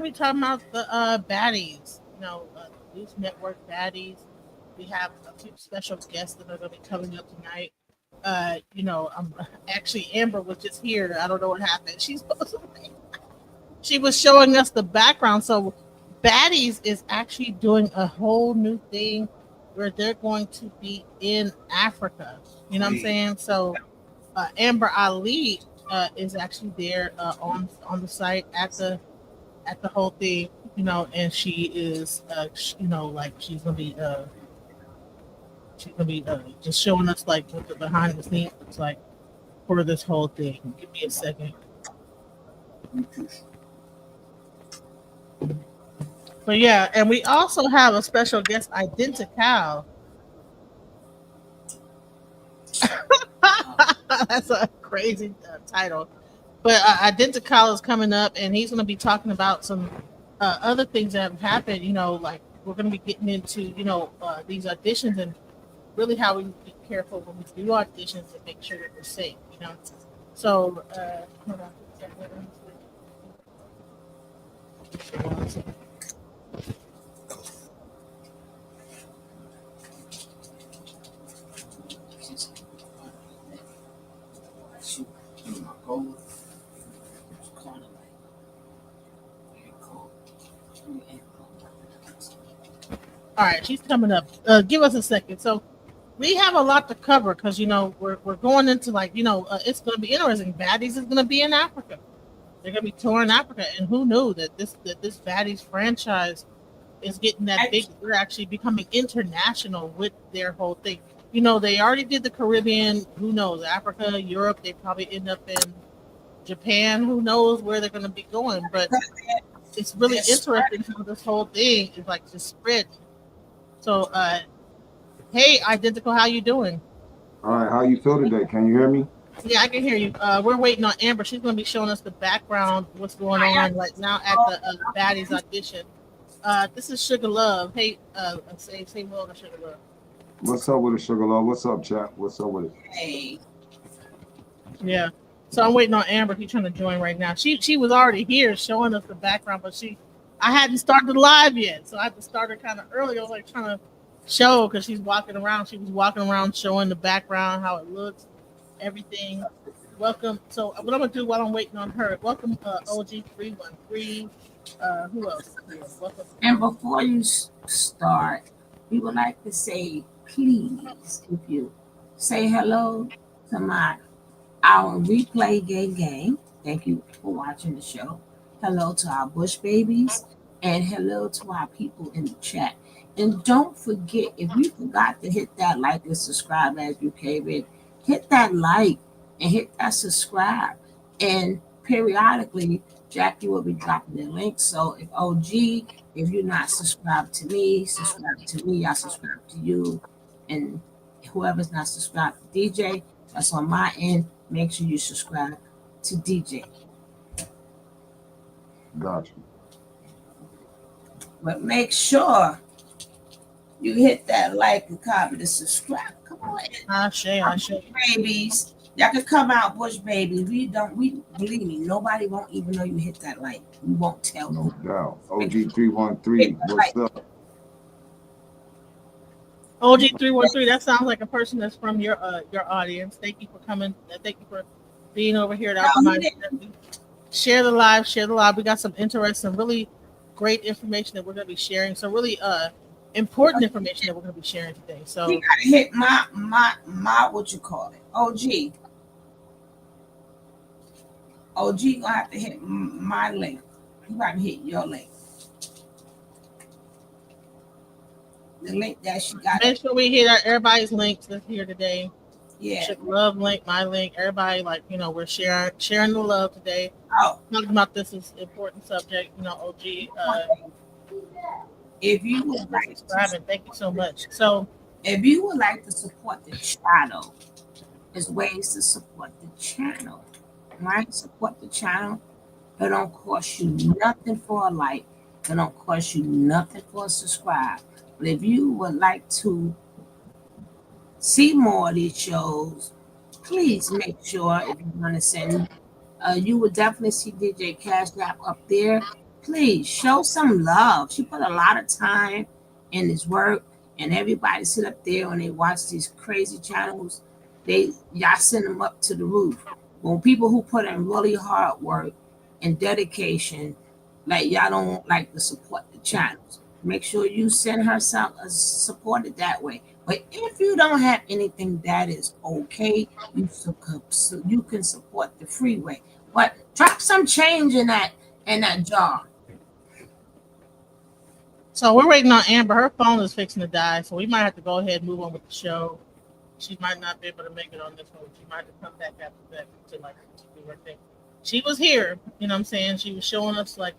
gonna be talking about the baddies. The News Network baddies. We have a few special guests that are gonna be coming up tonight. I'm actually Amber was just here. I don't know what happened. She was showing us the background. So baddies is actually doing a whole new thing where they're going to be in Africa. You know what I'm saying? So Amber Ali is actually there on the site at the whole thing, and she is, like she's gonna be just showing us like what the behind the scenes looks like for this whole thing. Give me a second. But yeah, and we also have a special guest, Identical. That's a crazy title. But Identical is coming up, and he's going to be talking about some other things that have happened. Like we're going to be getting into these auditions and really how we be careful when we do auditions and make sure that we're safe. So hold on. All right, she's coming up. Give us a second. So we have a lot to cover because we're going into like it's going to be interesting. Baddies is going to be in Africa. They're going to be touring Africa, and who knew that this Baddies franchise is getting that big? They're actually becoming international with their whole thing. They already did the Caribbean. Who knows? Africa, Europe. They probably end up in Japan. Who knows where they're going to be going? But it's really interesting how this whole thing is like just spread. So, hey, Identical, how you doing? All right, how you feel today? Can you hear me? Yeah, I can hear you. We're waiting on Amber. She's going to be showing us the background, what's going on right now at the Baddies audition. This is Sugar Love. Hey, say hello to Sugar Love. What's up with it, Sugar Love? What's up, chat? What's up with it? Hey. Yeah. So I'm waiting on Amber. She's trying to join right now. She was already here showing us the background, but I hadn't started the live yet, so I had to start her kind of early. I was like trying to show because she's walking around. She was walking around showing the background, how it looks, everything. Welcome. So what I'm gonna do while I'm waiting on her? Welcome, OG313. Who else? Welcome. And before you start, we would like to say, please, if you say hello to our replay gang. Thank you for watching the show. Hello to our Bush babies, and hello to our people in the chat. And don't forget, if you forgot to hit that like and subscribe as you came in, hit that like and hit that subscribe. And periodically, Jackie will be dropping the link. So if you're not subscribed to me, subscribe to me. I subscribe to you. And whoever's not subscribed to DJ, that's on my end. Make sure you subscribe to DJ. Gotcha. But make sure you hit that like and comment and subscribe. Come on. I share. Babies. Y'all can come out, Bush babies. We believe me, nobody won't even know you hit that like. We won't tell No nobody. doubt. OG313, what's up? OG313. That sounds like a person that's from your audience. Thank you for coming. Thank you for being over here. Share the live. We got some interesting, really great information that we're going to be sharing. So really important information that we're going to be sharing today. So you gotta hit my what you call it, OG gonna have to hit my link. You gotta hit your link. The link that she got. Make sure we hit everybody's links that's here today. Yeah. Love link, my link. Everybody, we're sharing the love today. Talking about this is important subject. OG. If you would like subscribing, thank you so much. So, if you would like to support the channel, there's ways to support the channel. Right? Support the channel. It don't cost you nothing for a like. It don't cost you nothing for a subscribe. But if you would like to see more of these shows, please make sure if you want to send, you would definitely see DJ Cash App up there. please show some love. She put a lot of time in this work, and everybody sit up there and they watch these crazy channels. Y'all send them up to the roof. When people who put in really hard work and dedication, like y'all don't like to support the channels, make sure you send her some support it that way. But if you don't have anything, that is okay. You can support the freeway, but drop some change in that jar. So we're waiting on Amber. Her phone is fixing to die, so we might have to go ahead and move on with the show. She might not be able to make it on this one. She might have to come back after that to do her thing. She was here, you know what I'm saying? She was showing us like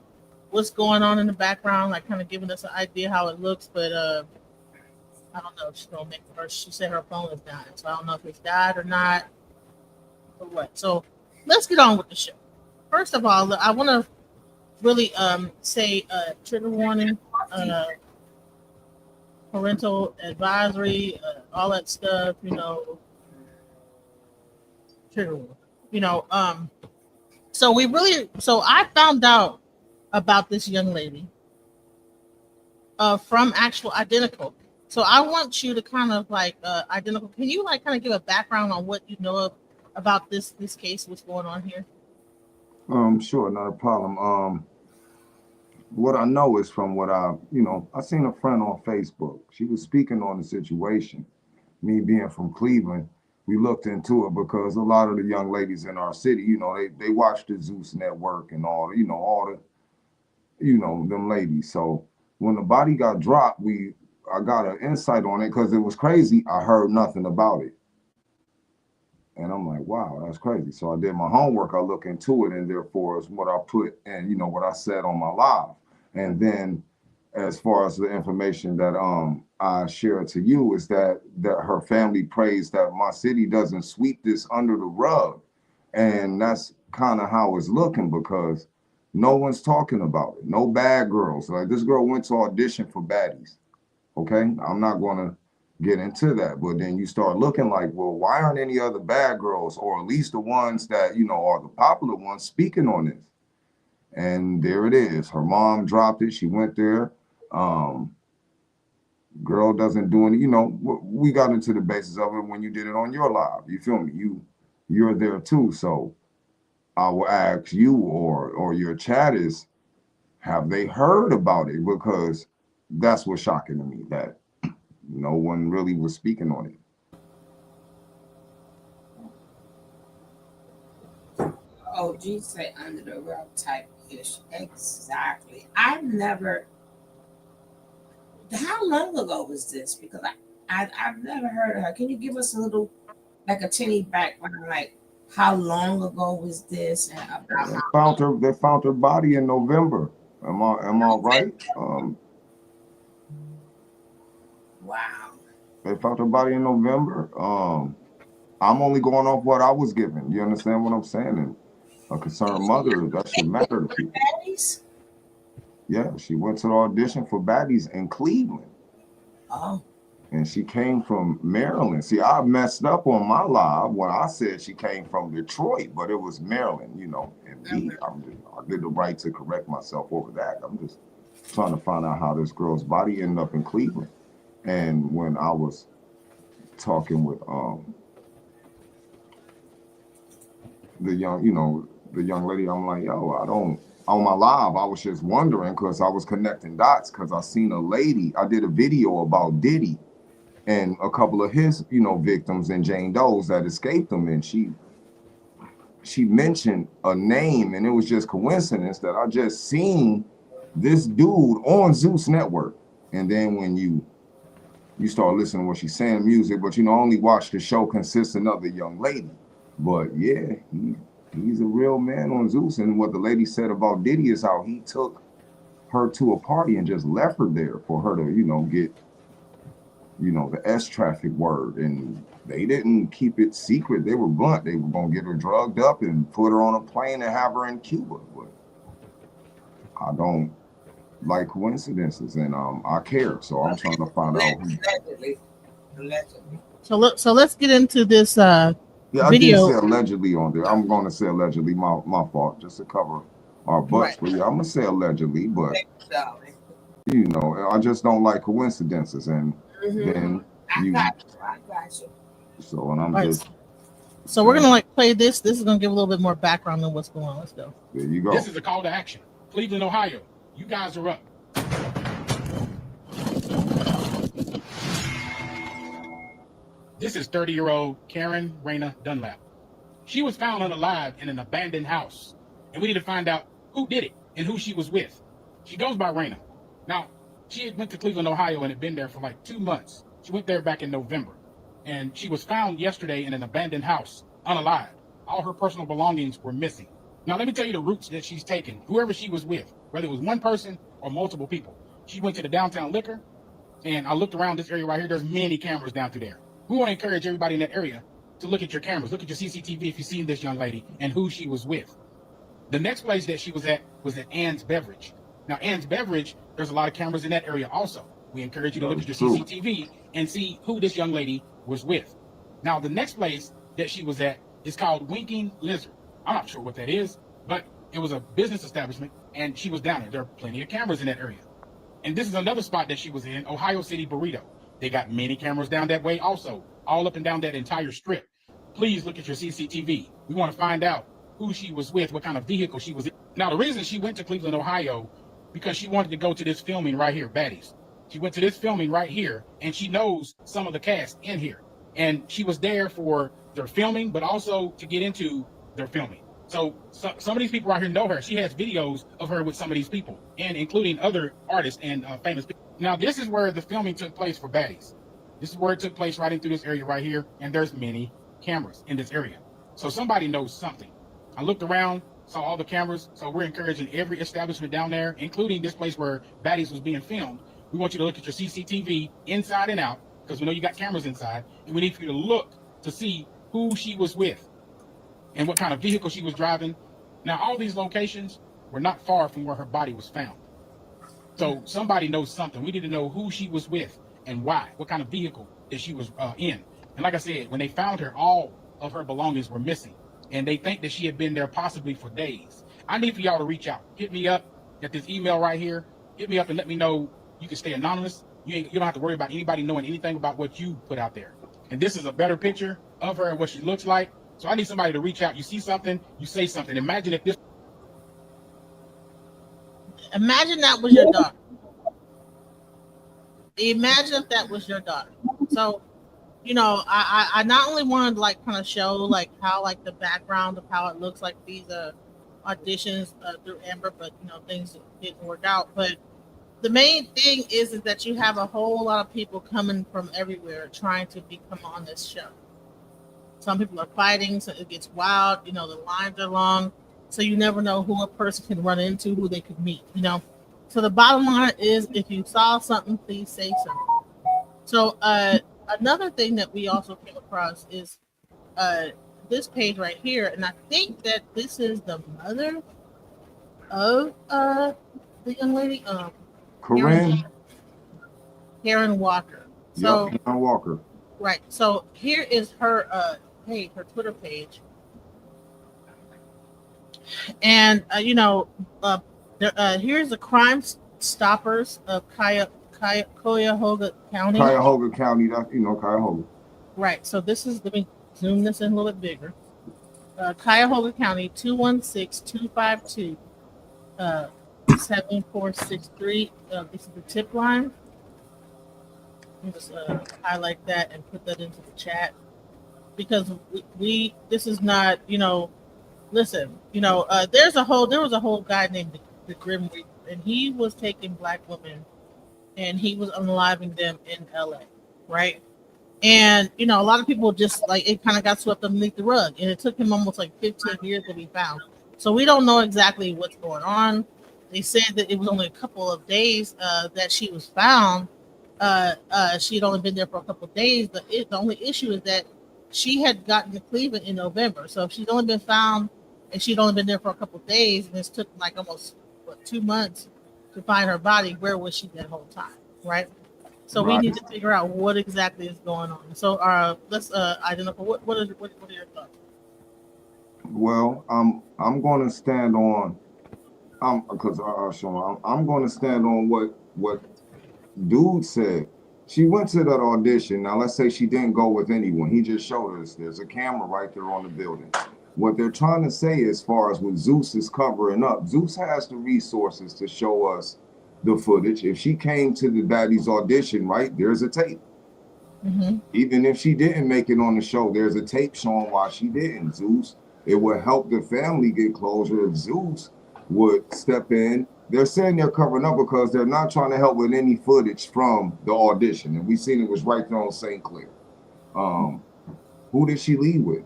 what's going on in the background, like kind of giving us an idea how it looks, but I don't know if she's gonna make it first. She said her phone is dying, so I don't know if it's died or not or what. So let's get on with the show. First of all, I want to really say trigger warning, parental advisory, all that stuff, trigger warning, so I found out about this young lady from actual Identical. So I want you to kind of like Identical. Can you like kind of give a background on what you know about this case, what's going on here? Sure, not a problem. What I know is from what I seen a friend on Facebook. She was speaking on the situation. Me being from Cleveland, we looked into it because a lot of the young ladies in our city, they watch the Zeus network and all them ladies. So when the body got dropped, I got an insight on it because it was crazy. I heard nothing about it. And I'm like, wow, that's crazy. So I did my homework. I look into it, and therefore is what I put and what I said on my live. And then as far as the information that I share to you is that her family prays that my city doesn't sweep this under the rug. And that's kind of how it's looking because no one's talking about it. No bad girls. Like this girl went to audition for baddies. Okay, I'm not gonna get into that, but then you start looking like, well, why aren't any other bad girls, or at least the ones that are the popular ones, speaking on this? And there it is. Her mom dropped it. She went there. Girl doesn't do any. We got into the basis of it when you did it on your live. You feel me? You're there too. So I will ask you or your chat is, have they heard about it? Because that's what's shocking to me, that no one really was speaking on it. Oh, geez, say under the rug type ish. Exactly. I've never. How long ago was this? Because I've never heard of her. Can you give us a little, like a teeny background, like how long ago was this? And about they found her body in November. Am I right? Wow. They found her body in November. I'm only going off what I was given. You understand what I'm saying? And a concerned mother, that should matter to people. Baddies? Yeah, she went to the audition for baddies in Cleveland. Oh. And she came from Maryland. See, I messed up on my live when I said she came from Detroit, but it was Maryland, and I did the right to correct myself over that. I'm just trying to find out how this girl's body ended up in Cleveland. And when I was talking with the young lady, I'm like, yo, on my live, I was just wondering because I was connecting dots because I seen a lady. I did a video about Diddy and a couple of his, victims and Jane Doe's that escaped him. And she mentioned a name, and it was just coincidence that I just seen this dude on Zeus Network. And then when you start listening to what she's saying, music, but only watch the show consisting of the young lady. But yeah, he's a real man on Zeus. And what the lady said about Diddy is how he took her to a party and just left her there for her to, get, the S traffic word. And they didn't keep it secret. They were blunt. They were going to get her drugged up and put her on a plane and have her in Cuba. But I don't like coincidences, and I care. So I'm trying to find out. Allegedly. So let's get into this Yeah, video. I did say allegedly on there. I'm going to say allegedly, my fault, just to cover or butts. But yeah, I'm gonna say allegedly, but you know, I just don't like coincidences, and then you. I got you. So, and I'm All right, just. so we're gonna like play this. This is gonna give a little bit more background on what's going on. Let's go. There you go. This is a call to action. Cleveland, Ohio. You guys are up. This is 30-year-old Karen Raina Dunlap. She was found unalive in an abandoned house, and we need to find out who did it and who she was with. She goes by Raina. Now, she had went to Cleveland, Ohio, and had been there for like 2 months. She went there back in November, and she was found yesterday in an abandoned house, unalive. All her personal belongings were missing. Now, let me tell you the routes that she's taken, whoever she was with, whether it was one person or multiple people. She went to the downtown liquor, and I looked around this area right here. There's many cameras down through there. We want to encourage everybody in that area to look at your cameras, look at your CCTV if you've seen this young lady and who she was with. The next place that she was at Ann's Beverage. Now, Ann's Beverage, there's a lot of cameras in that area also. We encourage you to look at your CCTV and see who this young lady was with. Now, the next place that she was at is called Winking Lizard. I'm not sure what that is, but it was a business establishment, and she was down there. There are plenty of cameras in that area. And this is another spot that she was in, Ohio City Burrito. They got many cameras down that way also, all up and down that entire strip. Please look at your CCTV. We want to find out who she was with, what kind of vehicle she was in. Now, the reason she went to Cleveland, Ohio, because she wanted to go to this filming right here, Baddies. She went to this filming right here, and she knows some of the cast in here. And she was there for their filming, but also to get into their filming. So some of these people right here know her. She has videos of her with some of these people, and including other artists and famous people. Now, this is where the filming took place for Baddies. This is where it took place, right in through this area right here, and there's many cameras in this area. So somebody knows something. I looked around, saw all the cameras, so we're encouraging every establishment down there, including this place where Baddies was being filmed. We want you to look at your CCTV inside and out, because we know you got cameras inside, and we need for you to look to see who she was with and what kind of vehicle she was driving. Now, all these locations were not far from where her body was found. So somebody knows something. We need to know who she was with and why, what kind of vehicle that she was in. And like I said, when they found her, all of her belongings were missing. And they think that she had been there possibly for days. I need for y'all to reach out. Hit me up at this email right here. Hit me up and let me know. You can stay anonymous. You don't have to worry about anybody knowing anything about what you put out there. And this is a better picture of her and what she looks like. So I need somebody to reach out. You see something, you say something. Imagine if that was your daughter. Imagine if that was your daughter. So, you know, I not only wanted to like kind of show like how like the background of how it looks like these auditions through Amber, but you know things didn't work out. But the main thing is that you have a whole lot of people coming from everywhere trying to become on this show. Some people are fighting, so it gets wild. You know, the lines are long, so you never know who a person can run into, who they could meet. You know, so the bottom line is, if you saw something, please say something. So another thing that we also came across is this page right here, and I think that this is the mother of the young lady, Karen Walker. So yep, Karen Walker. Right. So here is her page, her Twitter page, and here's the Crime Stoppers of Cuyahoga County. Cuyahoga County, Cuyahoga. Right. So this is, let me zoom this in a little bit bigger. Cuyahoga County 216-252 7463. This is the tip line. Let me just highlight that and put that into the chat, because we this is not, listen, there was a whole guy named the Grim Reaper, and he was taking black women and he was unaliving them in LA, right? And a lot of people just like, it kind of got swept underneath the rug, and it took him almost like 15 years to be found. So we don't know exactly what's going on. They said that it was only a couple of days that she was found. She had only been there for a couple of days, but the only issue is that she had gotten to Cleveland in November. So if she's only been found and she'd only been there for a couple of days, and it took like almost 2 months to find her body, where was she that whole time, right? So we need to figure out what exactly is going on. So let's identify what are your thoughts? Well, I'm going to stand on because Sean, I'm going to stand on what dude said. She went to that audition. Now let's say she didn't go with anyone. He just showed us there's a camera right there on the building. What they're trying to say as far as what Zeus is covering up, Zeus has the resources to show us the footage. If she came to the Daddy's audition, right, there's a tape. Mm-hmm. Even if she didn't make it on the show, there's a tape showing why she didn't. Zeus, it would help the family get closure if Zeus would step in. They're saying they're covering up because they're not trying to help with any footage from the audition. And we seen it was right there on St. Clair. Who did she lead with?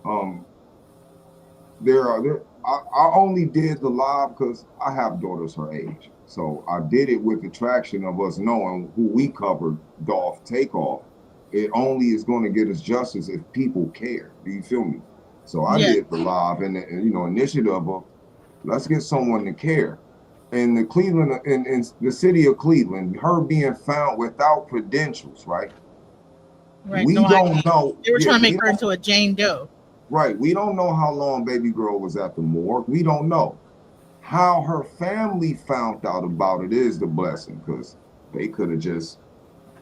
I only did the live because I have daughters her age. So I did it with the traction of us knowing who we covered off takeoff. It only is going to get us justice if people care. Do you feel me? So I did the live and the initiative of let's get someone to care. In the Cleveland, in the city of Cleveland, her being found without credentials, right? Right. We don't know. They were trying to make her into a Jane Doe. Right. We don't know how long baby girl was at the morgue. We don't know. How her family found out about it is the blessing, because they could have just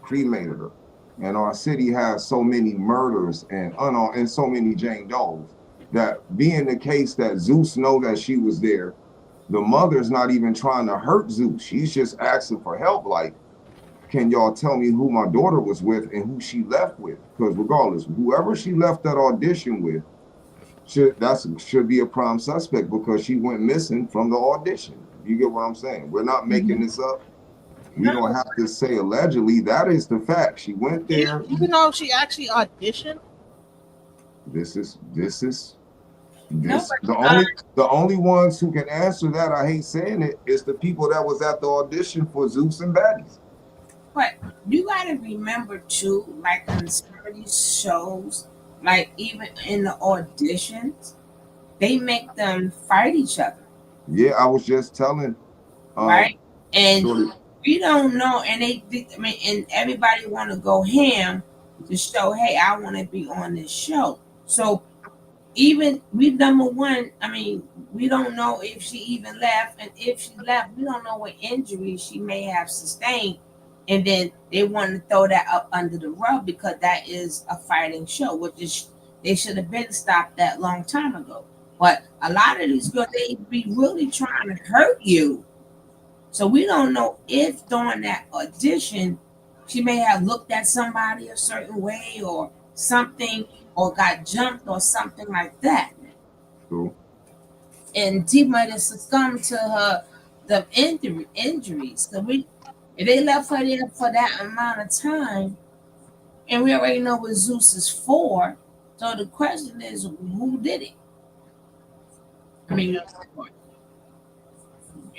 cremated her. And our city has so many murders and so many Jane Does that being the case that Zeus know that she was there, the mother's not even trying to hurt Zeus. She's just asking for help. Like, can y'all tell me who my daughter was with and who she left with? Because regardless, whoever she left that audition with, should be a prime suspect because she went missing from the audition. You get what I'm saying? We're not making this up. We don't have to say allegedly. That is the fact. She went there. Even though she actually auditioned. The only ones who can answer that, I hate saying it, is the people that was at the audition for Zeus and Baddies. But you gotta remember too, like on some of these shows, like even in the auditions, they make them fight each other. Yeah, I was just telling. Right? And we don't know, and and everybody want to go ham to show, hey, I want to be on this show. So even we number one, we don't know if she even left, and if she left, we don't know what injuries she may have sustained. And then they want to throw that up under the rug because that is a fighting show, which is they should have been stopped that long time ago. But a lot of these girls, they be really trying to hurt you. So we don't know if during that audition, she may have looked at somebody a certain way or something, or got jumped or something like that. Cool. And she might have succumbed to the injuries. So if they left her there for that amount of time, and we already know what Zeus is for, so the question is, who did it? And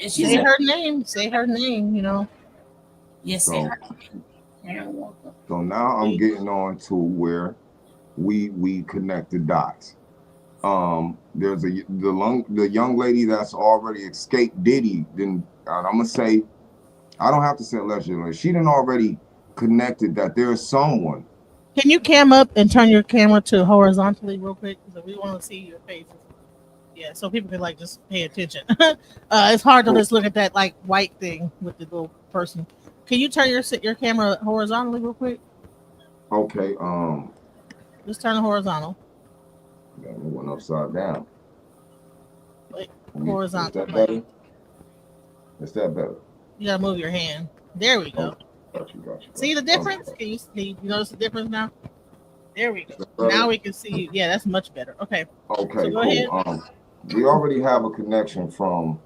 Say her name. Say her name. Yes, say her name. So now I'm getting on to where we connect the dots. There's the young lady that's already escaped Diddy. Then I'm gonna say, I don't have to say allegedly. She done already connected that there's someone. Can you cam up and turn your camera to horizontally real quick? Because we want to see your faces. Yeah, so people can just pay attention. It's hard to just look at that white thing with the little person. Can you turn your camera horizontally real quick? Okay. Just turn it horizontal. Yeah, it went upside down. Horizontal. Is that better? Is that better? You gotta move your hand. There we go. Got you. See the difference? Can you notice the difference now? There we go. Now we can see. Yeah, that's much better. Okay. Okay, so go cool. ahead. We already have a connection from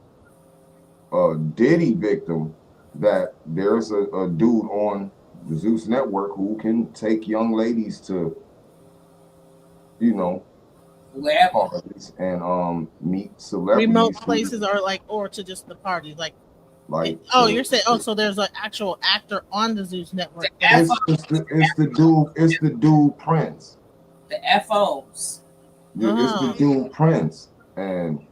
a Diddy victim that there's a dude on the Zeus network who can take young ladies to, parties and meet celebrities. Remote places or to just the parties, you're saying so there's an actual actor on the Zeus network. It's the dude Prince. The FOs. Yeah, it's the dude Prince. And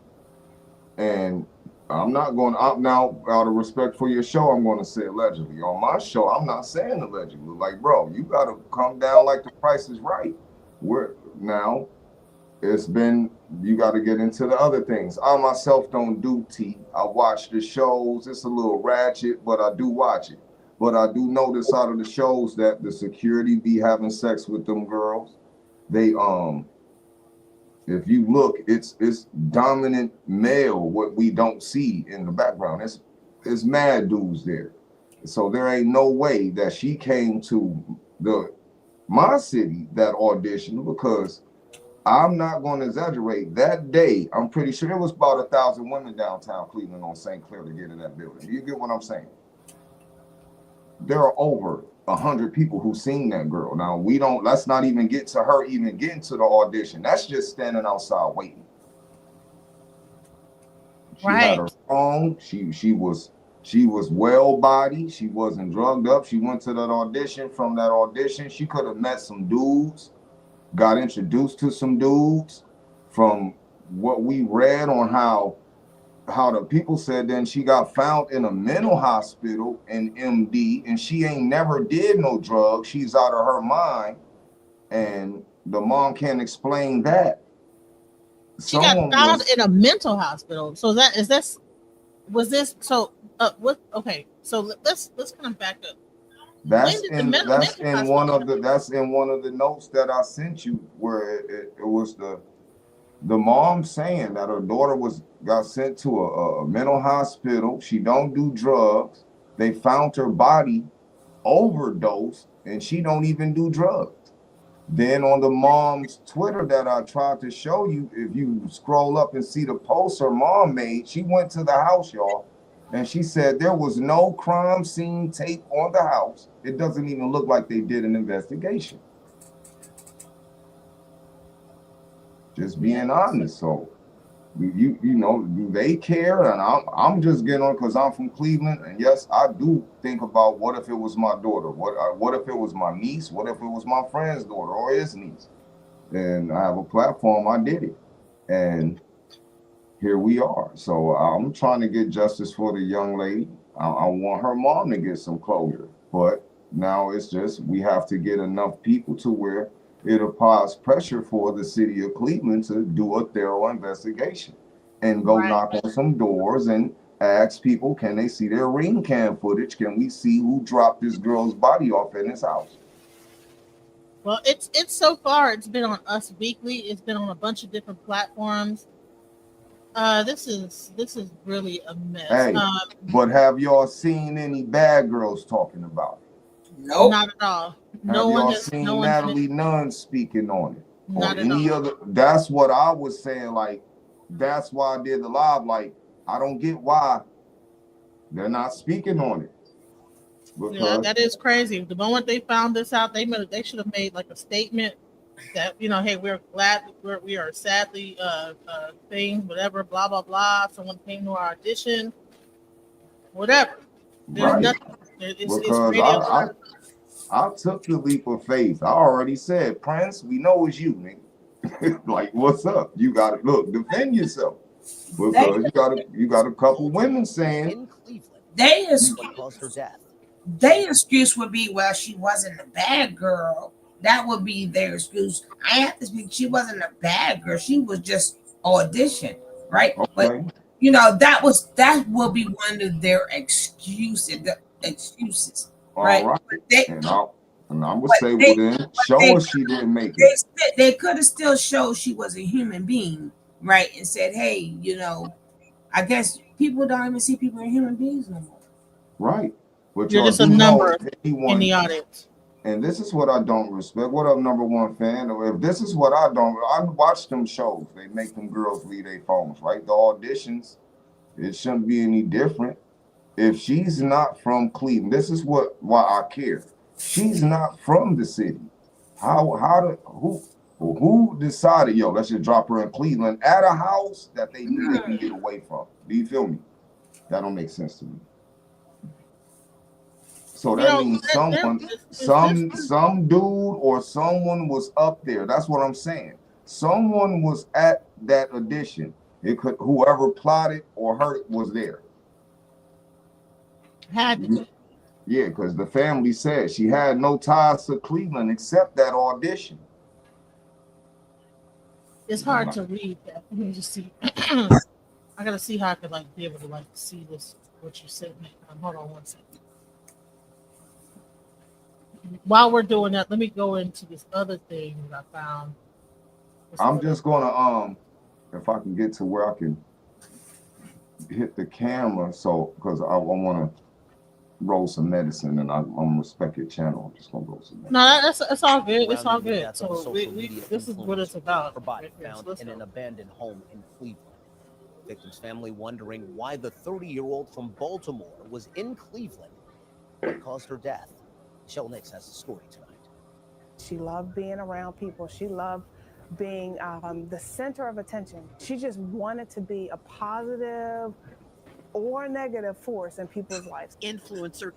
I'm not going out now, out of respect for your show, I'm going to say allegedly. On my show, I'm not saying allegedly. Like, bro, you got to come down like the price is right. It's been you got to get into the other things. I myself don't do tea. I watch the shows. It's a little ratchet, but I do watch it. But I do notice out of the shows that the security be having sex with them girls. They if you look, it's dominant male. What we don't see in the background, it's mad dudes there. So there ain't no way that she came to my city that audition, because I'm not going to exaggerate. That day, I'm pretty sure there was about 1,000 women downtown Cleveland on St. Clair to get in that building. You get what I'm saying? There are over 100 people who seen that girl. Now let's not even get to her even getting to the audition. That's just standing outside waiting. She had her phone. She was well bodied. She wasn't drugged up. She went to that audition. From that audition, she could have met some dudes, got introduced to some dudes. From what we read on how the people said, then she got found in a mental hospital in MD, and she ain't never did no drugs. She's out of her mind, and the mom can't explain that. She got found in a mental hospital. So was this what? Okay, so let's kind of back up. That's in one of the notes that I sent you, where it was the mom saying that her daughter got sent to a mental hospital. She don't do drugs. They found her body overdosed, and she don't even do drugs. Then on the mom's Twitter that I tried to show you, if you scroll up and see the post her mom made, she went to the house, y'all, and she said there was no crime scene tape on the house. It doesn't even look like they did an investigation. Just being honest. So you know, do they care? And I'm just getting on because I'm from Cleveland, and yes, I do think about what if it was my daughter, what if it was my niece, what if it was my friend's daughter or his niece. And I have a platform, I did it, and here we are. So I'm trying to get justice for the young lady. I want her mom to get some closure, but now it's just we have to get enough people to where it applies pressure for the city of Cleveland to do a thorough investigation and go knock on some doors and ask people, can they see their ring cam footage? Can we see who dropped this girl's body off in his house? Well, it's so far it's been on Us Weekly. It's been on a bunch of different platforms. This is really a mess. Hey, but have y'all seen any bad girls talking about it? Nope. Not at all. No one has seen Natalie Nunn speaking on it. Not or any other. That's what I was saying. Like, that's why I did the live. Like, I don't get why they're not speaking on it. Yeah, that is crazy. The moment they found this out, they should have made like a statement that, you know, hey, we're glad we are sadly things, whatever, blah blah blah. Someone came to our audition, whatever. There's nothing. Because I took the leap of faith. I already said, Prince, we know it's you, nigga. Like, what's up? You got to look, defend yourself, because you got a couple women saying their excuse would be, well, she wasn't a bad girl. That would be their excuse. I have to speak. She wasn't a bad girl. She was just audition, right? Okay. But you know, that will be one of their excuses. Right. All right. And I would say, well, then show us she didn't make it. They could have still showed she was a human being, right? And said, hey, you know, I guess people don't even see people as human beings no more. Right. But you're just a number in the audience. And this is what I don't respect. What up, number one fan? If this is what I watch them shows. They make them girls leave their phones, right? The auditions, it shouldn't be any different. If she's not from Cleveland, this is why I care. She's not from the city. Who decided, yo, let's just drop her in Cleveland at a house that they knew they can get away from? Do you feel me? That don't make sense to me. So that means some dude or someone was up there. That's what I'm saying. Someone was at that audition. Whoever plotted or hurt was there. Had to. Yeah, because the family said she had no ties to Cleveland except that audition. It's hard to read that. Let me just see. I gotta see how I could like be able to like see this what you said. Hold on one second. While we're doing that, let me go into this other thing that I found. I'm just gonna if I can get to where I can hit the camera, so because I want to roll some medicine, and I'm respect your channel. I'm just gonna roll some medicine. No, it's all good. It's all good. So this is what it's about. Her body found in an abandoned home in Cleveland. Victim's family wondering why the 30-year-old from Baltimore was in Cleveland. What caused her death? Michelle Nix has the story tonight. She loved being around people. She loved being the center of attention. She just wanted to be a positive or negative force in people's lives. Influencer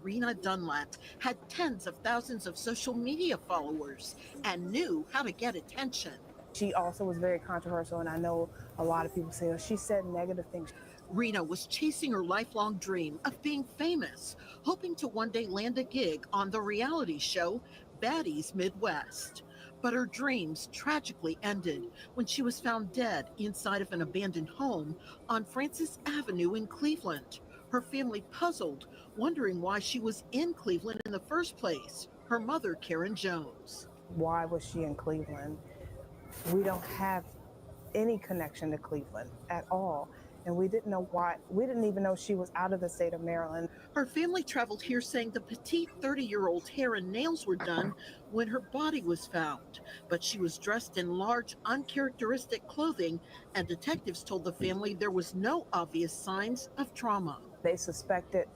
Rena Dunlap had tens of thousands of social media followers and knew how to get attention. She also was very controversial, and I know a lot of people say, oh, she said negative things. Rena was chasing her lifelong dream of being famous, hoping to one day land a gig on the reality show Baddies Midwest. But her dreams tragically ended when she was found dead inside of an abandoned home on Francis Avenue in Cleveland. Her family puzzled, wondering why she was in Cleveland in the first place. Her mother, Karen Jones. Why was she in Cleveland? We don't have any connection to Cleveland at all. And we didn't know why. We didn't even know she was out of the state of Maryland. Her family traveled here saying the petite 30-year-old hair and nails were done when her body was found. But she was dressed in large, uncharacteristic clothing, and detectives told the family there was no obvious signs of trauma. They suspected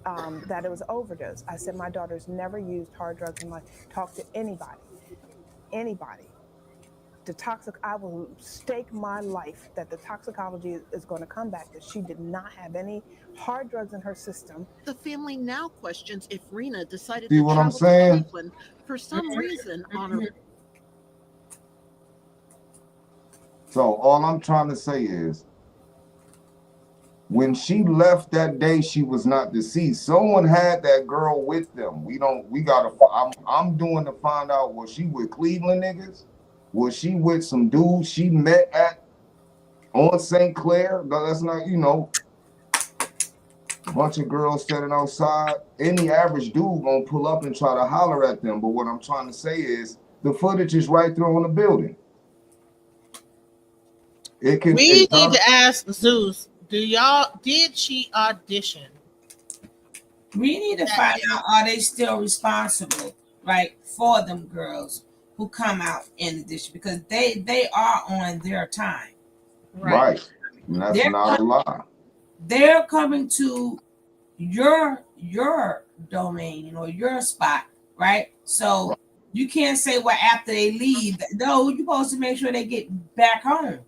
that it was overdose. I said, my daughter's never used hard drugs in my life. Talk to anybody. I will stake my life that the toxicology is going to come back that she did not have any hard drugs in her system. The family now questions if Rena decided See to what I'm travel to saying? Cleveland for some reason on her. So all I'm trying to say is, when she left that day, she was not deceased. Someone had that girl with them. I'm doing to find out, was she with Cleveland niggas? Was she with some dudes she met on St. Clair? That's not, bunch of girls standing outside. Any average dude gonna pull up and try to holler at them. But what I'm trying to say is, the footage is right there on the building. We need to ask Zeus, did she audition? We need to find out, are they still responsible, right, for them girls who come out in the district, because they are on their time. Right. And that's not a lie. They're coming to your domain, your spot, right? So you can't say, well, after they leave, no, you're supposed to make sure they get back home.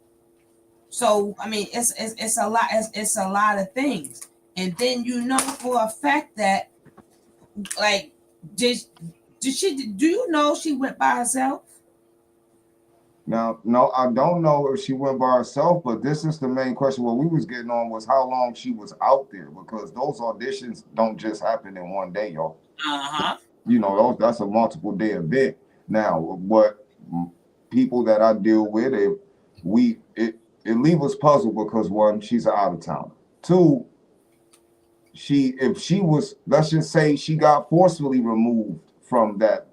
So I mean, it's a lot. It's a lot of things, and then for a fact that, like, do you know she went by herself? Now, no, I don't know if she went by herself, but this is the main question. What we was getting on was how long she was out there, because those auditions don't just happen in one day, y'all. That's a multiple day event. Now, what people that I deal with, it leaves us puzzled because, one, she's out of town. Two, if she was, let's just say she got forcefully removed from that.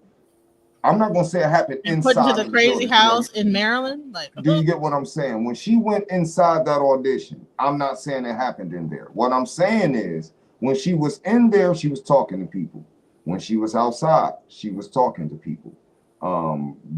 I'm not gonna say it happened inside. Put into the crazy house in Maryland. Do you get what I'm saying? When she went inside that audition, I'm not saying it happened in there. What I'm saying is, when she was in there, she was talking to people. When she was outside, she was talking to people.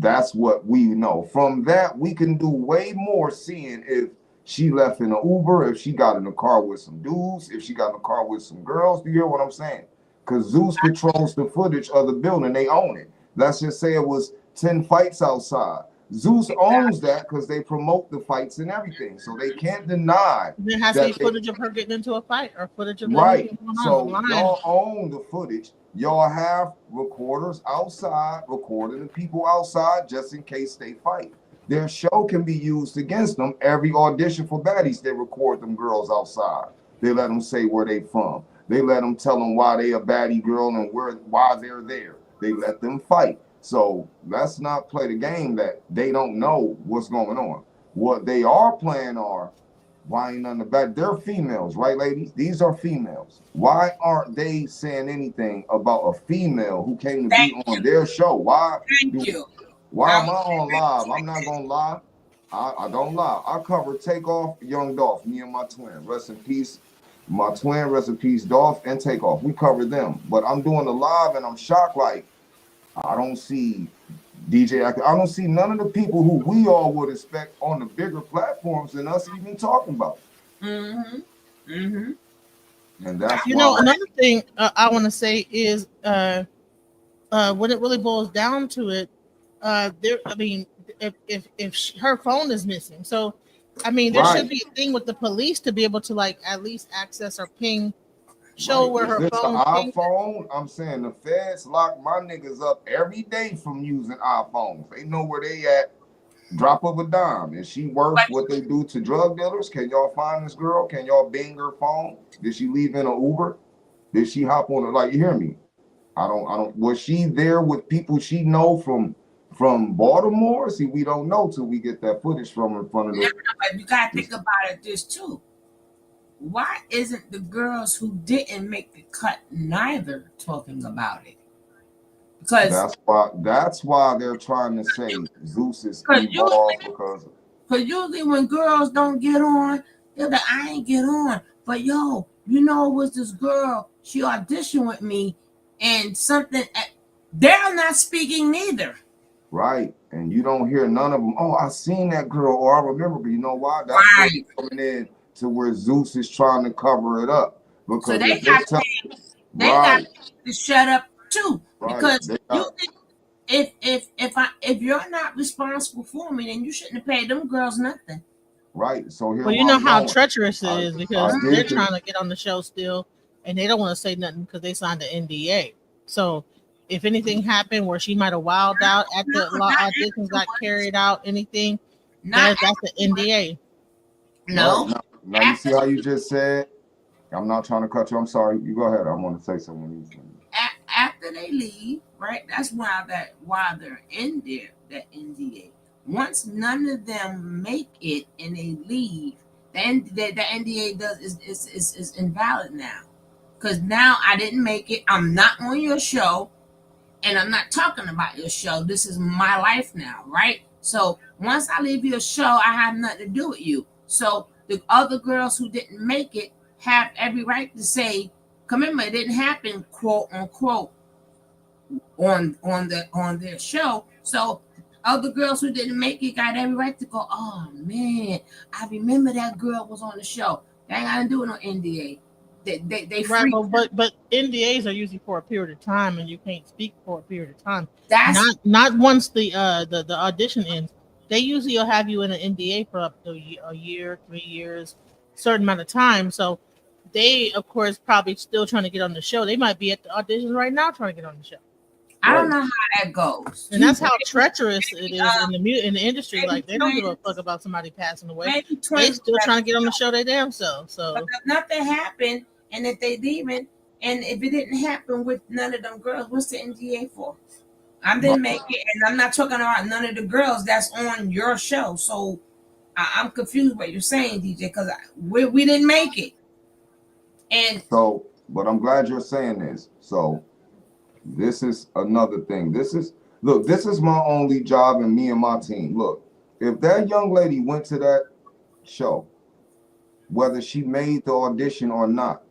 That's what we know. From that, we can do way more, seeing if she left in an Uber, if she got in a car with some dudes, if she got in a car with some girls. Do you hear what I'm saying? Because Zeus controls the footage of the building. They own it. Let's just say it was 10 fights outside. Zeus owns that because they promote the fights and everything. So they can't deny. There has to be footage of her getting into a fight or footage of right. So y'all own the footage. Y'all have recorders outside recording the people outside just in case they fight. Their show can be used against them. Every audition for Baddies, they record them girls outside. They let them say where they from. They let them tell them why they a baddie girl and why they're there. They let them fight. So let's not play the game that they don't know what's going on. What they are playing are, why ain't none of that? They're females, right, ladies? These are females. Why aren't they saying anything about a female who came to be on their show? Why am I on live? I'm not gonna lie. I don't lie. I cover Takeoff, Young Dolph, me and my twin. Rest in peace. My twin, rest in peace, Dolph and Takeoff. We cover them. But I'm doing the live and I'm shocked, like, I don't see DJ. I don't see none of the people who we all would expect on the bigger platforms than us even talking about. Mm-hmm. Mm-hmm. And that's another thing I want to say is when it really boils down to it, if her phone is missing, so I mean, there should be a thing with the police to be able to like at least access or ping, show where her phone. iPhone. I'm saying the feds lock my niggas up every day from using iPhones. They know where they at. Drop of a dime. Is she worth what they do to drug dealers? Can y'all find this girl? Can y'all bing her phone? Did she leave in an Uber? Did she hop on it? Like, you hear me? I don't. Was she there with people she know from Baltimore? See, we don't know till we get that footage from in front of the. But you gotta think about it this too. Why isn't the girls who didn't make the cut neither talking about it? Because that's why they're trying to say Zeus is involved because usually when girls don't get on, they're like, I ain't get on. But yo, you know, it was this girl, she auditioned with me and something, they're not speaking neither. Right. And you don't hear none of them. Oh, I seen that girl, or I remember, but you know why? That's right. Coming in to where Zeus is trying to cover it up. Because so they got to shut up too. Right. Because if you're not responsible for me, then you shouldn't have paid them girls nothing. Right. So here, well, you know how treacherous it is because they're trying to get on the show still, and they don't want to say nothing because they signed an NDA. So if anything happened where she might have wilded out at the auditions, got carried out, anything, that's the NDA. No. Right. Now you see how you just said. I'm not trying to cut you. I'm sorry. You go ahead. I want to say something. After they leave, right? That's why they're in there, that NDA. Once none of them make it and they leave, then the NDA is invalid now. Because now I didn't make it. I'm not on your show, and I'm not talking about your show. This is my life now, right? So once I leave your show, I have nothing to do with you. So the other girls who didn't make it have every right to say, remember, it didn't happen, quote unquote, on their show. So other girls who didn't make it got every right to go, oh man, I remember that girl was on the show. They ain't got to do it on NDA. They right, but NDAs are usually for a period of time, and you can't speak for a period of time. That's not once the audition ends. They usually will have you in an NDA for up to a year, 3 years, certain amount of time. So they, of course, probably still trying to get on the show. They might be at the auditions right now trying to get on the show. I don't know how that goes. And that's how treacherous it is in the industry. Like, they don't give a fuck about somebody passing away. They still trying to get on the show their damn self. So but if nothing happened, and if they leaving, and if it didn't happen with none of them girls, what's the NDA for? I didn't make it, and I'm not talking about none of the girls that's on your show. So I'm confused what you're saying, DJ, because we didn't make it. And so, but I'm glad you're saying this. So this is another thing. This is my only job, and me and my team. Look, if that young lady went to that show, whether she made the audition or not,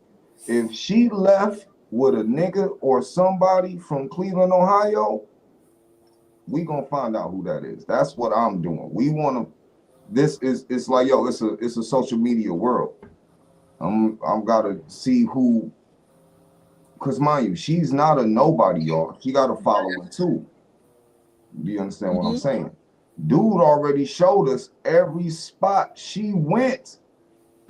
if she left with a nigga or somebody from Cleveland, Ohio, we gonna find out who that is. That's what I'm doing. We want to. It's like, yo, it's a social media world. I'm gotta see who, because mind you, she's not a nobody, y'all. She got a following too. Do you understand what I'm saying? Dude already showed us every spot she went.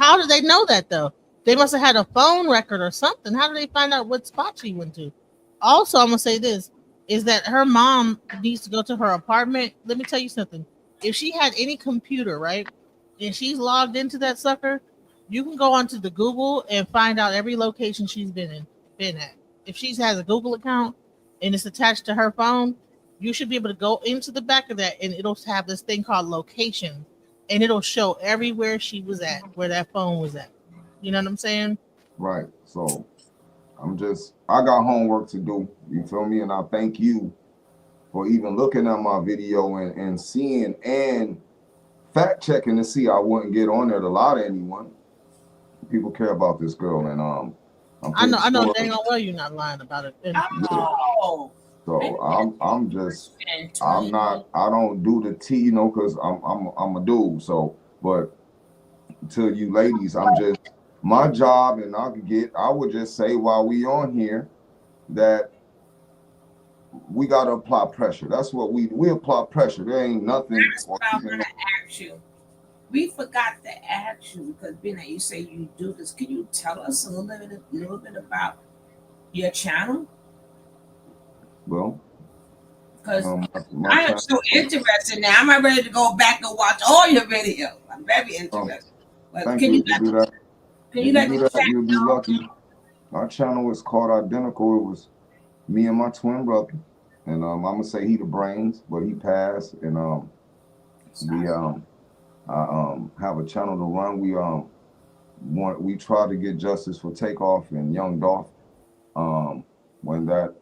How did they know that though? They must have had a phone record or something. How did they find out what spot she went to? Also, I'm gonna say this is that her mom needs to go to her apartment. Let me tell you something. If she had any computer, right, and she's logged into that sucker, you can go onto the Google and find out every location she's been at. If she has a Google account and it's attached to her phone, you should be able to go into the back of that, and it'll have this thing called location, and it'll show everywhere she was at, where that phone was at. You know what I'm saying? Right. So I got homework to do. You feel me? And I thank you for even looking at my video and seeing and fact checking to see I wouldn't get on there to lie to anyone. People care about this girl, and I know dang on well you're not lying about it. And, Oh, so I don't do the tea, you know, because I'm a dude. So, but to you ladies, I'm just my job, and I would just say while we on here that we gotta apply pressure. That's what we apply pressure. There ain't nothing. That's what I'm gonna ask you. We forgot to ask you because being that you say you do this, can you tell us a little bit about your channel? Well, because I am so interested now. I'm ready to go back and watch all your videos. I'm very interested. But thank can you. you Do that. Can you let me check? You'll be lucky. Our channel is called Identical. It was me and my twin brother, and I'm gonna say he the brains, but he passed, and I have a channel to run. We try to get justice for Takeoff and Young Dolph when that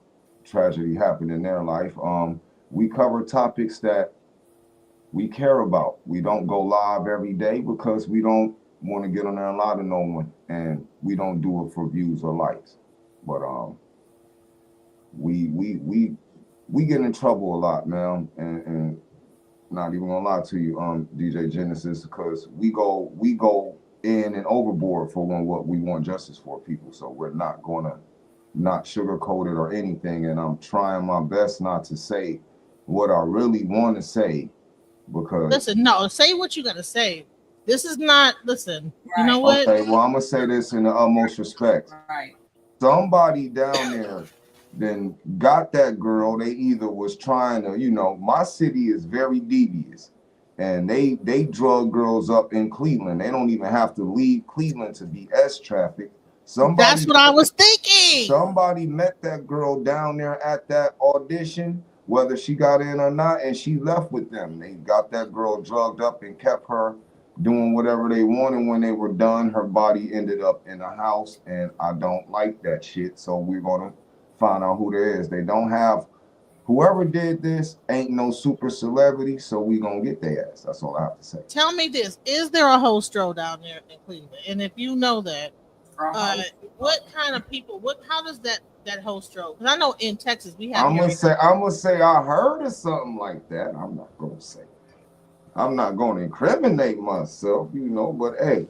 tragedy happened in their life. We cover topics that we care about. We don't go live every day because we don't want to get on there and lie to no one, and we don't do it for views or likes. But we get in trouble a lot, man, and not even gonna lie to you, DJ Genesis, because we go in and overboard for what we want justice for people. So we're not gonna not sugarcoat it or anything. And I'm trying my best not to say what I really want to say, because listen, no, say what you gotta say. This is not listen. Right. You know what? Okay, well, I'm gonna say this in the utmost respect. Right. Somebody down there then got that girl. They either was trying to, you know, my city is very devious, and they drug girls up in Cleveland. They don't even have to leave Cleveland to be S traffic. That's what I was thinking. Somebody met that girl down there at that audition, whether she got in or not, and she left with them. They got that girl drugged up and kept her doing whatever they wanted. When they were done, her body ended up in a house, and I don't like that shit. So we're gonna find out who there is. They don't have, whoever did this ain't no super celebrity, so we gonna get their ass. That's all I have to say. Tell me this: is there a hostro down there in Cleveland? And if you know that, what kind of people? How does that hostro? Because I know in Texas we have. I'm gonna say I heard of something like that. I'm not gonna say. I'm not gonna incriminate myself, you know. But hey.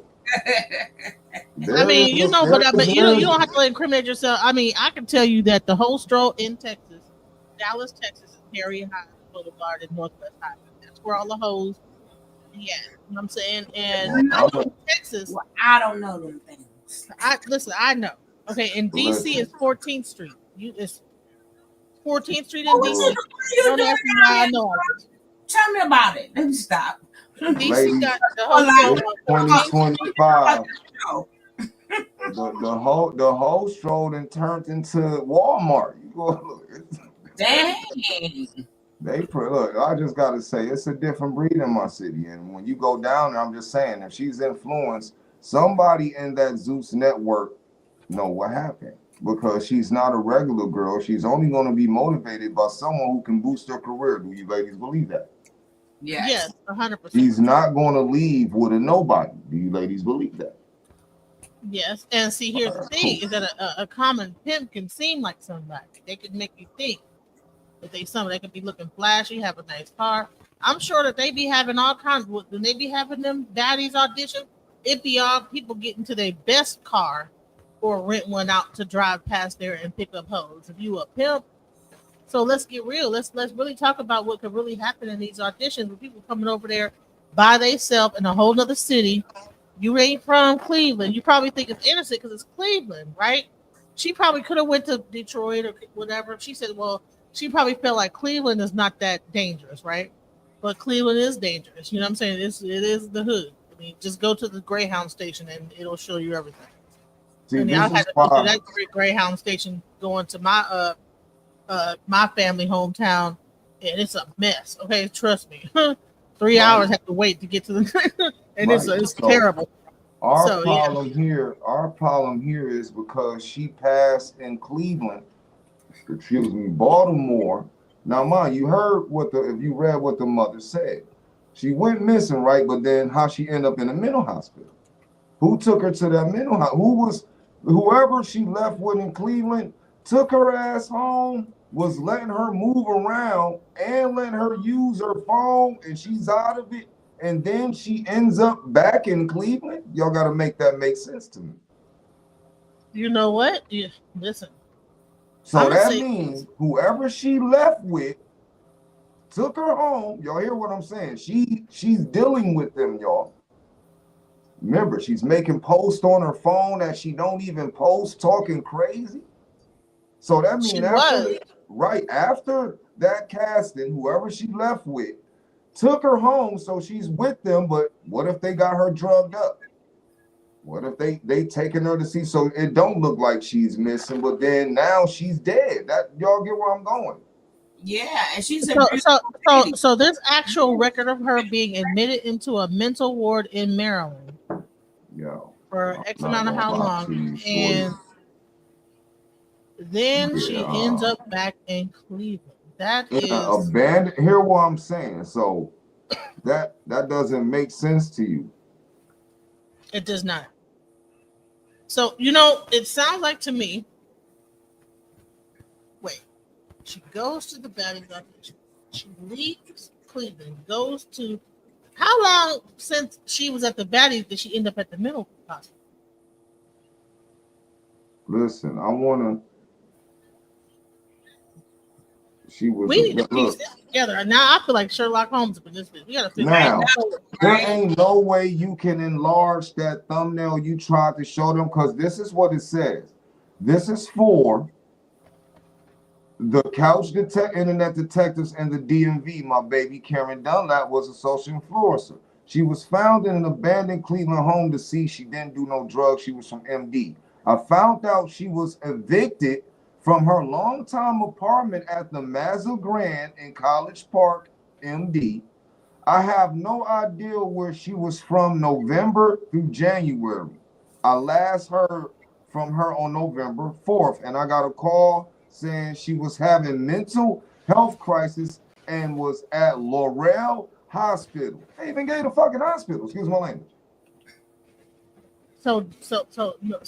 I mean, you know, but you don't have to incriminate yourself. I mean, I can tell you that the hostro in Texas, Dallas, Texas, is Harriet High Boulevard and Northwest Highway. That's where all the hoes. Yeah, you know what I'm saying. And Texas, well, I don't know them things. I know. Okay, in DC it's 14th Street. It's 14th Street in DC. Don't ask me why I know all this. Tell me about it. Let me stop. DC got the whole 2025. the whole stroll and turned into Walmart. You go look. Dang. Look, I just gotta say it's a different breed in my city. And when you go down there, I'm just saying, if she's influenced, somebody in that Zeus network know what happened. Because she's not a regular girl. She's only gonna be motivated by someone who can boost her career. Do you ladies believe that? Yes, 100%. He's not going to leave with a nobody. Do you ladies believe that? Yes, and see, here's the thing: is that a common pimp can seem like somebody. They could make you think that they could be looking flashy, have a nice car. I'm sure that they be having all kinds. When they be having them daddies audition, it be all people getting to their best car or rent one out to drive past there and pick up hoes. If you a pimp. So let's get real. Let's really talk about what could really happen in these auditions with people coming over there by themselves in a whole nother city. You ain't from Cleveland. You probably think it's innocent because it's Cleveland, right? She probably could have went to Detroit or whatever. She said, well, she probably felt like Cleveland is not that dangerous, right? But Cleveland is dangerous. You know what I'm saying? It is the hood. I mean, just go to the Greyhound station and it'll show you everything. See, I had to go to that Greyhound station going to my family hometown, and it's a mess. Okay, trust me. 3 Right. hours have to wait to get to the, and Right. it's So terrible. our So yeah, problem here is because she passed in Cleveland, excuse me, Baltimore. Now, mind you heard if you read what the mother said, she went missing, right? But then how she ended up in a mental hospital? Who took her to that mental hospital? Whoever she left with in Cleveland took her ass home, was letting her move around and letting her use her phone, and she's out of it. And then she ends up back in Cleveland. Y'all got to make that make sense to me. you know what? Listen, So I'm gonna that say means whoever she left with took her home. Y'all hear what I'm saying? She's dealing with them, y'all. Remember, she's making posts on her phone that she don't even post, talking crazy. So that means she was. after that casting, whoever she left with took her home, so she's with them. But what if they got her drugged up? What if they taking her to see? So it don't look like she's missing, but then now she's dead. That y'all get where I'm going? Yeah, and she's a So beautiful so so lady. so there's actual record of her being admitted into a mental ward in Maryland Yo, for I'm X not amount of gonna how lie long, to you, shorty. and then she ends Yeah, up back in Cleveland. That in an is, abandoned. Hear what I'm saying? So that doesn't make sense to you. it does not. So it sounds like to me. Wait, she goes to the batting office. She leaves Cleveland, goes to. How long since she was at the batting did she end up at the mental hospital? Listen, I wanna. She was We need to piece look this together. And now I feel like Sherlock Holmes up in this bitch. We gotta figure I out now. what's know, going on. There right? ain't no way you can enlarge that thumbnail you tried to show them, because this is what it says. This is for the internet detectives and the DMV. My baby Karen Dunlap was a social influencer. She was found in an abandoned Cleveland home. To see she didn't do no drugs. She was from MD. I found out she was evicted from her longtime apartment at the Mazza Grand in College Park, MD. I have no idea where she was from November through January. I last heard from her on November 4th, and I got a call saying she was having mental health crisis and was at Laurel Hospital. They even gave the fucking hospital. Excuse my language. Hold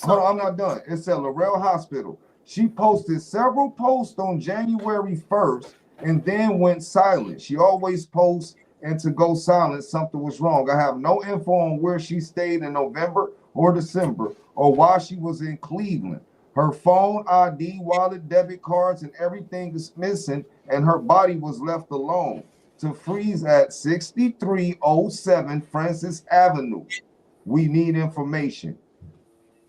on, I'm not done. It said Laurel Hospital. She posted several posts on January 1st and then went silent. She always posts, and to go silent, something was wrong. I have no info on where she stayed in November or December or why she was in Cleveland. Her phone, ID, wallet, debit cards, and everything is missing, and her body was left alone to freeze at 6307 Francis Avenue. We need information.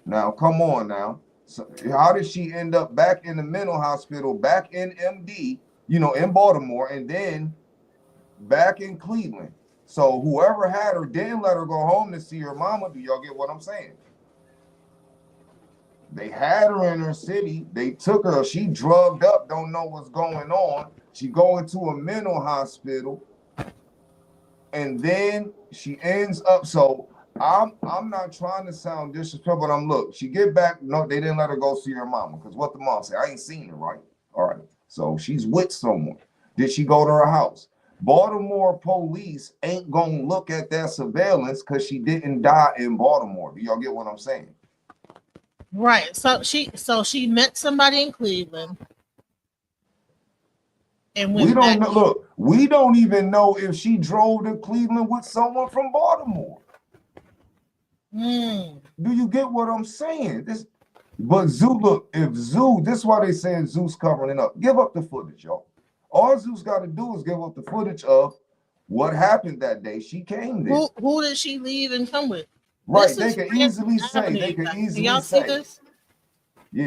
Now, come on now. So how did she end up back in the mental hospital, back in MD, in Baltimore, and then back in Cleveland? So whoever had her didn't let her go home to see her mama. Do y'all get what I'm saying? They had her in her city. They took her. She drugged up, don't know what's going on. She going to a mental hospital, and then she ends up. So I'm not trying to sound disrespectful, but look. She get back. No, they didn't let her go see her mama, because what the mom said, I ain't seen her, right? All right. So she's with someone. Did she go to her house? Baltimore police ain't gonna look at that surveillance because she didn't die in Baltimore. Do y'all get what I'm saying? Right. So she met somebody in Cleveland and We went don't back. know. Look, we don't even know if she drove to Cleveland with someone from Baltimore. Hmm. Do you get what I'm saying? But Zeus, look, if Zeus, this is why they saying Zeus covering it up. Give up the footage, y'all. All Zeus got to do is give up the footage of what happened that day she came there. Who did she leave and come with? Right? This They is could Francis easily say. Avenue, They you could guys. Can easily y'all see say. this? Yeah.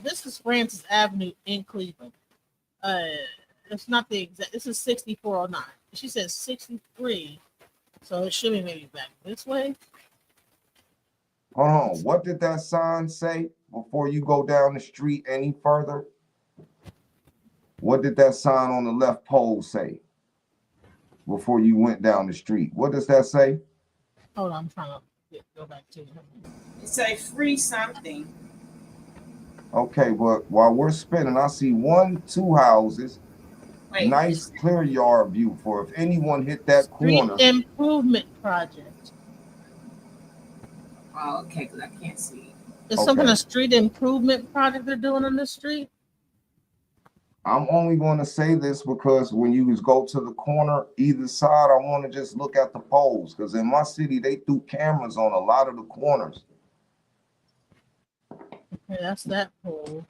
This is Francis Avenue in Cleveland. It's not the exact. This is 6409. She says 63, so it should be maybe back this way. Hold on. What did that sign say before you go down the street any further? What did that sign on the left pole say before you went down the street? What does that say? Hold on, I'm trying to go back to it. It say free something. Okay, but while we're spinning, I see 1, 2 houses. Wait, Nice clear yard view for if anyone hit that Street corner. improvement project. oh, okay, because I can't see. There's some kind Okay. of street improvement project they're doing on this street. I'm only going to say this because when you go to the corner, either side, I want to just look at the poles. Because in my city, they threw cameras on a lot of the corners. Okay, that's that pole.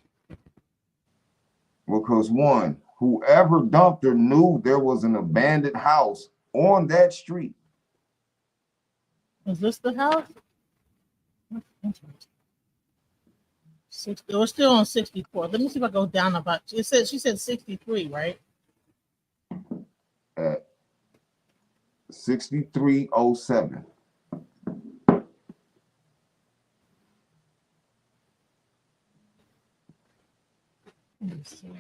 Because one, whoever dumped her knew there was an abandoned house on that street. Is this the house? We're still on 64. Let me see if I go down about. She said 63, right? At 6307. Let me see.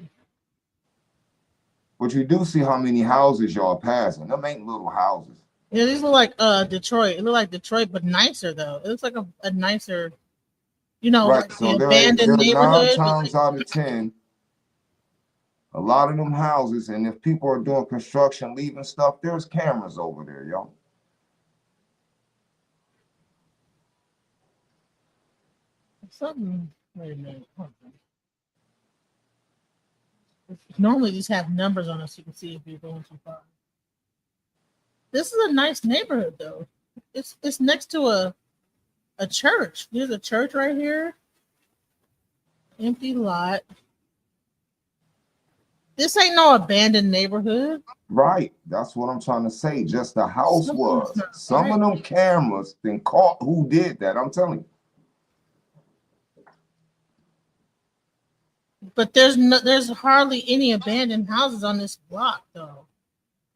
But you do see how many houses y'all passing. Them ain't little houses. Yeah, these look like Detroit. It look like Detroit, but nicer though. It looks like a nicer, Right. like So the there abandoned are 9 neighborhood. times out of 10, a lot of them houses, and if people are doing construction, leaving stuff, there's cameras over there, y'all. Something. Wait a minute. Hold on. Normally these have numbers on us, so you can see if you're going too far. This is a nice neighborhood though. It's next to a church. There's a church right here. Empty lot. This ain't no abandoned neighborhood. Right. That's what I'm trying to say. Just the house Something's was. not Some right. of them cameras then caught who did that. I'm telling you. But there's hardly any abandoned houses on this block though.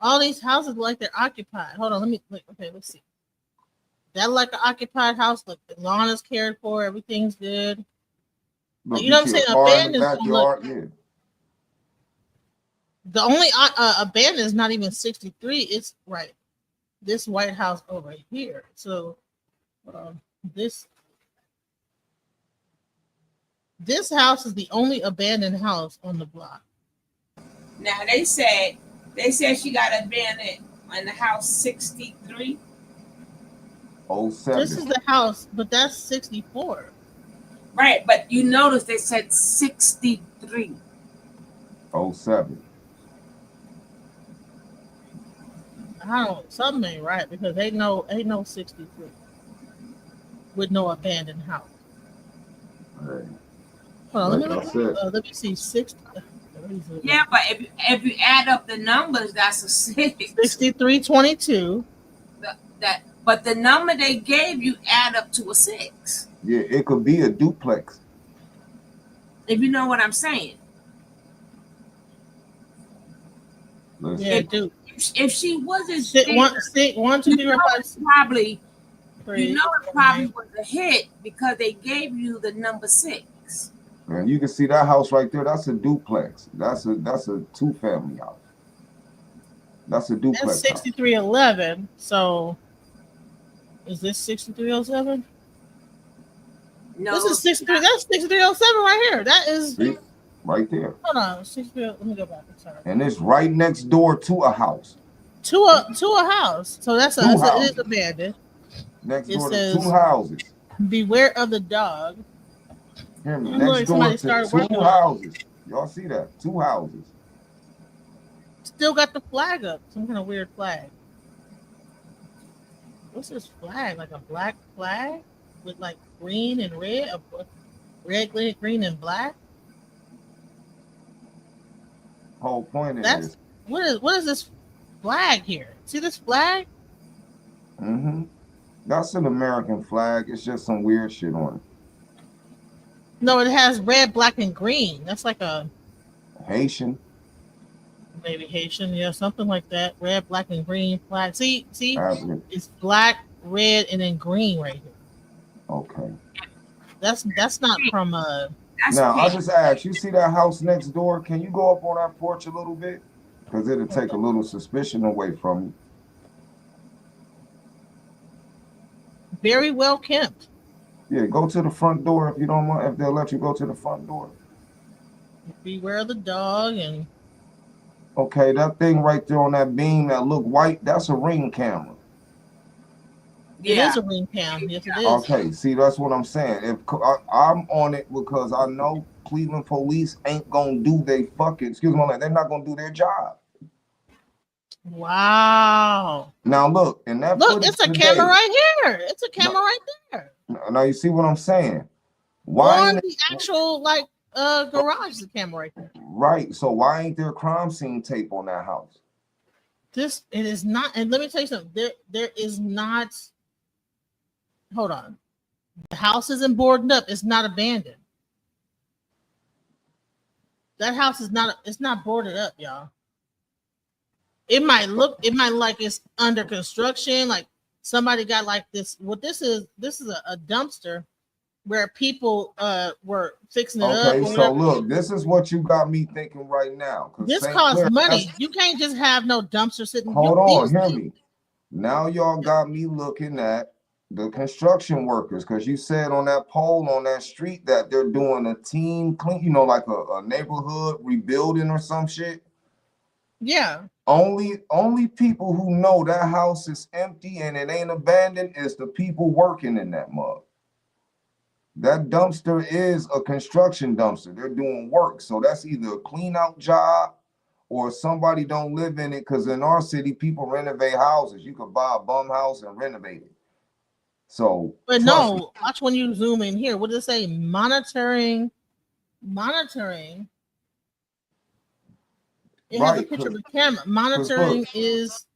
All these houses look like they're occupied. Hold on, let me look. Okay, let's see. That like an occupied house. Look, the lawn is cared for. Everything's good. Look, You know what I'm see saying? a car in the Abandoned. Look, backyard. Yeah. the only abandoned is not even 63. It's right. This White House over here. So this house is the only abandoned house on the block. Now they said she got abandoned in the house 63. 07. This is the house, but that's 64. Right, but you notice they said 63. 07. I don't. Something ain't right because ain't no 63 with no abandoned house. Right. Hold on, Like I said. let me see 60. Yeah, but if you add up the numbers, that's a 6. 6322. But the number they gave you add up to a 6. Yeah, it could be a duplex. If you know what I'm saying. Listen. Yeah, dude. If she wasn't One, two, three, four, five, probably three, you know it probably was a hit because they gave you the number 6. And you can see that house right there. That's a duplex. That's a 2-family house. That's a duplex. That's 6311. So is this 6307? No, This is 63. That's 6307 right here. That is See? Right there. hold on. 63. Let me go back. I'm sorry. And it's right next door to a house. To a house. So it is abandoned. Next It door says- to 2 houses. Beware of the dog. Hear me? Look, Next door somebody to started 2 working on it. houses. Y'all see that? 2 houses. Still got the flag up. Some kind of weird flag. What's this flag? Like a black flag with like green and red? Red, green, and black? Whole point is That's what is this flag here? See this flag? that's an American flag. It's just some weird shit on it. No, it has red, black, and green. That's like a Haitian. maybe Haitian, yeah, something like that. Red, black, and green flag. See, African. it's black, red, and then green right here. Okay. That's not from That's Now I pink. just asked, you see that house next door? Can you go up on that porch a little bit? Because it'll take a little suspicion away from you. Very well kept. Yeah, go to the front door if you don't mind, if they'll let you go to the front door. Beware of the dog and Okay, that thing right there on that beam that look white, that's a ring camera. it Yeah. is a ring cam. Yes, it is. Okay, see, that's what I'm saying. If I'm on it because I know Cleveland police ain't gonna do their fucking, excuse my language, they're not gonna do their job. Wow. Now look, and that Look, footage it's a today, camera right here. It's a camera right there. now you see what I'm saying? Why On ain't the actual garage is a camera right there. right? So why ain't there crime scene tape on that house? It is not, and let me tell you something. There is not. Hold on. The house isn't boarded up. It's not abandoned. That house is not. It's not boarded up, y'all. It might look like it's under construction. Like somebody got like this. What this is a dumpster where people were fixing it up. Okay, Or so whatever. look, this is what you got me thinking right now. This St. costs Clair, money. You can't just have no dumpster sitting. hold on, hear me. Now y'all got me looking at the construction workers because you said on that pole on that street that they're doing a team clean, you know, like a neighborhood rebuilding or some shit. Yeah. Only people who know that house is empty and it ain't abandoned is the people working in that mug. That dumpster is a construction dumpster. They're doing work. So that's either a clean out job or somebody don't live in it, because in our city, people renovate houses. You could buy a bum house and renovate it. So, But trust me. no, watch when you zoom in here. What does it say? Monitoring. It has a Right, picture of the camera. Monitoring look, is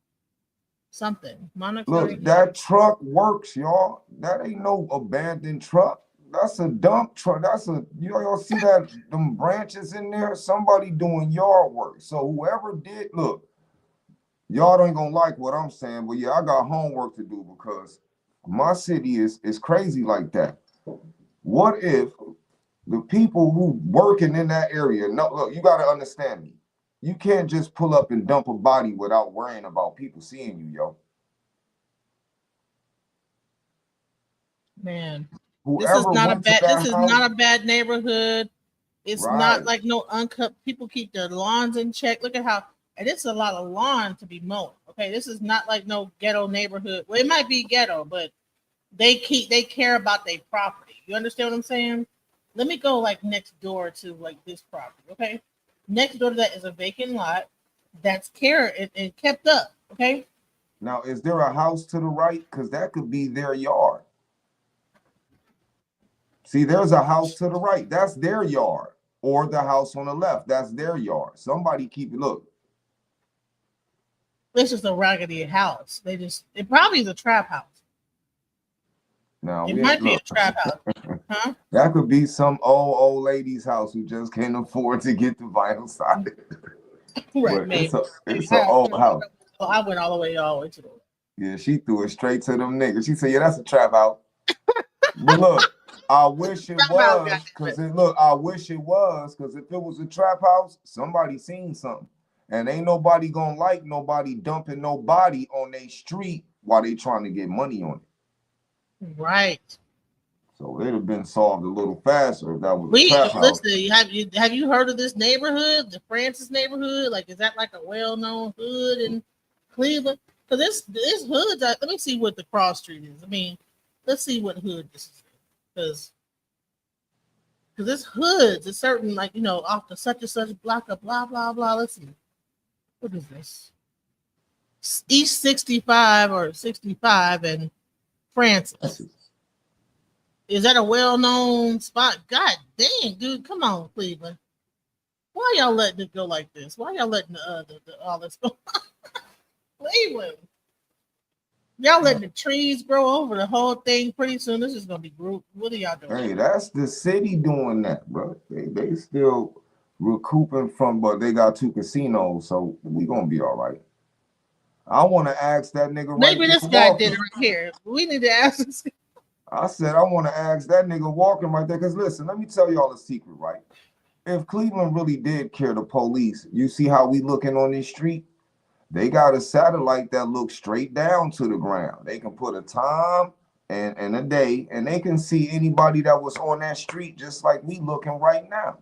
something. look, Monitoring. that truck works, y'all. That ain't no abandoned truck. That's a dump truck. That's a, y'all see that them branches in there? Somebody doing yard work. So whoever did, look, y'all ain't gonna like what I'm saying, but yeah, I got homework to do because my city is crazy like that. What if the people who working in that area, no, look, you got to understand me. You can't just pull up and dump a body without worrying about people seeing you, yo. Man, this is Whoever not a went to bad. This that is house, not a bad neighborhood. It's not right? like no uncut. People keep their lawns in check. Look at how, and it's a lot of lawn to be mowed. Okay, this is not like no ghetto neighborhood. Well, it might be ghetto, but they care about their property. You understand what I'm saying? Let me go like next door to like this property. Okay, next door to that is a vacant lot that's cared and kept up. Okay, Now, is there a house to the right? Because that could be their yard. See, there's a house to the right. That's their yard. Or the house on the left. That's their yard. Somebody keep it. Look. this is a raggedy house. It probably is a trap house. Now, It might be a trap house. Huh? That could be some old lady's house who just can't afford to get the vinyl sided. Right, But maybe. it's an old house. I went all the way to the. Yeah, she threw it straight to them niggas. She said, "Yeah, that's a trap house." But look, I wish it was, because I wish it was, because if it was a trap house, somebody seen something. And ain't nobody gonna like nobody dumping nobody on their street while they trying to get money on it. Right. So it'd have been solved a little faster if that was a trap house. Listen, have you heard of this neighborhood, the Francis neighborhood? Like, is that like a well-known hood in Cleveland? Because this hoods. Let me see what the cross street is. I mean, let's see what hood this is. Because this hoods is certain, like, off the such and such block of blah blah blah. Let's see. What is this? East 65 or 65 and Francis. Is that a well-known spot? God dang, dude, come on, Cleveland. Why y'all letting it go like this? Why y'all letting all this go? Cleveland. Y'all letting the trees grow over the whole thing. Pretty soon, this is gonna be group. What are y'all doing? Hey, that's the city doing that, bro. They still recouping from, but they got 2 casinos, so we gonna be all right. I want to ask that nigga. Maybe this guy did it right here. We need to ask this. I said, I want to ask that nigga walking right there. Because listen, let me tell y'all a secret, right? If Cleveland really did care the police, you see how we looking on this street? They got a satellite that looks straight down to the ground. They can put a time and a day, and they can see anybody that was on that street just like we looking right now.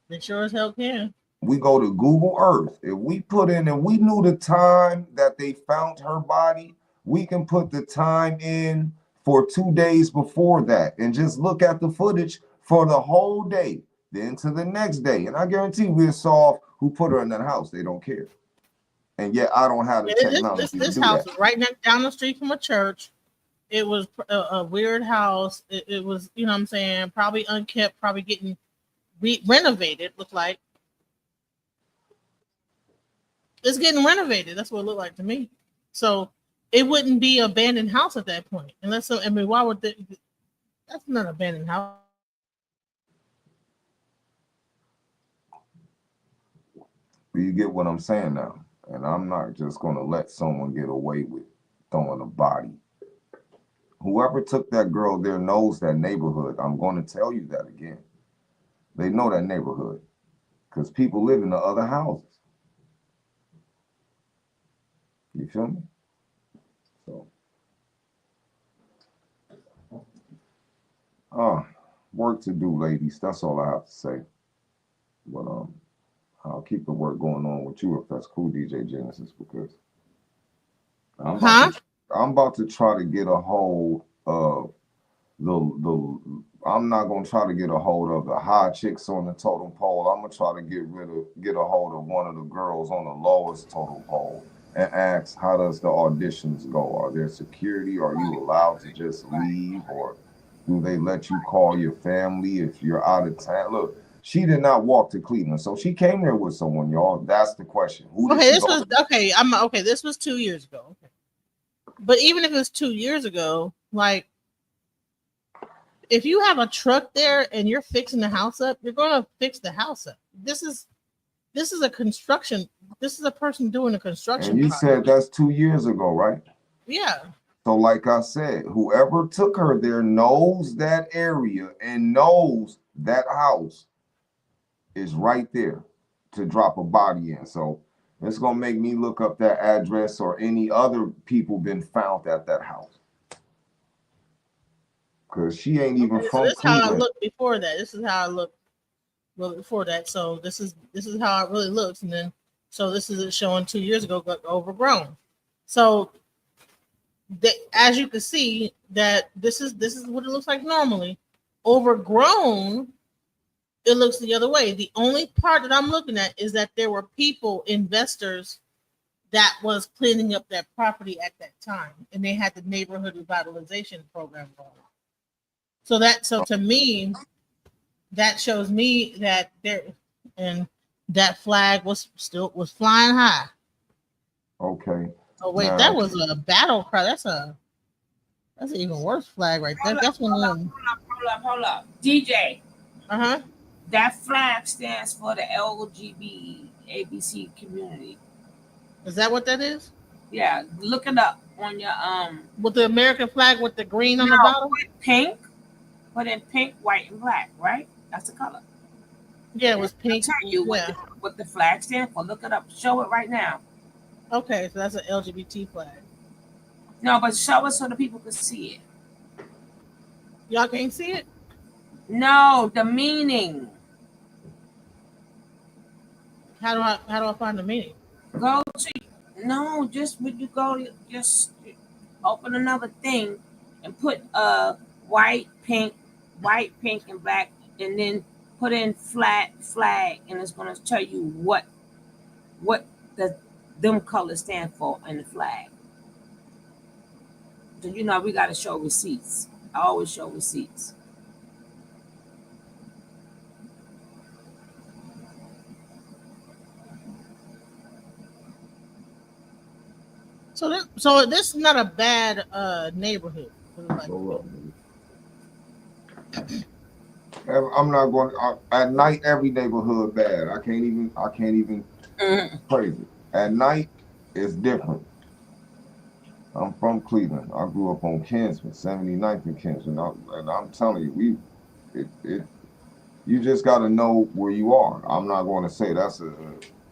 They sure as hell can. We go to Google Earth. If we put in and we knew the time that they found her body, we can put the time in for 2 days before that and just look at the footage for the whole day, then to the next day. And I guarantee we'll solve who put her in that house. They don't care. And yet I don't have the technology This to do house that. was right next down the street from a church. It was a weird house. It was, you know what I'm saying, probably unkept, probably getting renovated, looked like. It's getting renovated. That's what it looked like to me. So it wouldn't be an abandoned house at that point. Unless, I mean, why would that's not an abandoned house. You get what I'm saying now? And I'm not just going to let someone get away with throwing a body. Whoever took that girl there knows that neighborhood. I'm going to tell you that again. They know that neighborhood because people live in the other houses. You feel me? So, work to do, ladies. That's all I have to say. But I'll keep the work going on with you if that's cool, DJ Genesis, because I'm about to try to get a hold of I'm not gonna try to get a hold of the high chicks on the totem pole. I'm gonna try to get a hold of one of the girls on the lowest totem pole and ask, how does the auditions go? Are there security? Are you allowed to just leave, or do they let you call your family if you're out of town? Look, she did not walk to Cleveland, so she came there with someone, y'all. That's the question. This was 2 years ago. Okay. But even if it's 2 years ago, like, if you have a truck there and you're fixing the house up, you're going to fix the house up. This is a construction. This is a person doing a construction. And you said that's 2 years ago, right? Yeah. So like I said, whoever took her there knows that area and knows that house is right there to drop a body in. So it's going to make me look up that address or any other people been found at that house. Because she ain't even from This is Cleveland. how I looked before that. This is how I looked before that. So this is how it really looks. And then, so this is it showing 2 years ago, got overgrown. So as you can see, that this is what it looks like normally. Overgrown, it looks the other way. The only part that I'm looking at is that there were people, investors, that was cleaning up that property at that time, and they had the neighborhood revitalization program going on. So to me, that shows me that there, and that flag was flying high. Okay. Oh wait, that was a battle cry. That's an even worse flag right there. That's one of them. Hold up. DJ. Uh-huh. That flag stands for the LGBT ABC community. Is that what that is? Yeah, look it up on your with the American flag with the green on the bottom. Pink, but in pink, white, and black, right? That's the color. Yeah, it was pink. I'll tell you what the flag stands for. Look it up. Show it right now. Okay, so that's an LGBT flag. No, but show it so the people can see it. Y'all can't see it? No, the meaning. How do I find the meaning? Just when you go, just open another thing and put white, pink, and black, and then put in flag, and it's going to tell you what them colors stand for in the flag. So we got to show receipts. I always show receipts. So this is not a bad neighborhood. I'm not going at night. Every neighborhood bad. I can't even praise it. At night, it's different. I'm from Cleveland. I grew up on Kinsman, 79th and Kinsman. And I'm telling you, you just got to know where you are. I'm not going to say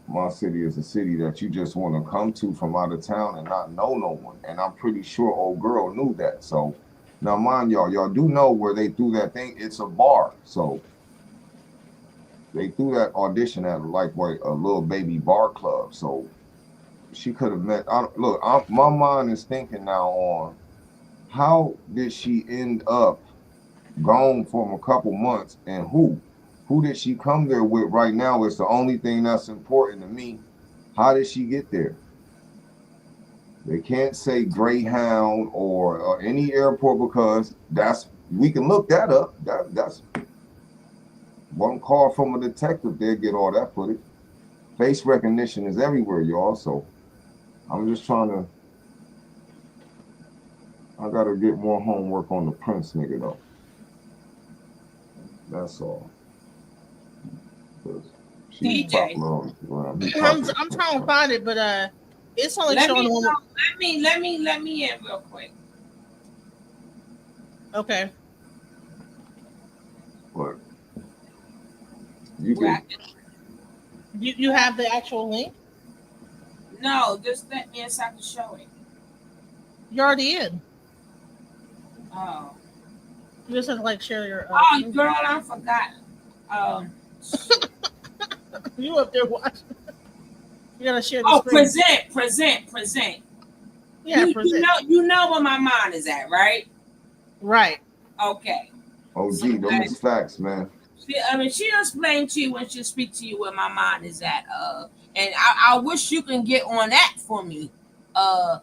my city is a city that you just want to come to from out of town and not know no one. And I'm pretty sure old girl knew that. So now, mind y'all do know where they threw that thing. It's a bar. So they threw that audition at like what, a little baby bar club. So she could have met. My mind is thinking now on how did she end up gone from a couple months, and who did she come there with? Right now is the only thing that's important to me. How did she get there? They can't say Greyhound or any airport because we can look that up. That's one call from a detective. They'll get all that footage. Face recognition is everywhere, y'all. So I'm just I gotta get more homework on the Prince nigga though. That's all. She's popular around. I'm trying to find it, but it's only showing the one. Let me in real quick. Okay. What? You have the actual link? No, just let me in so I can show it. You're already in. Oh. You just have to like share your. Girl, I forgot. You up there watching? You gotta share the screen. Present. Yeah, present. You know where my mind is at, right? Right. Okay. Oh, gee, those is facts, man. She'll explain to you when she speak to you where my mind is at. And I wish you can get on that for me. I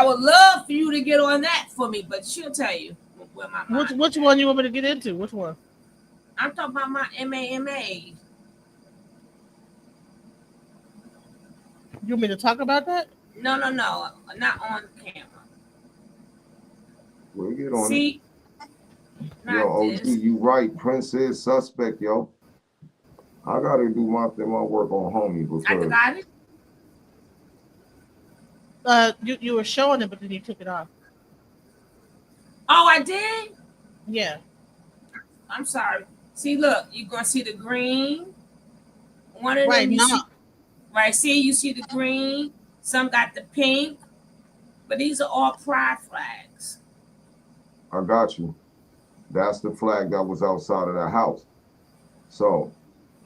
would love for you to get on that for me, but she'll tell you where my mind. Which one you want me to get into? Which one? I'm talking about my MAMA. You want me to talk about that? No, not on camera. We'll get on it. Yo, OG, you right. Prince is suspect, yo. I gotta do my work on homie because I got it. You were showing it, but then you took it off. Oh, I did? Yeah. I'm sorry. See, look, you're gonna see the green. One of right them, you now. see. Right, see, you see the green. Some got the pink, but these are all pride flags. I got you. That's the flag that was outside of the house. So.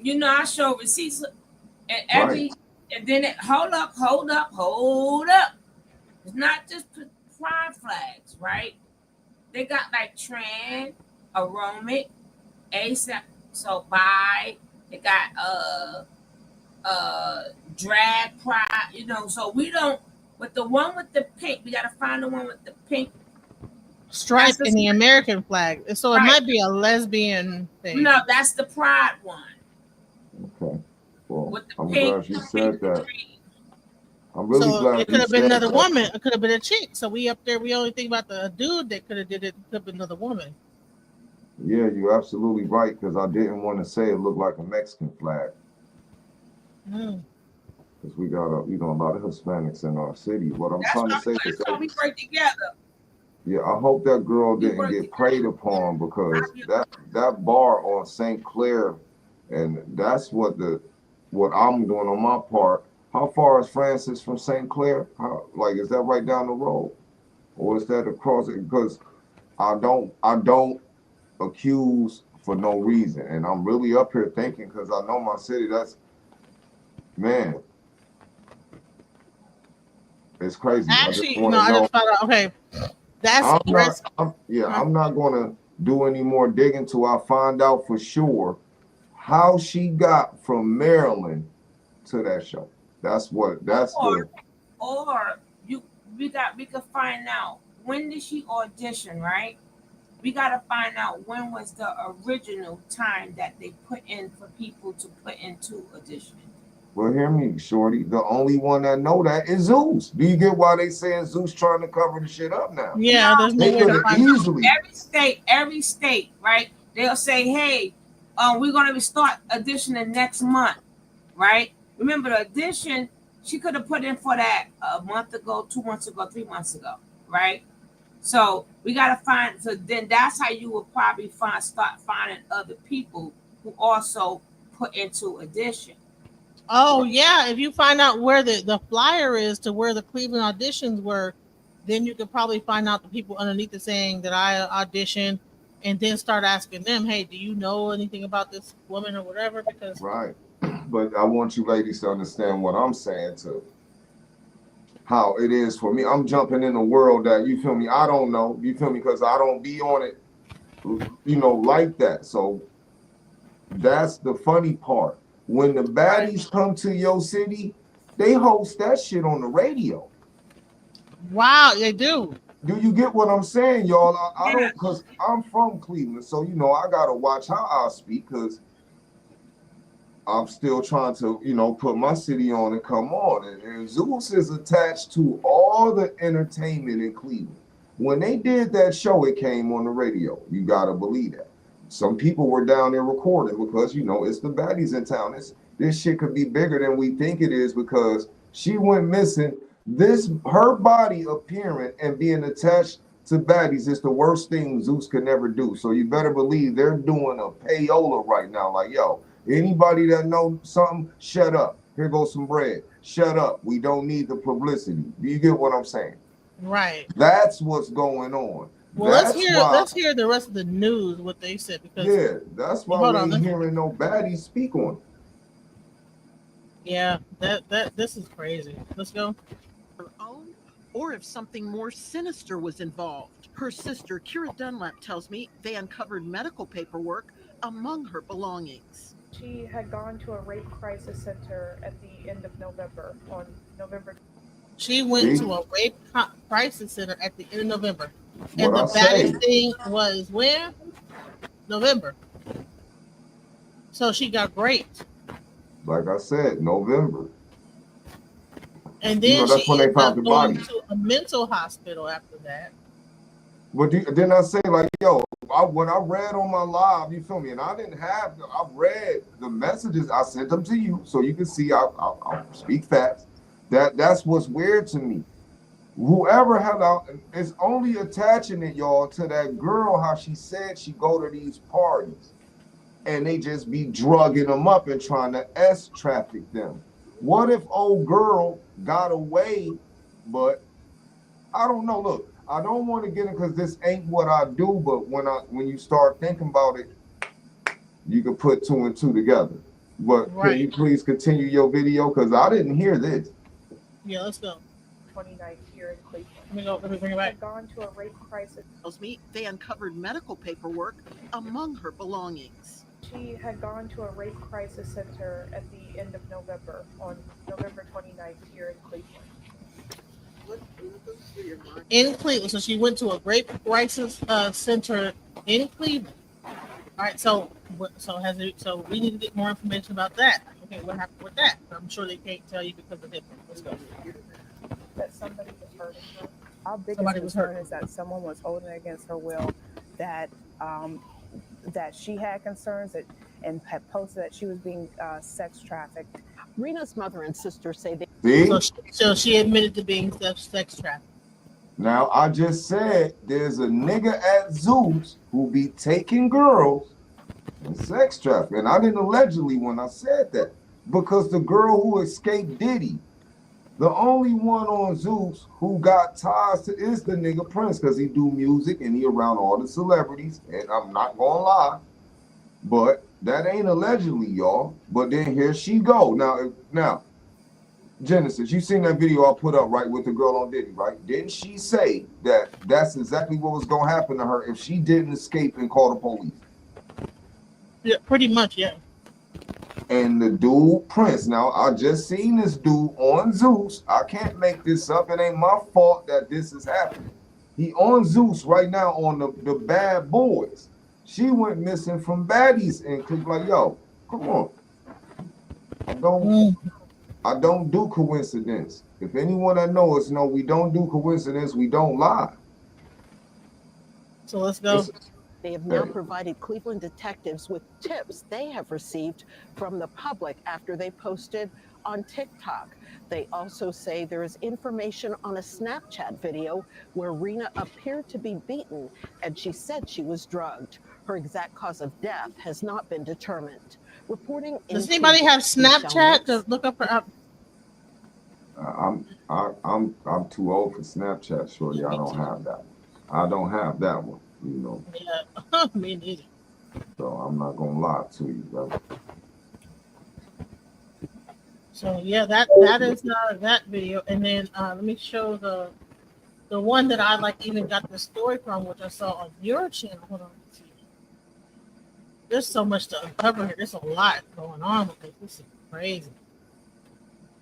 I show receipts and and then hold up. It's not just pride flags, right? They got like trans, aromatic, asexual, so bi. They got drag pride, so we don't. But the one with the pink, we gotta find the one with the pink stripe in the American flag. So it might be a lesbian thing. No, that's the pride one. Okay. Well, I'm glad you said that. I'm really glad it could have been another woman. It could have been a chick. So we up there, we only think about the dude that could have did it. It could have been another woman. Yeah, you're absolutely right, because I didn't want to say it looked like a Mexican flag. Because we got a lot of Hispanics in our city. What I'm trying to say is that we work together. Yeah, I hope that girl didn't get preyed upon, because that bar on St. Clair, and that's what I'm doing on my part. How far is Francis from St. Clair? Is that right down the road, or is that across it? Because I don't accuse for no reason, and I'm really up here thinking, because I know my city. Man, it's crazy. Actually, I just found out. Okay, that's I'm not gonna do any more digging till I find out for sure how she got from Maryland to that show. We could find out when did she audition, right? We gotta find out when was the original time that they put in for people to put into audition. Well, hear me, shorty. The only one that know that is Zeus. Do you get why they saying Zeus trying to cover the shit up now? Yeah, there's no way to find easily. Every state, right? They'll say, hey, we're gonna start auditioning next month, right? Remember, the audition She could have put in for that a month ago, 2 months ago, 3 months ago, right? So we gotta find. So then that's how you will probably start finding other people who also put into addition. Oh yeah, if you find out where the flyer is to where the Cleveland auditions were, then you could probably find out the people underneath it saying that I auditioned, and then start asking them, hey, do you know anything about this woman or whatever? Because Right. But I want you ladies to understand what I'm saying too. How it is for me. I'm jumping in a world that, you feel me, I don't know. You feel me? Because I don't be on it, like that. So that's the funny part. When the baddies come to your city, they host that shit on the radio. wow, they do. Do you get what I'm saying, y'all? I don't, because I'm from Cleveland, so I gotta watch how I speak, because I'm still trying to, put my city on and come on. And Zeus is attached to all the entertainment in Cleveland. When they did that show, it came on the radio. You gotta believe that. Some people were down there recording because, it's the baddies in town. This shit could be bigger than we think it is, because she went missing. Her body appearing and being attached to baddies is the worst thing Zeus could never do. So you better believe they're doing a payola right now. Like, yo, anybody that knows something, shut up. Here goes some bread. Shut up. We don't need the publicity. Do you get what I'm saying? Right. That's what's going on. Well, let's hear the rest of the news, what they said, because that's why we ain't hearing no baddies speak on it. Yeah, this is crazy. Let's go. Her own, or if something more sinister was involved. Her sister, Kira Dunlap, tells me they uncovered medical paperwork among her belongings. She had gone to a rape crisis center at the end of November, on November. She went to a rape crisis center at the end of November. And the baddest thing was when? November. So she got raped. Like I said, November. And then that's she when they ended found up the going body. to a mental hospital after that. But didn't I say, like, yo, when I read on my live, you feel me, and I read the messages, I sent them to you so you can see I'll speak facts. That's what's weird to me. Whoever had out is only attaching it, y'all, to that girl, how she said she go to these parties and they just be drugging them up and trying to traffic them. What if old girl got away, but I don't know. Look, I don't want to get it because this ain't what I do, but when you start thinking about it, you can put 2 and 2 together. But Can you please continue your video? Because I didn't hear this. Yeah, let's go. 29th here in Cleveland. Let me bring it back. Had gone to a rape crisis. Tells me they uncovered medical paperwork among her belongings. She had gone to a rape crisis center at the end of November, on November 29th here in Cleveland. In Cleveland. So she went to a rape crisis center in Cleveland. All right, so we need to get more information about that. Okay, what happened with that? I'm sure they can't tell you because of HIPAA. Let's go. That somebody was hurting her. Our biggest concern is that someone was holding it against her will, that she had concerns and had posted that she was being sex trafficked. Rena's mother and sister say they. So she admitted to being sex trafficked. Now, I just said there's a nigga at Zeus who be taking girls and sex trafficking. And I didn't allegedly when I said that, because the girl who escaped Diddy, the only one on Zeus who got ties to is the nigga Prince, because he do music and he around all the celebrities. And I'm not gonna lie, but that ain't allegedly, y'all. But then here she go. Now, Genesis, you seen that video I put up, right, with the girl on Diddy, right? Didn't she say that that's exactly what was gonna happen to her if she didn't escape and call the police? Yeah, pretty much, yeah. And the dude Prince, now I just seen this dude on Zeus. I can't make this up. It ain't my fault that this is happening. He on Zeus right now on the Bad Boys. She went missing from baddies and like, yo, come on. I don't do coincidence. If anyone that knows we don't do coincidence. We don't lie. So let's go. They have now provided Cleveland detectives with tips they have received from the public after they posted on TikTok. They also say there is information on a Snapchat video where Rena appeared to be beaten and she said she was drugged. Her exact cause of death has not been determined. Reporting Does in anybody have Cleveland, Snapchat to look up her? I'm too old for Snapchat, shorty. I don't have that. I don't have that one, you know. Yeah, me neither. So I'm not gonna lie to you, brother. So yeah, that is that video, and then let me show the one that I like even got the story from, which I saw on your channel. Hold on, let's see. There's so much to uncover here. There's a lot going on with this. This is crazy.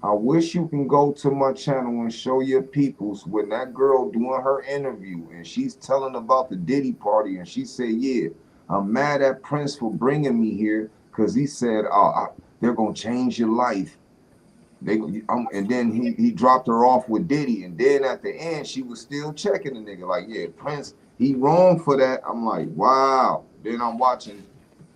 I wish you can go to my channel and show your peoples when that girl doing her interview and she's telling about the Diddy party and she said, yeah, I'm mad at Prince for bringing me here because he said, they're going to change your life. And then he dropped her off with Diddy. And then at the end, she was still checking the nigga like, yeah, Prince, he wrong for that. I'm like, wow. Then I'm watching.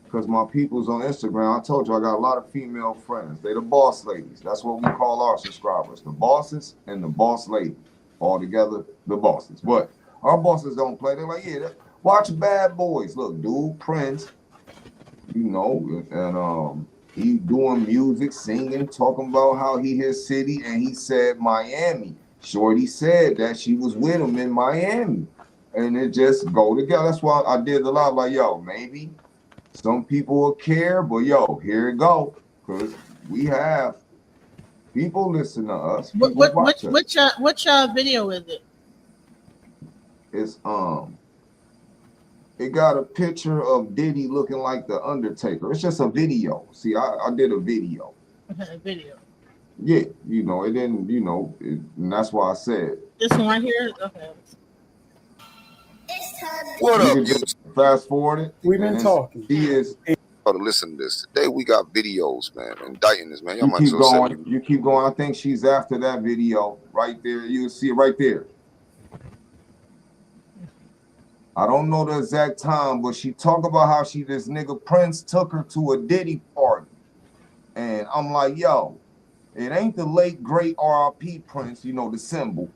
Because my people's on Instagram, I told you I got a lot of female friends. They the boss ladies. That's what we call our subscribers. The bosses and the boss lady. All together, the bosses. But our bosses don't play. They're like, yeah, watch Bad Boys. Look, dude, Prince, you know, and he doing music, singing, talking about how he his city, and he said Miami. Shorty said that she was with him in Miami. And it just go together. That's why I did a lot like, yo, maybe some people will care, but yo, here it go, because we have people listen to us. Which video is it? It's it got a picture of Diddy looking like the Undertaker. It's just a video. See, I did a video. A video. Yeah, you know, it didn't, you know, and that's why I said this one right here. Okay. What you up? can just fast forward it. We've been talking. He is. To listen to this today. We got videos, man, indicting this, man. Y'all You might keep as well going. send me. You keep going. I think she's after that video right there. You see it right there. I don't know the exact time, but she talked about how this nigga Prince took her to a Diddy party. And I'm like, yo, it ain't the late, great R.I.P. Prince, you know, the symbol.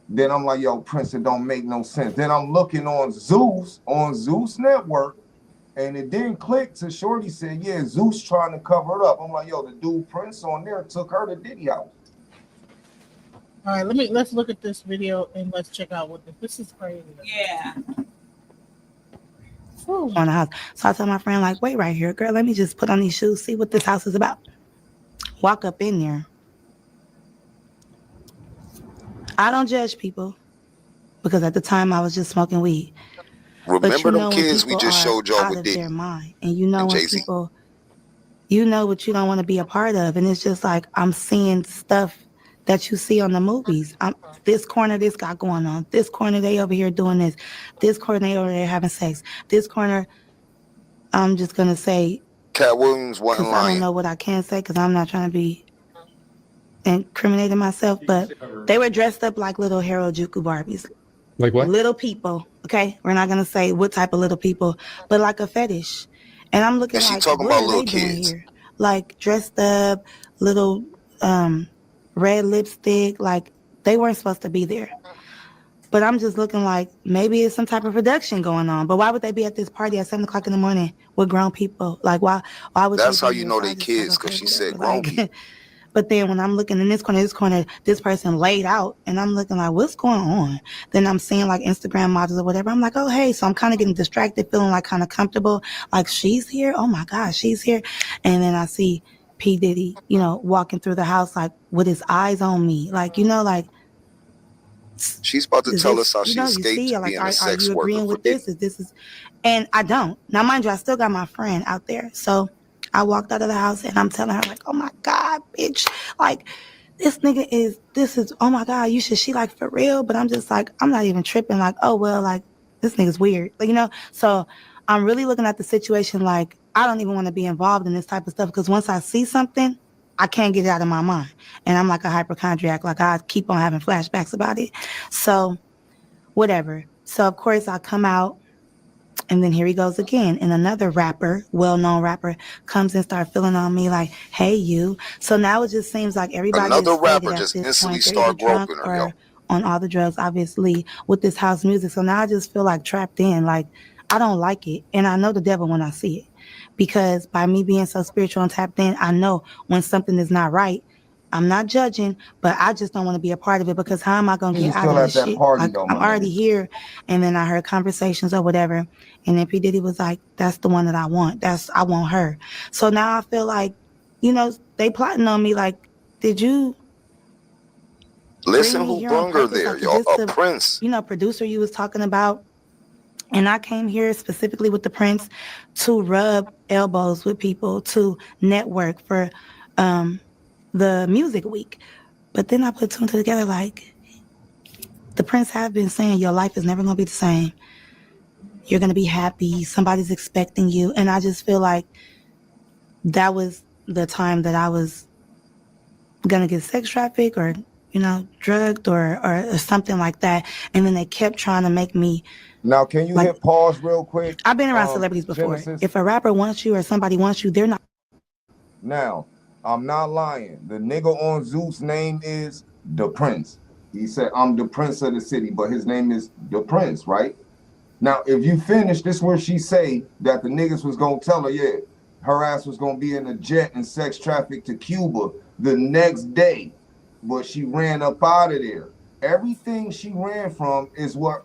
Then I'm like, yo, Prince, it don't make no sense. Then I'm looking on Zeus Network, and it didn't click till Shorty said, yeah, Zeus trying to cover it up. I'm like, yo, the dude Prince on there took her to Diddy house. All right, let's look at this video and let's check out what this is crazy. Yeah. On the house. So I told my friend, like, wait right here, girl, let me just put on these shoes, see what this house is about. Walk up in there. I don't judge people because at the time I was just smoking weed. Remember them kids we just showed y'all with Diddy? Their mind. And you know when people, you know what you don't want to be a part of. And it's just like I'm seeing stuff that you see on the movies. This corner, this got going on. This corner, they over here doing this. This corner, they over there having sex. This corner, I'm just going to say. Cat Williams wasn't lying. I don't know what I can say because I'm not trying to be incriminating myself. But they were dressed up like little Harajuku Barbies. Like what? Little people. Okay? We're not going to say what type of little people, but like a fetish. And I'm looking like, talking what about are little they doing kids here? Like dressed up, little red lipstick, like they weren't supposed to be there. But I'm just looking like maybe it's some type of production going on. But why would they be at this party at 7 o'clock in the morning with grown people? Like why would that's they how be you here? know So they kids, because she said grown people. But then when I'm looking in this corner, this person laid out, and I'm looking like, what's going on? Then I'm seeing like Instagram models or whatever. I'm like, oh, hey. So I'm kind of getting distracted, feeling like kind of comfortable. Like, she's here? Oh, my gosh, she's here. And then I see P. Diddy, you know, walking through the house, like with his eyes on me. Like, you know, like. She's about to tell us how she escaped being like, a sex are you worker agreeing for with Diddy. this? And I don't. Now, mind you, I still got my friend out there. So I walked out of the house and I'm telling her, like, oh my God, bitch. Like, this is, oh my God, she like for real? But I'm just like, I'm not even tripping. Like, oh, well, like, this nigga's weird. Like, you know? So I'm really looking at the situation like, I don't even want to be involved in this type of stuff because once I see something, I can't get it out of my mind. And I'm like a hypochondriac. Like, I keep on having flashbacks about it. So whatever. So of course I come out, and then here he goes again. And another rapper, well-known rapper, comes and starts feeling on me like, hey, you. So now it just seems like everybody Another is faded rapper at just this instantly point. They're either start drunk groping her, yo. or on all the drugs, obviously, with this house music. So now I just feel like trapped in. Like, I don't like it. And I know the devil when I see it. Because by me being so spiritual and tapped in, I know when something is not right. I'm not judging, but I just don't want to be a part of it, because how am I going to He get was out still of at this that shit? party Like, though, I'm my already nigga. here. And then I heard conversations or whatever. And then P. Diddy was like, that's the one that I want. I want her. So now I feel like, they plotting on me. Like, did you bring Listen me who here on brung her purpose? there, Like, is yo. this A the, prince. producer you was talking about? And I came here specifically with the Prince to rub elbows with people, to network for the music week. But then I put two and two together, like, the Prince have been saying your life is never going to be the same. You're going to be happy. Somebody's expecting you. And I just feel like that was the time that I was going to get sex trafficked or, drugged or something like that. And then they kept trying to make me, Now, can you like, hit pause real quick? I've been around celebrities before. Genesis. If a rapper wants you or somebody wants you, they're not. Now, I'm not lying. The nigga on Zeus' name is the Prince. He said, I'm the Prince of the city, but his name is the Prince, right? Now, if you finish, this where she say that the niggas was gonna tell her, yeah, her ass was gonna be in a jet and sex trafficked to Cuba the next day, but she ran up out of there. Everything she ran from is what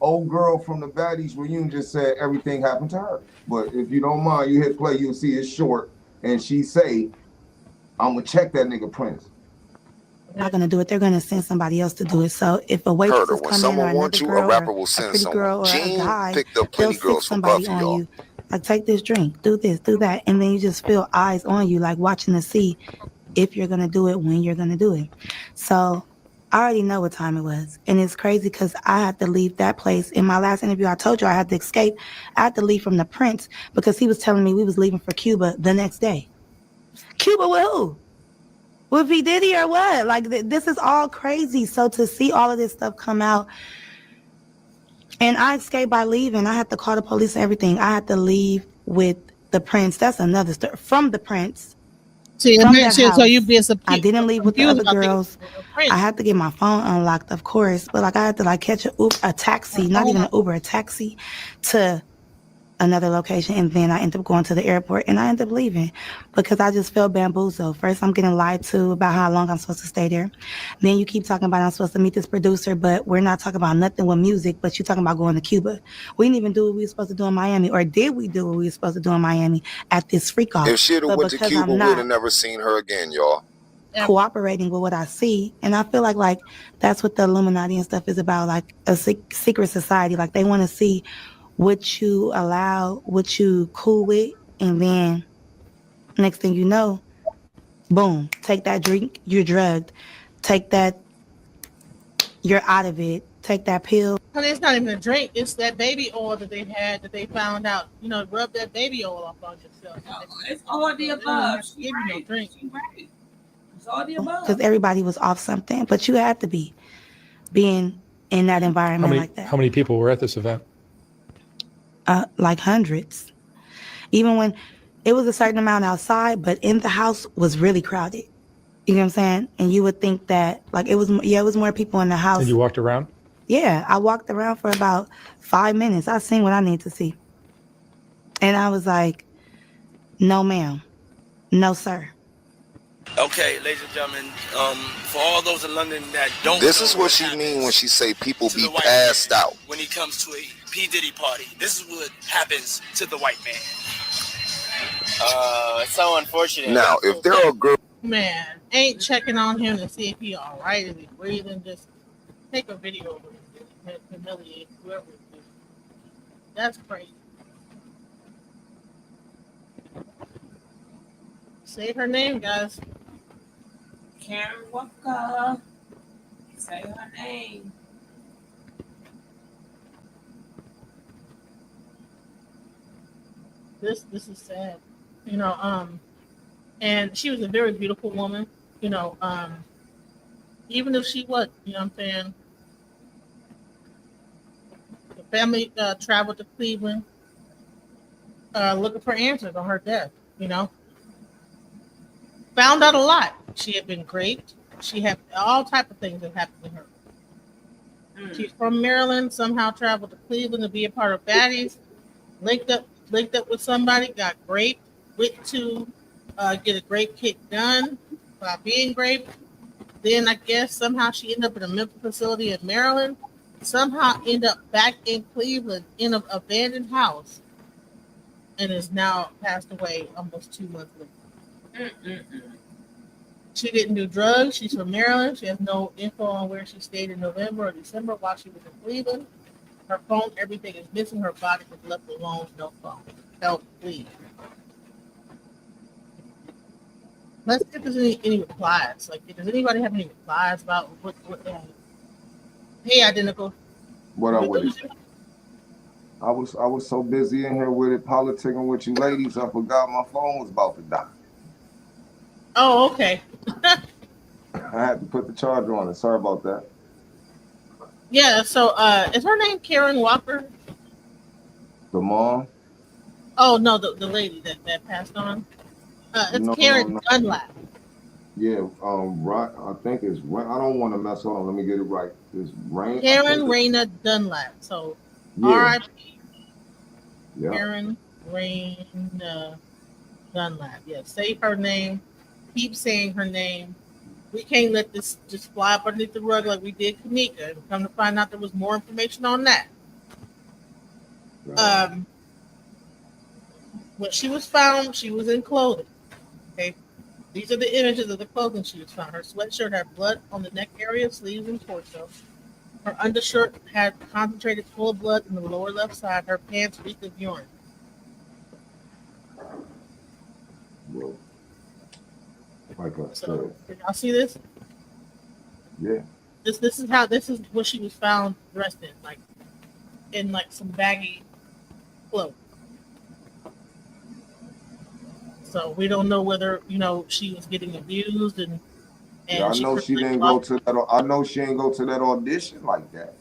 old girl from the Baddies reunion just said. Everything happened to her. But if you don't mind, you hit play, you'll see it's short, and she say, "I'm gonna check that nigga Prince." Not gonna do it. They're gonna send somebody else to do it. So if a waitress Heard her. is When coming or someone another wants you, a girl or rapper will a send pretty someone. girl or a Gene guy, picked up they'll plenty stick girls from somebody Puffy, on y'all. you. Like, take this drink, do this, do that. And then you just feel eyes on you, like watching to see if you're gonna do it, when you're gonna do it. So I already know what time it was. And it's crazy because I had to leave that place. In my last interview, I told you I had to escape. I had to leave from the Prince because he was telling me we was leaving for Cuba the next day. Cuba with who? With P. Diddy or what? Like, this is all crazy. So to see all of this stuff come out, and I escaped by leaving. I had to call the police and everything. I had to leave with the Prince. That's another story. From the Prince. See, From their so you house. being I didn't leave with the confused other about thinking girls. a Prince. I had to get my phone unlocked, of course. But like, I had to like catch a taxi, not even an Uber, a taxi to another location, and then I ended up going to the airport, and I ended up leaving because I just felt bamboozled. First, I'm getting lied to about how long I'm supposed to stay there. Then you keep talking about I'm supposed to meet this producer, but we're not talking about nothing with music, but you're talking about going to Cuba. We didn't even do what we were supposed to do in Miami, or did we do what we were supposed to do in Miami at this freak off? If she'd have But went to because Cuba, I'm we'd not have never seen her again, y'all. cooperating with what I see, and I feel like that's what the Illuminati and stuff is about, like a secret society. Like, they want to see what you allow, what you cool with, and then next thing you know, boom, take that drink, you're drugged. Take that, you're out of it. Take that pill. Honey, it's not even a drink. It's that baby oil that they had that they found out. Rub that baby oil off on yourself. It's all the above. She Give you no right. drink. She right. It's all the above. Because everybody was off something, but you had to be being in that environment like that. How many people were at this event? Like hundreds. Even when it was a certain amount outside, but in the house was really crowded. You know what I'm saying? And you would think that, like, it was more people in the house. And you walked around? Yeah, I walked around for about 5 minutes. I seen what I need to see. And I was like, no, ma'am. No, sir. Okay, ladies and gentlemen, for all those in London that don't This know is what she mean when she say people to be the white passed man out. when he comes to a P. Diddy party. This is what happens to the white man. It's so unfortunate. Now, if there are girls, Man, ain't checking on him to see if he all right. Is he breathing? Just take a video of him and humiliate whoever it is. That's crazy. Say her name, guys. Karen Walker. Say her name. This is sad. And she was a very beautiful woman. Even if she was, you know what I'm saying? family traveled to Cleveland looking for answers on her death. You know, found out a lot. She had been raped. She had all type of things that happened to her. She's from Maryland. Somehow traveled to Cleveland to be a part of Baddies. Linked up with somebody. Got raped. Went to get a rape kit done by being raped. Then I guess somehow she ended up in a mental facility in Maryland. Somehow ended up back in Cleveland in an abandoned house, and is now passed away almost 2 months later. She didn't do drugs. She's from Maryland. She has no info on where she stayed in November or December while she was in Cleveland. Her phone, everything is missing. Her body was left alone, no phone. Help, please. Let's see if there's any replies. Like, does anybody have any replies about what hey, Identical. What up with it? I was so busy in here with it, politicking with you ladies, I forgot my phone was about to die. Oh, okay. I had to put the charger on it. Sorry about that. Yeah, so is her name Karen Walker? The mom? Oh no, the lady that passed on. It's Karen Dunlap. Yeah, right. I think it's right. I don't want to mess on. Let me get it right. It's Rain. Karen Raina Dunlap. So yeah. R.I.P. Yeah. Karen Raina Dunlap. Yeah, say her name. Keep saying her name. We can't let this just fly up underneath the rug like we did Kanika. And come to find out there was more information on that. Right. When she was found, she was in clothing. Okay. These are the images of the clothing she was found. Her sweatshirt had blood on the neck area, sleeves, and torso. Her undershirt had concentrated full of blood in the lower left side. Her pants reeked of urine. Well, like I said. Did y'all see this? Yeah. This is what she was found dressed in like some baggy clothes. So we don't know whether she was getting abused and yeah, I know she didn't go to that. I know she didn't go to that audition like that.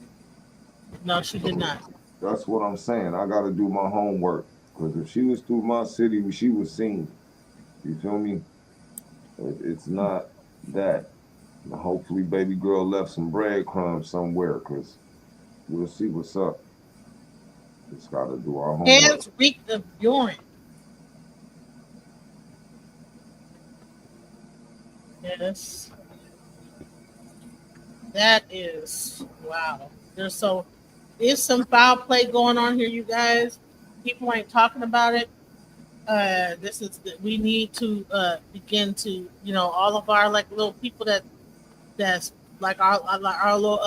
No, she did not. That's what I'm saying. I got to do my homework because if she was through my city, she was seen. You feel me? It's not that. Hopefully, baby girl left some breadcrumbs somewhere because we'll see what's up. Just got to do our homework. Hands reeked of urine. Yes. That is wow. There's some foul play going on here, you guys. People ain't talking about it. We need to begin to, all of our like little people that's like our little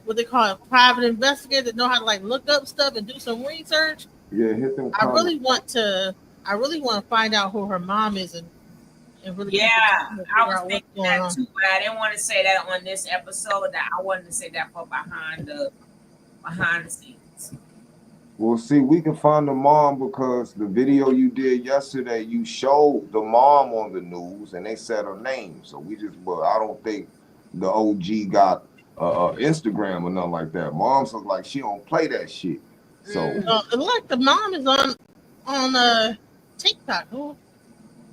what they call it, private investigators that know how to like look up stuff and do some research. Yeah, hit them. I really want to find out who her mom is and really I was thinking that too, but I didn't want to say that on this episode. That I wanted to say that for behind the scenes. Well, see, we can find the mom because the video you did yesterday, you showed the mom on the news and they said her name. So I don't think the OG got Instagram or nothing like that. Mom's look like she don't play that shit. So it look like the mom is on TikTok.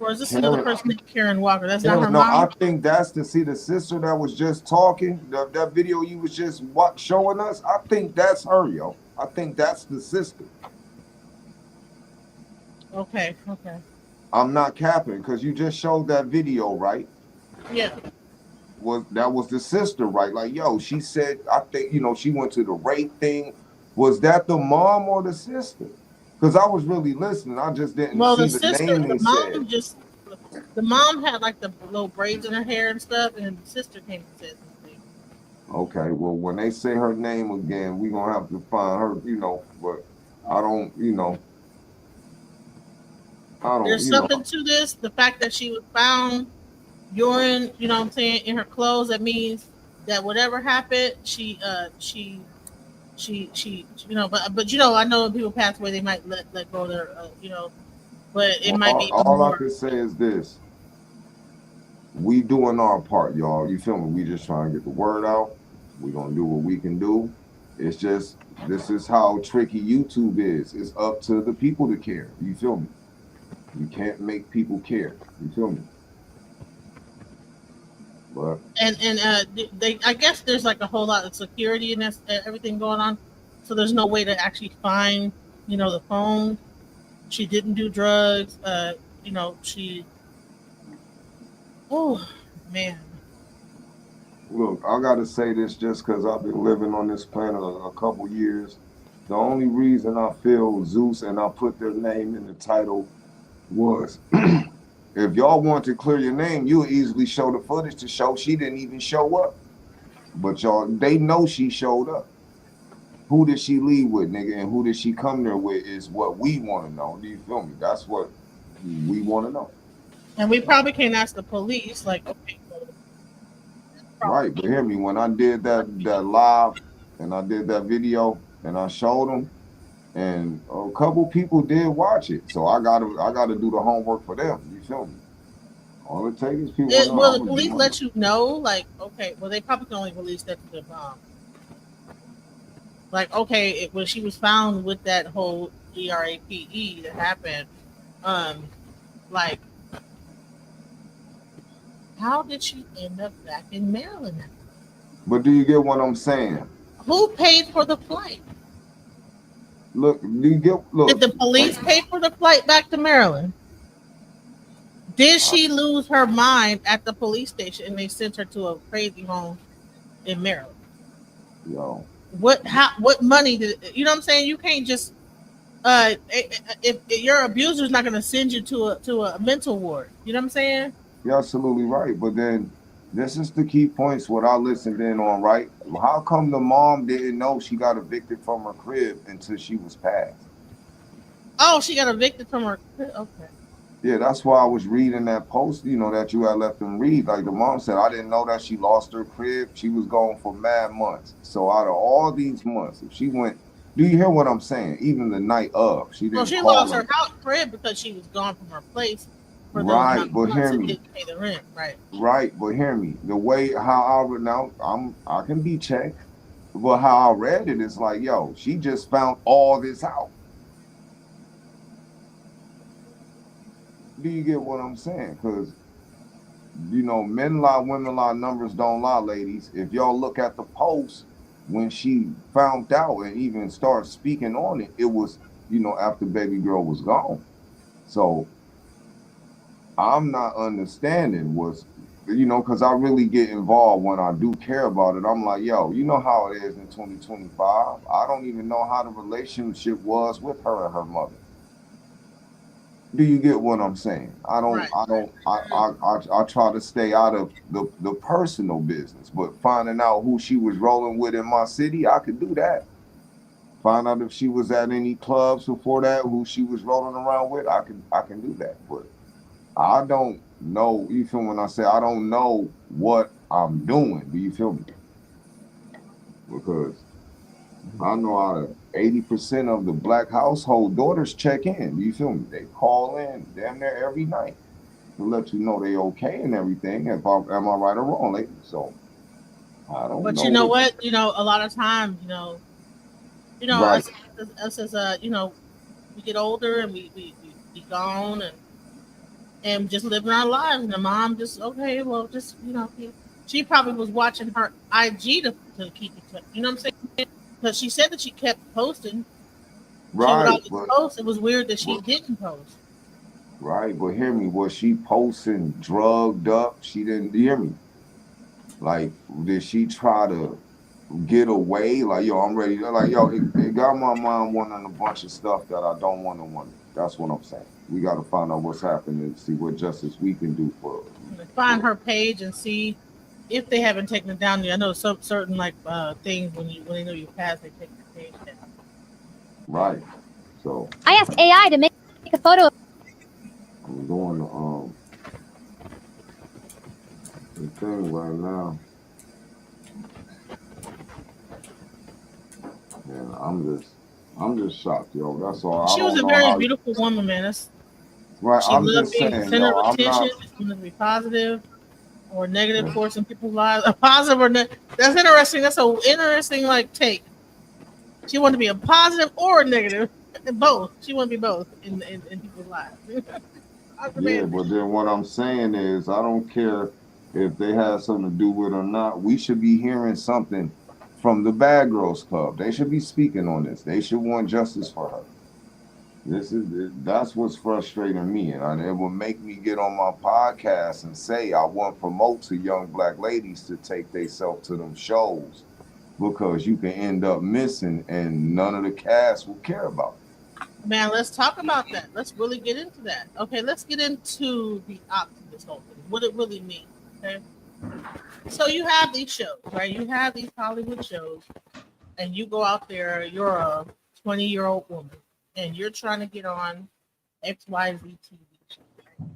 Or is this another person named Karen Walker? That's not her mom? I think that's the sister that was just talking. That video you was just showing us. I think that's her, yo. I think that's the sister. Okay. I'm not capping because you just showed that video, right? Yeah. That was the sister, right? Like, yo, she said, I think, she went to the rape thing. Was that the mom or the sister? Because I was really listening. I just didn't see the name they said. The mom had like the little braids in her hair and stuff, and the sister came and said something. Okay, well, when they say her name again, we're going to have to find her, but I don't. There's something to this. The fact that she was found urine, in her clothes, that means that whatever happened, she but I know when people pass away, they might let go of their, but it might be all I can say is this: we doing our part, y'all. You feel me? We just trying to get the word out. We gonna do what we can do. It's just this is how tricky YouTube is. It's up to the people to care. You feel me? You can't make people care. You feel me? But they I guess there's like a whole lot of security in this everything going on, so there's no way to actually find the phone. She didn't do drugs. She. Oh man. look, I gotta say this just because I've been living on this planet a couple years. The only reason I feel Zeus and I put their name in the title was if y'all want to clear your name, you'll easily show the footage to show she didn't even show up. But y'all, they know she showed up. Who did she leave with, nigga, and who did she come there with is what we want to know. Do you feel me? That's what we want to know. And we probably can't ask the police, like, okay. Right, but hear me, when I did that live and I did that video and I showed them, and a couple people did watch it, so I gotta do the homework for them. You feel me? All it takes is people. Will the police let you know? Like, okay, well, they probably can only release that to the mom. Like, okay, when she was found with that whole ERAPE that happened, like, how did she end up back in Maryland? But do you get what I'm saying? Who paid for the flight? Look, did the police pay for the flight back to Maryland? Did she lose her mind at the police station and they sent her to a crazy home in Maryland? Yo. What money did you know what I'm saying? You can't just if your abuser's not gonna send you to a mental ward. You know what I'm saying? You're absolutely right. But then this is the key points what I listened in on, right? How come the mom didn't know she got evicted from her crib until she was passed? Oh, she got evicted from her crib. Okay. Yeah, that's why I was reading that post, that you had let them read. Like the mom said, I didn't know that she lost her crib. She was gone for mad months. So out of all these months, if she went, do you hear what I'm saying? Even the night of, she didn't. Well, she lost her house crib because she was gone from her place. Right, but hear me. Didn't pay the rent, right? Right, but hear me. The way how I can be checked, but how I read it is like, yo, she just found all this out. Do you get what I'm saying? Because men lie, women lie, numbers don't lie, ladies. If y'all look at the post when she found out and even started speaking on it, it was after baby girl was gone. So I'm not understanding because I really get involved when I do care about it. I'm like, yo, you know how it is in 2025. I don't even know how the relationship was with her and her mother. Do you get what I'm saying? I try to stay out of the personal business, but finding out who she was rolling with in my city, I could do that. Find out if she was at any clubs before that, who she was rolling around with, I can do that. But I don't know, you feel when I say I don't know what I'm doing. Do you feel me? Because I know out of 80% of the black household daughters check in. Do you feel me? They call in damn near every night to let you know they okay and everything. Am I right or wrong, lady? So I don't know. But you know what? A lot of times, right. us as we get older and we be gone and just living our lives, and the mom just she probably was watching her IG to keep it touch. You know what I'm saying? Because she said that she kept posting. Right. Post. It was weird that she didn't post. Right, but hear me. Was she posting drugged up? She didn't hear me. Like, did she try to get away? Like, yo, I'm ready. Like, yo, it got my mind wanting a bunch of stuff that I don't want to wonder. That's what I'm saying. We got to find out what's happening and see what justice we can do for her. Find her page and see if they haven't taken it down yet. I know some certain things when they know you passed, they take the page down. Right. So I asked AI to make a photo. I'm going to the thing right now. Yeah, I'm just shocked, yo. That's all. She was a very beautiful woman, man. That's right. She loved being the center of attention. It's going to be positive or negative force in people's lives. A positive or negative. That's interesting. That's an interesting take. She wanted to be a positive or a negative, both. She wanted to be both in people's lives. Yeah, but then what I'm saying is, I don't care if they have something to do with it or not. We should be hearing something from the Bad Girls Club. They should be speaking on this. They should want justice for her. That's what's frustrating me, and it will make me get on my podcast and say I want to promote to young black ladies to take themselves to them shows, because you can end up missing and none of the cast will care about it. Man, let's talk about that. Let's really get into that. Okay, let's get into the ops of this whole thing. What it really means. Okay. So you have these shows, right? You have these Hollywood shows, and you go out there, you're a 20-year-old woman, and you're trying to get on XYZ TV.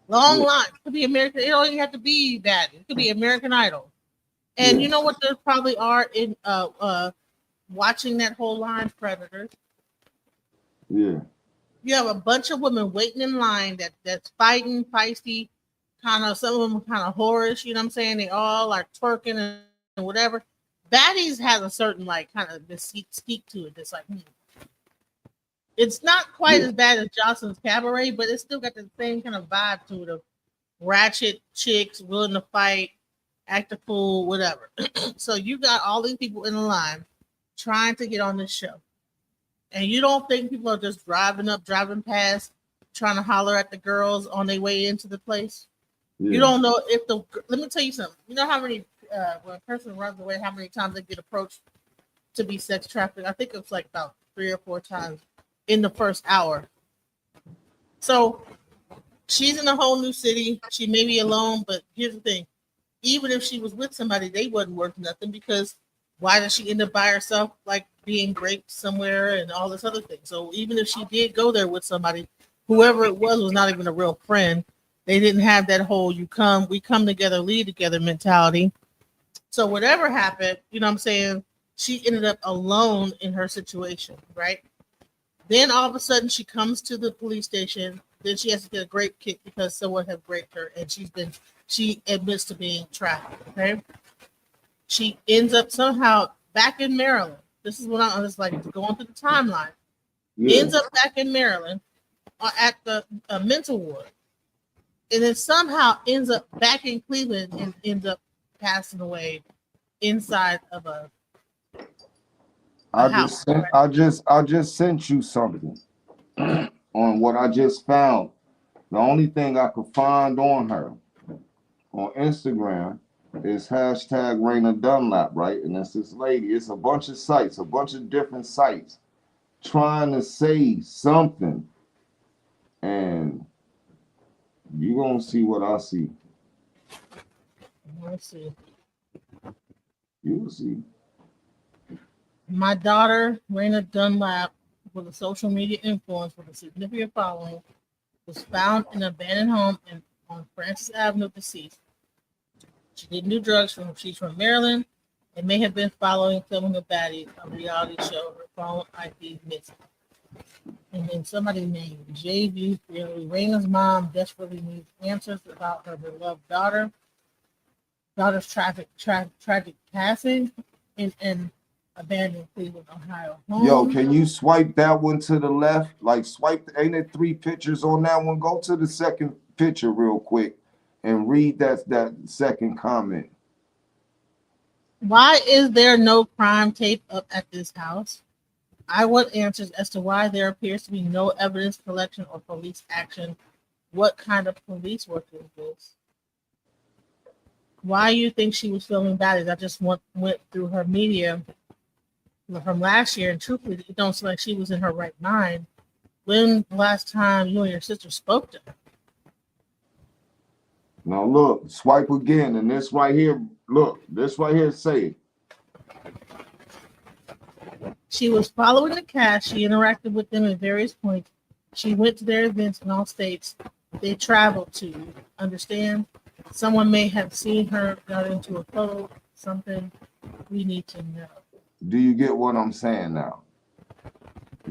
Long line. It could be American. It don't even have to be that. It could be American Idol. And you know what there probably are in watching that whole line, Predators. Yeah. You have a bunch of women waiting in line that's fighting, feisty, kind of, some of them kind of whorish, you know what I'm saying? They all are twerking and whatever. Baddies has a certain like kind of mystique to it. That's like, it's not quite as bad as Jocelyn's Cabaret, but it's still got the same kind of vibe to it of ratchet chicks willing to fight, act a fool, whatever. So you got all these people in the line trying to get on this show. And you don't think people are just driving past, trying to holler at the girls on their way into the place? Yeah. You don't know if let me tell you something. You know how many, when a person runs away, how many times they get approached to be sex trafficked? I think it's like about 3 or 4 times in the first hour. So she's in a whole new city. She may be alone, but here's the thing. Even if she was with somebody, they wasn't worth nothing, because why does she end up by herself, like being raped somewhere and all this other thing? So even if she did go there with somebody, whoever it was not even a real friend. They didn't have that whole we come together, lead together mentality. So whatever happened, you know what I'm saying, she ended up alone in her situation, right? Then all of a sudden she comes to the police station. Then she has to get a grape kick because someone has raped her, and she admits to being trafficked. Okay. She ends up somehow back in Maryland. This is what I'm just like going through the timeline. Yeah. Ends up back in Maryland at the mental ward. And then somehow ends up back in Cleveland and ends up passing away inside of a house. I just sent you something on what I just found. The only thing I could find on her on Instagram is hashtag Raina Dunlap, right? And it's this lady. It's a bunch of sites, a bunch of different sites trying to say something. And you're going to see what I see. Let's see. You'll see. My daughter, Raina Dunlap, with a social media influence with a significant following, was found in an abandoned home on Francis Avenue, deceased. She didn't do drugs. She's from Maryland and may have been following Filming a Baddie, a reality show. Her phone ID missing. And then somebody named JV Fairley. Raina's mom desperately needs answers about her beloved daughter's tragic passing in an abandoned Cleveland, Ohio home. Yo, can you swipe that one to the left? Like swipe, ain't there 3 pictures on that one? Go to the second picture real quick and read that second comment. Why is there no crime tape up at this house? I want answers as to why there appears to be no evidence collection or police action. What kind of police work is this? Why you think she was filming baddies? I just went through her media from last year, and truthfully, it don't seem like she was in her right mind. When the last time you and your sister spoke to her? Now look, swipe again, and this right here, look, this right here say it. She was following the cast. She interacted with them at various points. She went to their events in all states they traveled to. Understand? Someone may have seen her, got into a photo, something we need to know. Do you get what I'm saying now?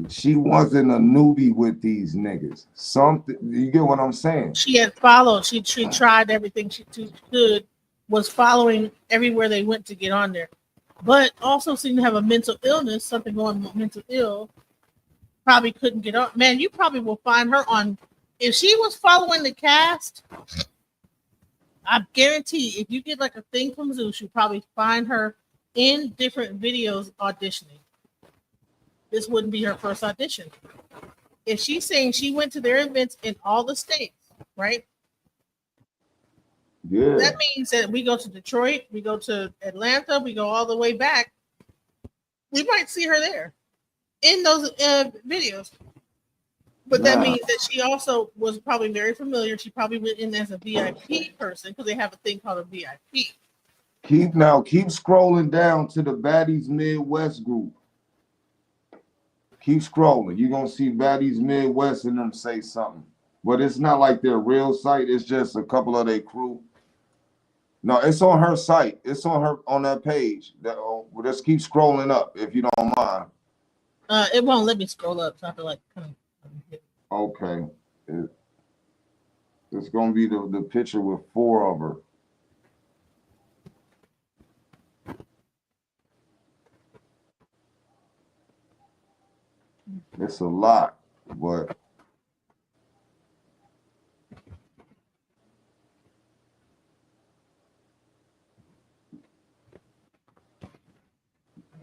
She wasn't a newbie with these niggas. Something, you get what I'm saying? She had followed. She tried everything she could, was following everywhere they went to get on there. but also seemed to have a mental illness, something going on, mental ill. Probably couldn't get on. Man, you probably will find her on. If she was following the cast, I guarantee if you get like a thing from Zeus, you'll probably find her in different videos auditioning. This wouldn't be her first audition. If she's saying she went to their events in all the states, right? Yeah. That means that we go to Detroit, we go to Atlanta, we go all the way back. We might see her there in those videos. But that means that she also was probably very familiar. She probably went in as a VIP person because they have a thing called a VIP. Keep scrolling down to the Baddies Midwest group. Keep scrolling. You're gonna see Baddies Midwest and them say something. But it's not like their real site, it's just a couple of their crew. No, it's on her site. It's on that page. Just keep scrolling up if you don't mind. It won't let me scroll up, so I have to like kind of. Okay. It's gonna be the picture with 4 of her. It's a lot, but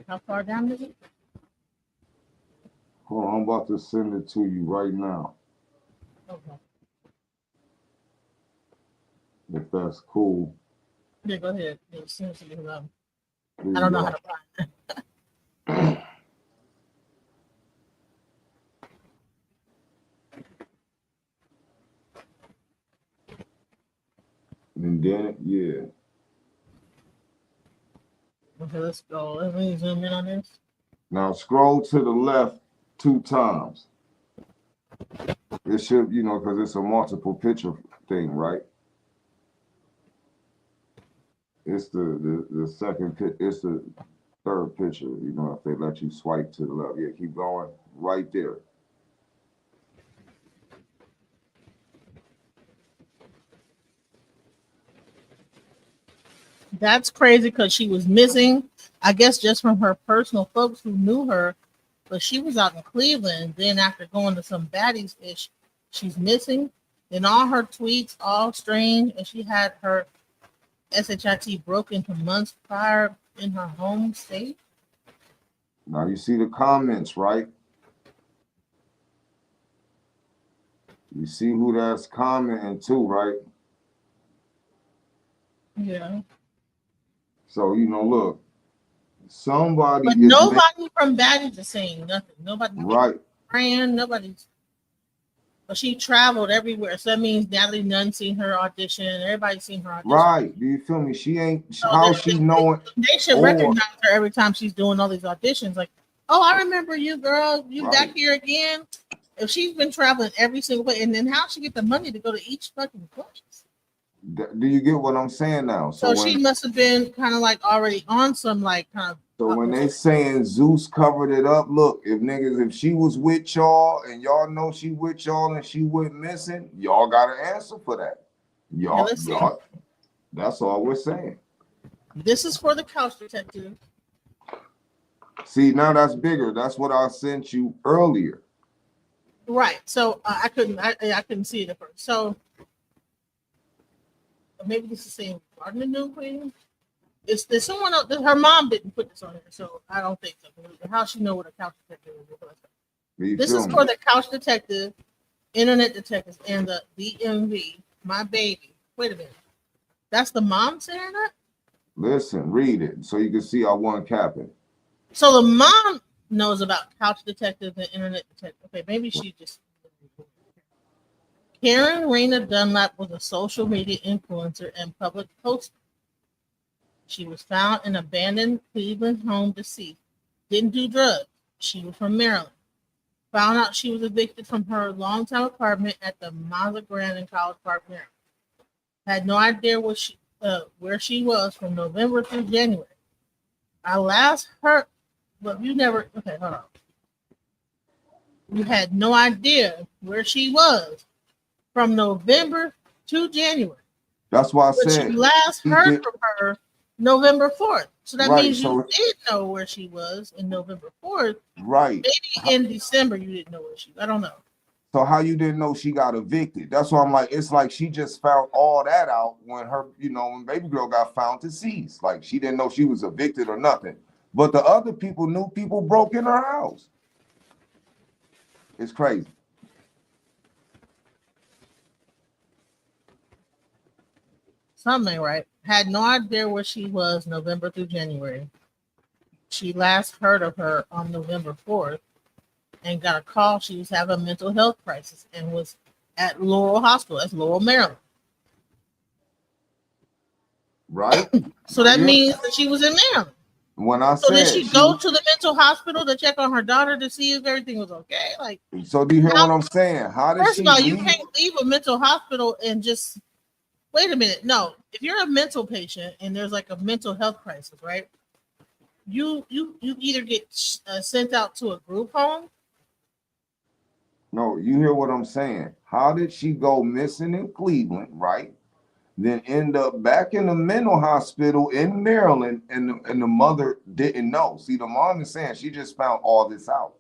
How far down is it? hold on, I'm about to send it to you right now. Okay. If that's cool. Yeah, go ahead. It seems to be I Please don't know go. how to find it. And then yeah. Okay, let's go. Let me zoom in on this. Now scroll to the left 2 times. It should, because it's a multiple picture thing, right? It's the second picture. It's the third picture. If they let you swipe to the left, yeah, keep going right there. That's crazy because she was missing, I guess, just from her personal folks who knew her, but she was out in Cleveland. Then after going to some baddies ish, she's missing. Then all her tweets, all strange, and she had her SHIT broken to months prior in her home state. Now you see the comments, right? You see who that's commenting to, right? Yeah. So, look, somebody But nobody from baddies is saying nothing. Nobody, right? Brand, nobody's. But she traveled everywhere, so that means Natalie Nunn seen her audition. Everybody's seen her audition. Right? Do you feel me? She ain't. So how she knowing? They should recognize her every time she's doing all these auditions. Like, oh, I remember you, girl. You back here again. If she's been traveling every single way, and then how she get the money to go to each fucking place? Do you get what I'm saying now? So she must have been kind of like already on some like kind of. So when they saying Zeus covered it up, look, if she was with y'all and y'all know she with y'all and she went missing, y'all got to answer for that. Y'all, that's all we're saying. This is for the couch detective. See, now that's bigger. That's what I sent you earlier. Right. So I couldn't see it at first. So maybe this is saying Gardner New Queen. There's someone else. Her mom didn't put this on here, so I don't think so. How she know what a couch detective is? This is for the couch detective, internet detectives, and the DMV. My baby. Wait a minute. That's the mom saying that? Listen, read it so you can see I wasn't capping. So the mom knows about couch detectives and internet detectives. Okay, maybe she just. Karen Raina Dunlap was a social media influencer and public poster. She was found in an abandoned Cleveland home deceased. Didn't do drugs. She was from Maryland. Found out she was evicted from her longtime apartment at the Mazza Grand in College Park, Maryland. Had no idea where she was from November through January. I last heard, but you never. Okay, hold on. You had no idea where she was from November to January. That's why I said. You last heard from her November 4th. So that Right. means you So did know where she was in November 4th. right. Maybe in December you didn't know where she was. I don't know. So how you didn't know she got evicted? That's why I'm like, it's like she just found all that out when her, when baby girl got found deceased. Like she didn't know she was evicted or nothing. But the other people knew people broke in her house. It's crazy. Something right. Had no idea where she was November through January. She last heard of her on November 4th and got a call she was having a mental health crisis and was at Laurel Hospital. That's Laurel, Maryland. Right? So that means that she was in Maryland. When I So did said she go to the mental hospital to check on her daughter to see if everything was okay? Like, so do you hear what I'm saying? How did first she of all, you leave? can't leave a mental hospital and just wait a minute. No, if you're a mental patient and there's like a mental health crisis, right? You either get sent out to a group home. No, you hear what I'm saying? How did she go missing in Cleveland, right? Then end up back in the mental hospital in Maryland, and the mother didn't know. See, the mom is saying she just found all this out.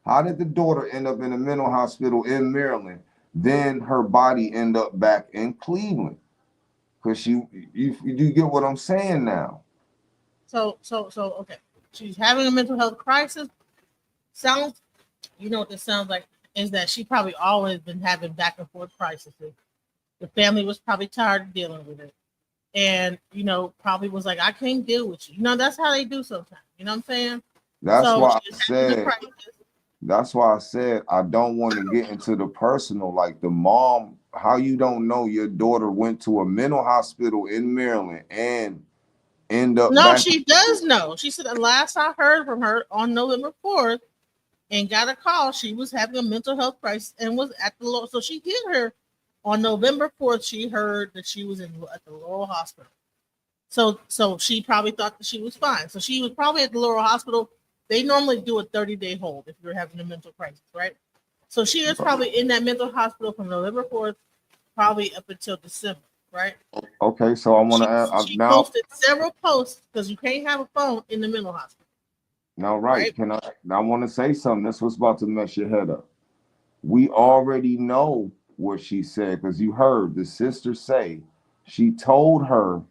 How did the daughter end up in a mental hospital in Maryland? Then her body end up back in Cleveland? Because you get what I'm saying now? So okay. She's having a mental health crisis. Sounds, you know what this sounds like is that she probably always been having back and forth crises. The family was probably tired of dealing with it. And, probably was like, I can't deal with you. That's how they do sometimes. You know what I'm saying? That's why I she's having the said. crisis. That's why I said I don't want to get into the personal. Like the mom, how you don't know your daughter went to a mental hospital in Maryland and end up No, back. she does know. She said the last I heard from her on November 4th and got a call, she was having a mental health crisis and was at the Laurel. So she did her on November 4th. She heard that she was at the Laurel Hospital. So she probably thought that she was fine. So she was probably at the Laurel Hospital. They normally do a 30-day hold if you're having a mental crisis, right? So she was probably in that mental hospital from November 4th, probably up until December, right? Okay, so I want to add She now. posted several posts because you can't have a phone in the mental hospital. Now, right? Can I want to say something? This was about to mess your head up. We already know what she said because you heard the sister say she told her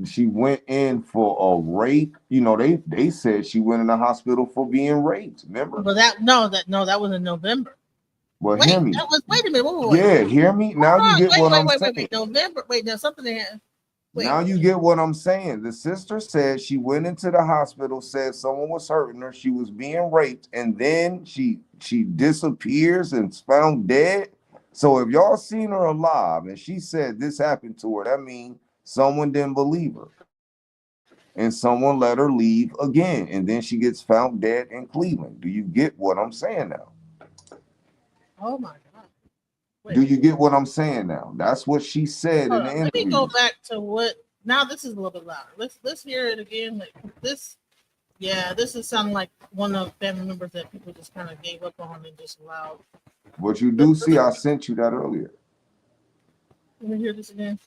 she went in for a rape. They said she went in the hospital for being raped. Remember? But that was in November. Well, Wait, hear me. wait a minute. Wait. Yeah, hear me. Now you get what I'm saying. Wait. November. Wait, now something that. Now you get what I'm saying. The sister said she went into the hospital, said someone was hurting her, she was being raped, and then she disappears and is found dead. So if y'all seen her alive and she said this happened to her, that means someone didn't believe her. And someone let her leave again. And then she gets found dead in Cleveland. Do you get what I'm saying now? Oh my God. Do you get what I'm saying now? That's what she said in the interview. Let me go back to what. Now this is a little bit louder. Let's hear it again. Like this. Yeah, this is sounding like one of the family members that people just kind of gave up on and just allowed. But you do see, I sent you that earlier. Let me hear this again.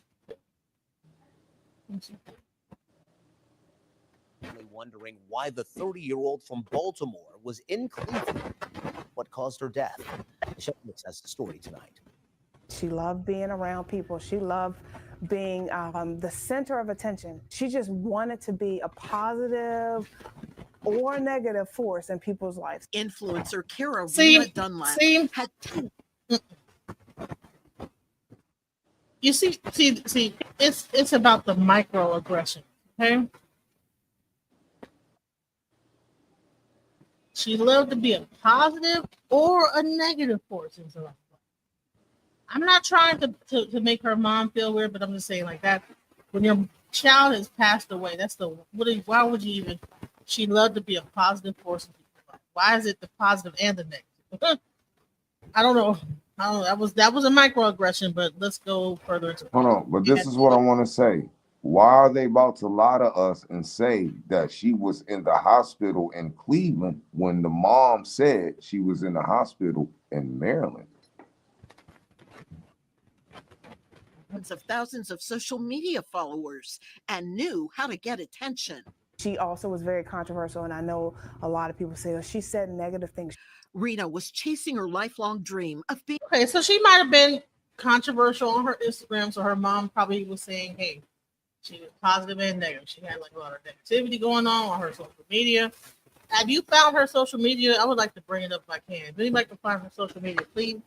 Wondering why the 30-year-old from Baltimore was in Cleveland. What caused her death? Michelle has the story tonight. She loved being around people. She loved being the center of attention. She just wanted to be a positive or negative force in people's lives. Influencer Rena Dunlap had You see, it's about the microaggression, okay? She loved to be a positive or a negative force in someone's life. I'm not trying to make her mom feel weird, but I'm just saying like that. When your child has passed away, why would you even? She loved to be a positive force in people's life. Why is it the positive and the negative? I don't know. That was a microaggression, but let's go further into. Hold on, but this is what I want to say. Why are they about to lie to us and say that she was in the hospital in Cleveland when the mom said she was in the hospital in Maryland? tens of thousands of social media followers and knew how to get attention. She also was very controversial, and I know a lot of people say, oh, she said negative things. Rena was chasing her lifelong dream of being. Okay, so she might have been controversial on her Instagram, so her mom probably was saying, hey, she was positive and negative. She had like a lot of negativity going on her social media. Have you found her social media? I would like to bring it up if I can. If anybody can find her social media, please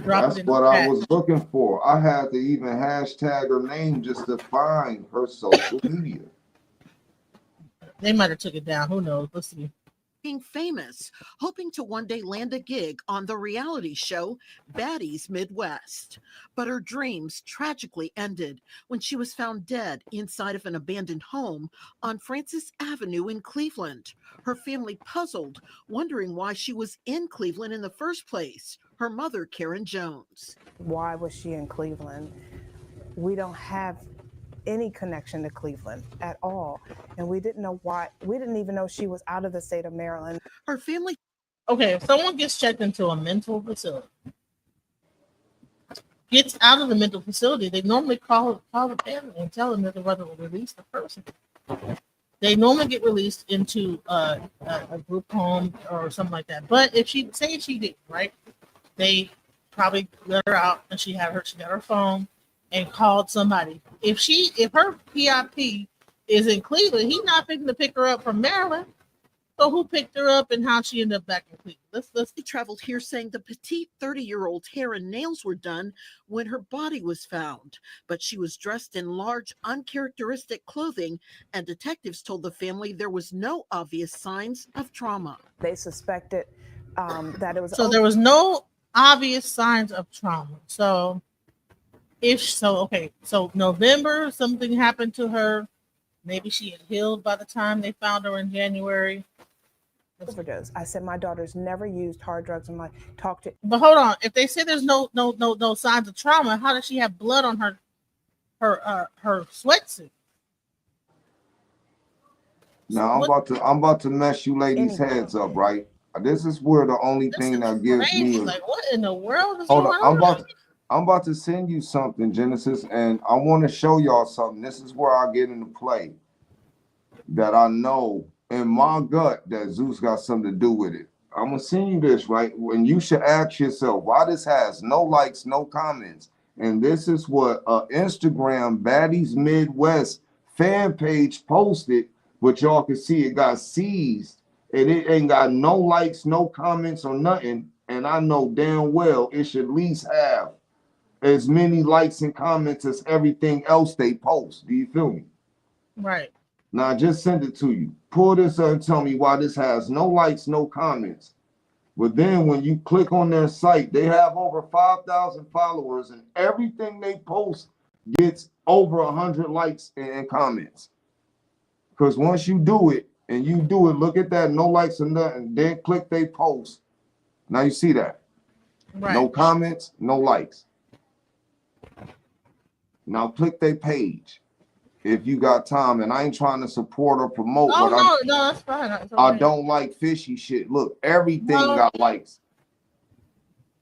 drop That's it in what the chat. I was looking for. I had to even hashtag her name just to find her social media. They might have took it down. Who knows? Let's see. Being famous, hoping to one day land a gig on the reality show Baddies Midwest. But her dreams tragically ended when she was found dead inside of an abandoned home on Francis Avenue in Cleveland. Her family puzzled, wondering why she was in Cleveland in the first place. Her mother, Karen Jones. Why was she in Cleveland? We don't have any connection to Cleveland at all. And we didn't know why. We didn't even know she was out of the state of Maryland. Her family. Okay, if someone gets checked into a mental facility, gets out of the mental facility, they normally call the family and tell them that they're going to release the person. They normally get released into a group home or something like that. But if she did, right, they probably let her out and she got her phone and called somebody. If her PIP is in Cleveland, he's not picking to pick her up from Maryland. So who picked her up and how she ended up back in Cleveland? Let's He traveled here saying the petite 30-year-old hair and nails were done when her body was found, but she was dressed in large, uncharacteristic clothing, and detectives told the family there was no obvious signs of trauma. They suspected that it was. So there was no obvious signs of trauma. So so November, something happened to her. Maybe she had healed by the time they found her in January. Overdose. I said my daughter's never used hard drugs in my talk to. But hold on, if they say there's no signs of trauma, how does she have blood on her sweatsuit? Now I'm about to mess you ladies' heads up, right? This is where the only thing that gives me like what in the world is hold going on. on? I'm about to send you something, Genesis, and I want to show y'all something. This is where I get into play that I know in my gut that Zeus got something to do with it. I'm gonna send you this, right? When you should ask yourself why this has no likes, no comments. And this is what Instagram Baddies Midwest fan page posted, but y'all can see it got seized and it ain't got no likes, no comments or nothing. And I know damn well it should at least have as many likes and comments as everything else they post. Do you feel me? Right. Now I just send it to you. Pull this up and tell me why this has no likes, no comments. But then when you click on their site, they have over 5,000 followers and everything they post gets over 100 likes and comments. Because once you do it, look at that, no likes or nothing, then click they post. Now you see that. Right. No comments, no likes. Now click their page if you got time. And I ain't trying to support or promote. Oh, but no, that's fine. That's okay. I don't like fishy shit. Look, everything got likes.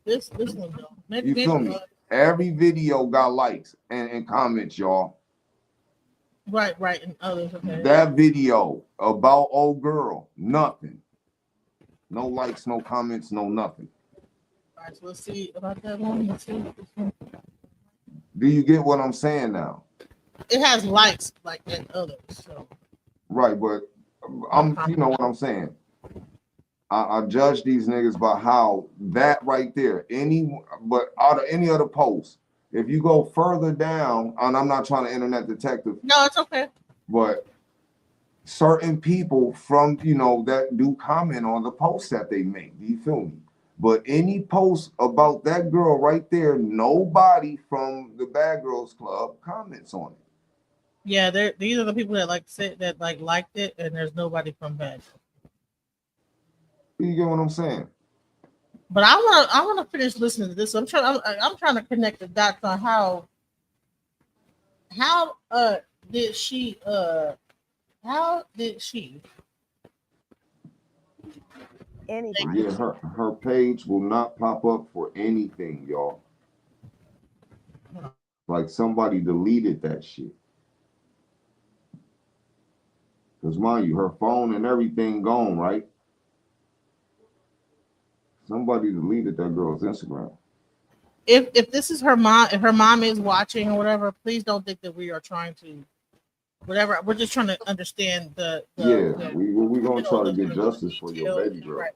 This one though. You feel me? Every video got likes and comments, y'all. Right, and others. Okay. That video about old girl, nothing. No likes, no comments, no nothing. All right, so let's see about that one. Let's see. Do you get what I'm saying now? It has likes like in others. So. Right, but you know what I'm saying. I judge these niggas by how that right there, but out of any other post, if you go further down, and I'm not trying to internet detective. No, it's okay. But certain people from, that do comment on the posts that they make. Do you feel me? But any post about that girl right there, nobody from the Bad Girls Club comments on it. Yeah, these are the people that liked it, and there's nobody from Bad. You get what I'm saying? But I want to finish listening to this. I'm trying to connect the dots on how did she anything. Yeah, her page will not pop up for anything, y'all. like somebody deleted that shit. Because mind you, her phone and everything gone, right? Somebody deleted that girl's Instagram. If this is her mom, if her mom is watching or whatever, please don't think that we are trying to whatever. We're just trying to understand We're gonna try to get the justice for your details. baby girl. Right.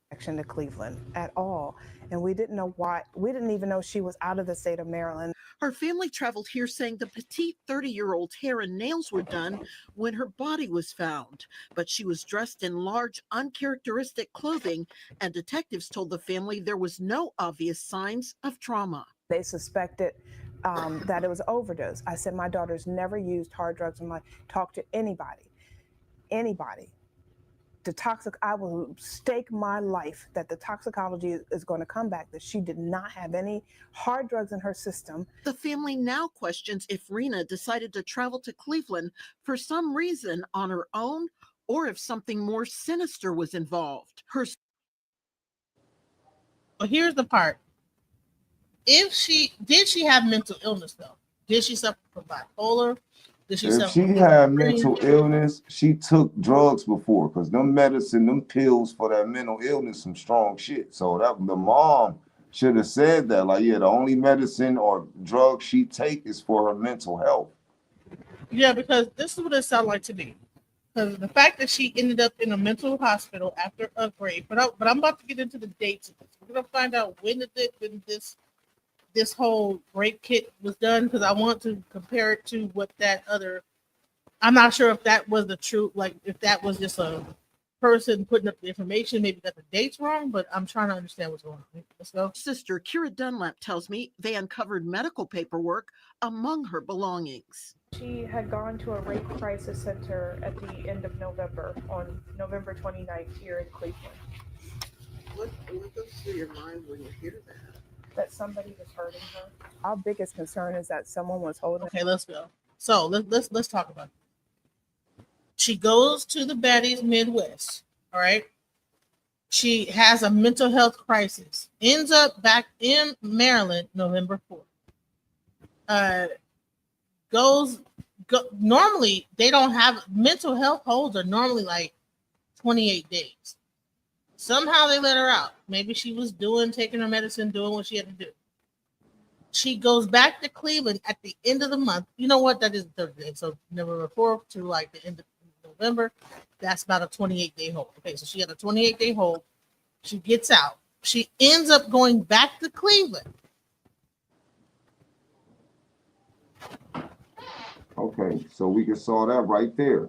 Connection to Cleveland at all. And we didn't know why. We didn't even know she was out of the state of Maryland. Her family traveled here saying the petite 30-year-old hair and nails were done when her body was found, but she was dressed in large, uncharacteristic clothing, and detectives told the family there was no obvious signs of trauma. They suspected that it was overdose. I said, my daughter's never used hard drugs in my life. Talk to anybody. I will stake my life that the toxicology is going to come back, that she did not have any hard drugs in her system. The family now questions if Rena decided to travel to Cleveland for some reason on her own, or if something more sinister was involved. But here's the part. If she have mental illness though? Did she suffer from bipolar? If she had mental illness, she took drugs before, because them pills for that mental illness, some strong shit. So that the mom should have said that, like, yeah, the only medicine or drug she take is for her mental health. Yeah, because this is what it sounded like to me. Because the fact that she ended up in a mental hospital after a rape, but I'm about to get into the dates of this. We're gonna find out when this whole rape kit was done, because I want to compare it to what that other. I'm not sure if that was the truth, like if that was just a person putting up the information, maybe got the dates wrong, but I'm trying to understand what's going on. Let's go. Sister Kira Dunlap tells me they uncovered medical paperwork among her belongings. She had gone to a rape crisis center at the end of November, on November 29th here in Cleveland. What goes through your mind when you hear that? That somebody was hurting her. Our biggest concern is that someone was holding. Okay, let's go. So let's talk about it. She goes to the Baddies Midwest. All right. She has a mental health crisis. Ends up back in Maryland, November 4th. Normally they don't have mental health holds are normally like 28 days. Somehow they let her out. Maybe she was taking her medicine, doing what she had to do. She goes back to Cleveland at the end of the month. You know what? That is Thursday. So November 4th to like the end of November. That's about a 28-day hold. Okay, so she had a 28-day hold. She gets out. She ends up going back to Cleveland. Okay, so we can saw that right there.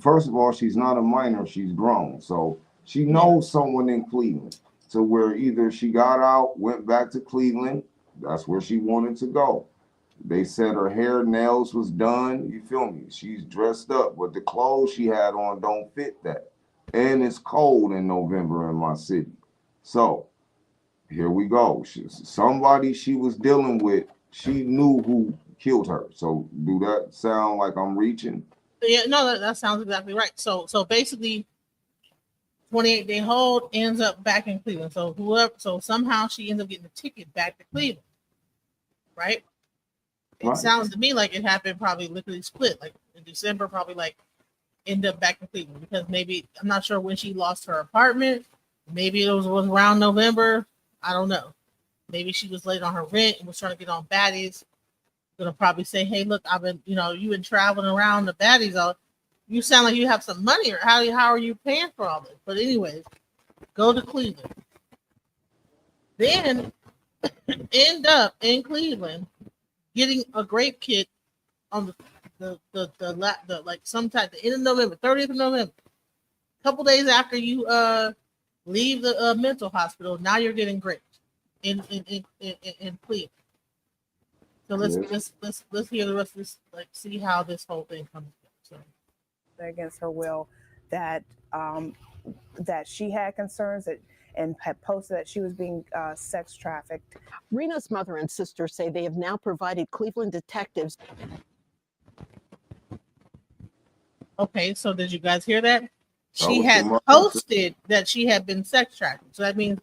First of all, she's not a minor, she's grown. So she knows someone in Cleveland. So where either she got out, went back to Cleveland, that's where she wanted to go. They said her hair, nails was done. You feel me? She's dressed up, but the clothes she had on don't fit that. And it's cold in November in my city. So here we go. Somebody she was dealing with, she knew who killed her. So do that sound like I'm reaching? Yeah, no, that sounds exactly right. So basically 28-day hold, ends up back in Cleveland. So somehow she ends up getting a ticket back to Cleveland. Right? It sounds to me like it happened probably literally split, like in December, probably like end up back in Cleveland, because maybe I'm not sure when she lost her apartment. Maybe it was around November. I don't know. Maybe she was late on her rent and was trying to get on Baddies. Gonna probably say, hey, look, you've been traveling around the Baddies. You sound like you have some money, or how are you paying for all this? But anyways, go to Cleveland. Then end up in Cleveland getting a grape kit on the sometime the end of November, 30th of November. A couple days after you leave the mental hospital, now you're getting grapes in Cleveland. So let's hear the rest of this, like see how this whole thing comes together. So. Against her will, that she had concerns and had posted that she was being sex trafficked. Rena's mother and sister say they have now provided Cleveland detectives. Okay, so did you guys hear that? She had posted that she had been sex trafficked. So that means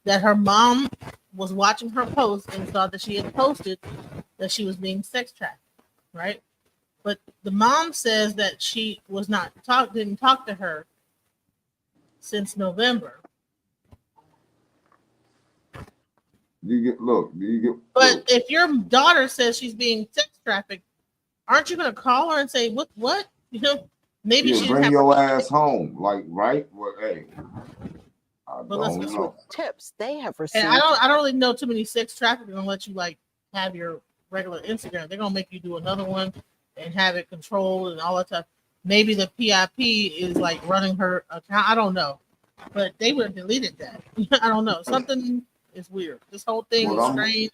that her mom was watching her post and saw that she had posted that she was being sex trafficked, right? But the mom says that she didn't talk to her since November. But if your daughter says she's being sex trafficked, aren't you going to call her and say, what? You know, maybe she bring your ass home. Like, right? Well, hey. I don't know. With tips they have received. And I don't really know too many sex traffickers gonna let you like have your regular Instagram. They're gonna make you do another one and have it controlled and all that stuff. Maybe the PIP is like running her account. I don't know, but they would have deleted that. I don't know. Something is weird. This whole thing is strange.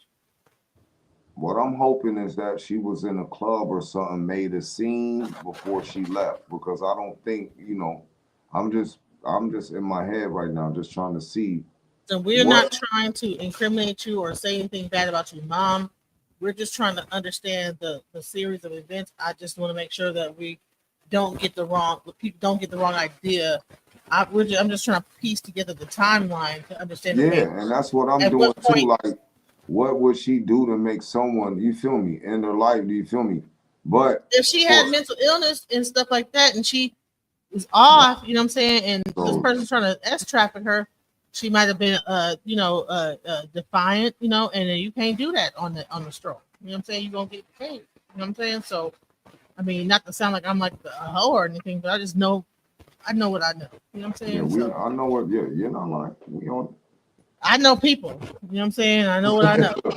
What I'm hoping is that she was in a club or something, made a scene before she left, because I don't think, you know, I'm just in my head right now, just trying to see. So we're not trying to incriminate you or say anything bad about your mom. We're just trying to understand the series of events. I just want to make sure that we don't get the wrong idea. I'm just trying to piece together the timeline to understand. And that's what I'm doing too. Like, what would she do to make someone, you feel me, in their life? Do you feel me? But if she had mental illness and stuff like that, and she is off, you know what I'm saying, and this person's trying to traffic her, she might have been defiant, you know, and then you can't do that on the stroke. You know what I'm saying? You're gonna get paid. You know what I'm saying? So I mean, not to sound like I'm like a hoe or anything, but I know what I know. You know what I'm saying? I know what you're not lying. We on I know people. You know what I'm saying? I know what I know. You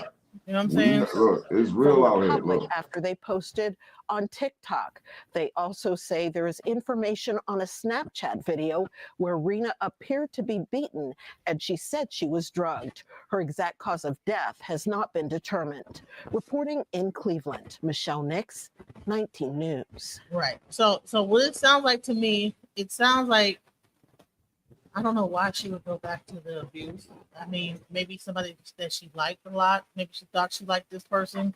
know what I'm saying? Look, it's real out here. Look. After they posted on TikTok, they also say there is information on a Snapchat video where Rena appeared to be beaten and she said she was drugged. Her exact cause of death has not been determined. Reporting in Cleveland, Michelle Nix, 19 News. Right. So what it sounds like to me, it sounds like, I don't know why she would go back to the abuse. I mean, maybe somebody that she liked a lot. Maybe she thought she liked this person.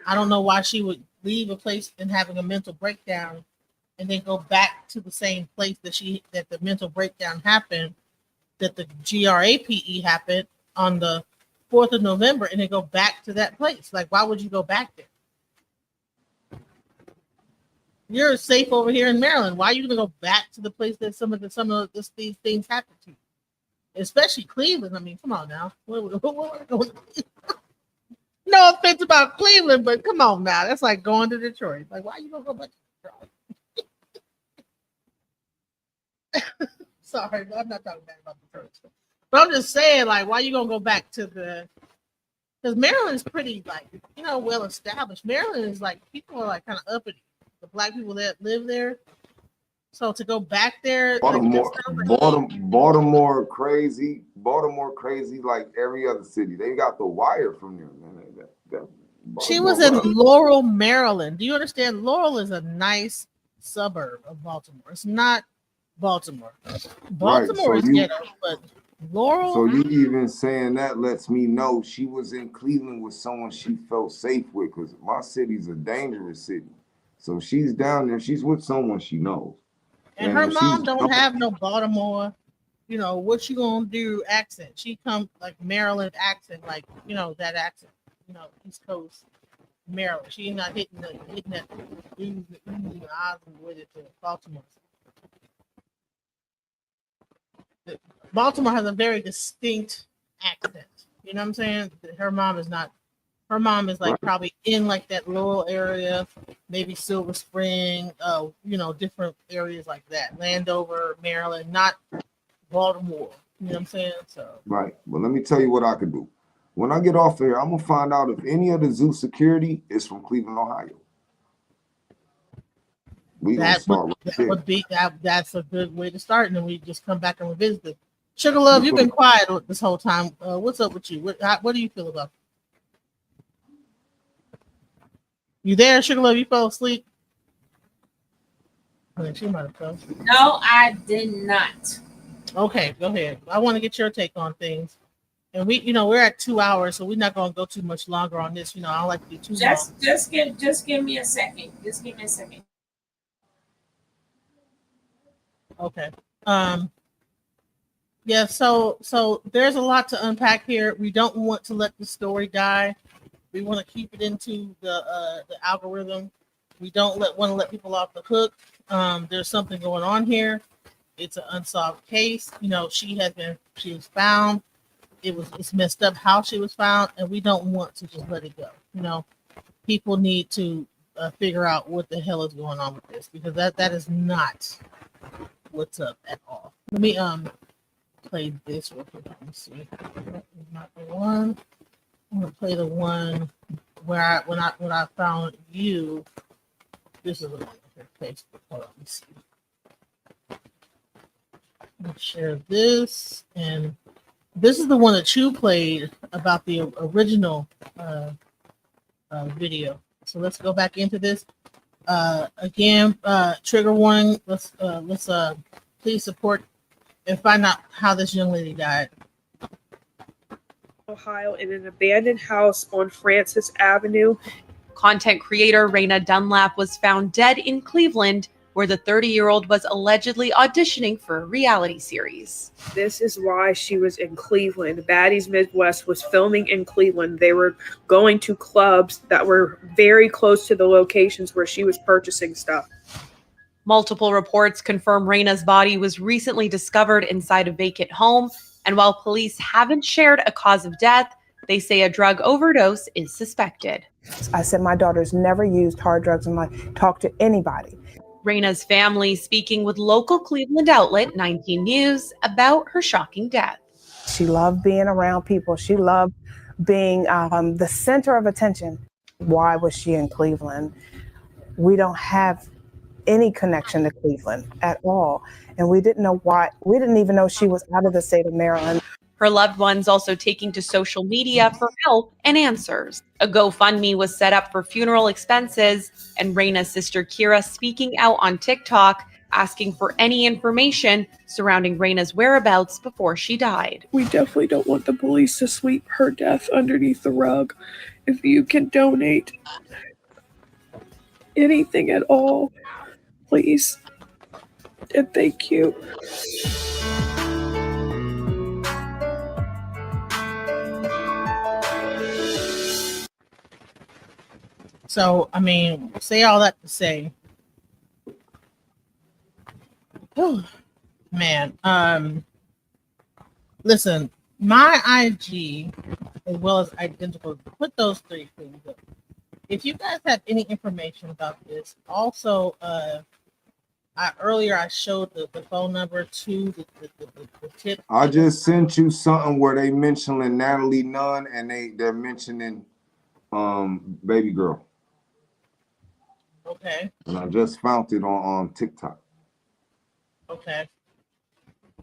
I don't know why she would leave a place and having a mental breakdown and then go back to the same place that the mental breakdown happened, that the GRAPE happened on the 4th of November, and then go back to that place. Like, why would you go back there? You're safe over here in Maryland. Why are you gonna go back to the place that some of these things happen to you? Especially Cleveland. I mean, come on now. No offense about Cleveland, but come on now. That's like going to Detroit. Like, why are you gonna go back to Detroit? Sorry, but I'm not talking bad about Detroit. But I'm just saying, like, why are you gonna go back to because Maryland is pretty, like, you know, well established. Maryland is like, people are like kind of uppity. The black people that live there. So to go back there, Baltimore crazy like every other city. They got the wire from there, man. She was in Laurel, Maryland. Do you understand? Laurel is a nice suburb of Baltimore. It's not Baltimore. Baltimore is ghetto, but Laurel. So you even saying that lets me know she was in Cleveland with someone she felt safe with, because my city's a dangerous city. So she's down there. She's with someone she knows. And her mom don't have no Baltimore, you know, what you gonna do accent. She come like Maryland accent, like, you know, that accent, you know, East Coast Maryland. She's not hitting that with it to Baltimore. Baltimore has a very distinct accent. You know what I'm saying? Her mom is not. Her mom is like probably in like that Laurel area, maybe Silver Spring, you know, different areas like that. Landover, Maryland, not Baltimore. You know what I'm saying? So right. Well, let me tell you what I could do. When I get off of here, I'm gonna find out if any of the Zeuz security is from Cleveland, Ohio. That's a good way to start, and then we just come back and revisit it. Sugar Love, you've been quiet this whole time. What's up with you? What do you feel about it? You there, Sugar Love? You fell asleep? I think she might have fell. No, I did not. Okay, go ahead. I want to get your take on things. And we're at 2 hours, so we're not going to go too much longer on this. You know, I don't like to be too long. Just give me a second. Just give me a second. Okay. Yeah, so there's a lot to unpack here. We don't want to let the story die, We want to keep it into the algorithm. We don't want to let people off the hook. There's something going on here. It's an unsolved case. You know, she was found. It's messed up how she was found, and we don't want to just let it go. You know, people need to figure out what the hell is going on with this, because that is not what's up at all. Let me play this real quick. Let me see. Not the one. I'm gonna play the one where when I found you. This is the one. Facebook. Hold on. Let me see. Let me share this, and this is the one that you played about the original video. So let's go back into this. Again, trigger warning. Let's please support and find out how this young lady died. Ohio, in an abandoned house on Francis Avenue. Content creator Raina Dunlap was found dead in Cleveland, where the 30-year-old was allegedly auditioning for a reality series. This is why she was in Cleveland. Baddies Midwest was filming in Cleveland. They were going to clubs that were very close to the locations where she was purchasing stuff. Multiple reports confirm Raina's body was recently discovered inside a vacant home, and while police haven't shared a cause of death, they say a drug overdose is suspected. I said my daughter's never used hard drugs in my life. Talk to anybody. Raina's family speaking with local Cleveland outlet 19 News about her shocking death. She loved being around people. She loved being the center of attention. Why was she in Cleveland? We don't have any connection to Cleveland at all. And we didn't know why. We didn't even know she was out of the state of Maryland. Her loved ones also taking to social media for help and answers. A GoFundMe was set up for funeral expenses, and Raina's sister Kira speaking out on TikTok, asking for any information surrounding Raina's whereabouts before she died. We definitely don't want the police to sweep her death underneath the rug. If you can donate anything at all, please, and thank you. So, I mean, say all that to say, man, listen, my IG as well as identical, put those three things up. If you guys have any information about this, also, I showed the phone number to the tip. I just sent you something where they mentioning Natalie Nunn and they're mentioning baby girl. Okay. And I just found it on TikTok. Okay.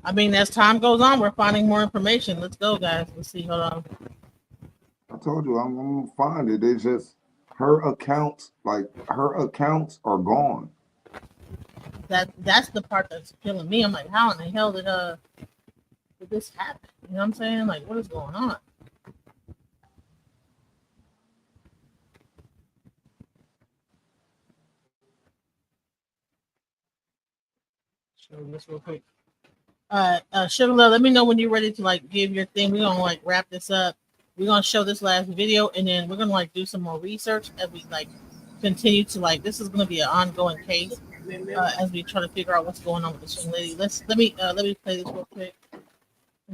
I mean, as time goes on, we're finding more information. Let's go, guys. Let's see. Hold on. I told you I'm gonna find it. It's just her accounts are gone. That's the part that's killing me. I'm like, how in the hell did this happen? You know what I'm saying? Like, what is going on? Show this real quick. Sugar Love, let me know when you're ready to like give your thing. We're gonna like wrap this up. We're gonna show this last video, and then we're gonna like do some more research as we like continue to like. This is gonna be an ongoing case as we try to figure out what's going on with this young lady. Let me play this real quick, and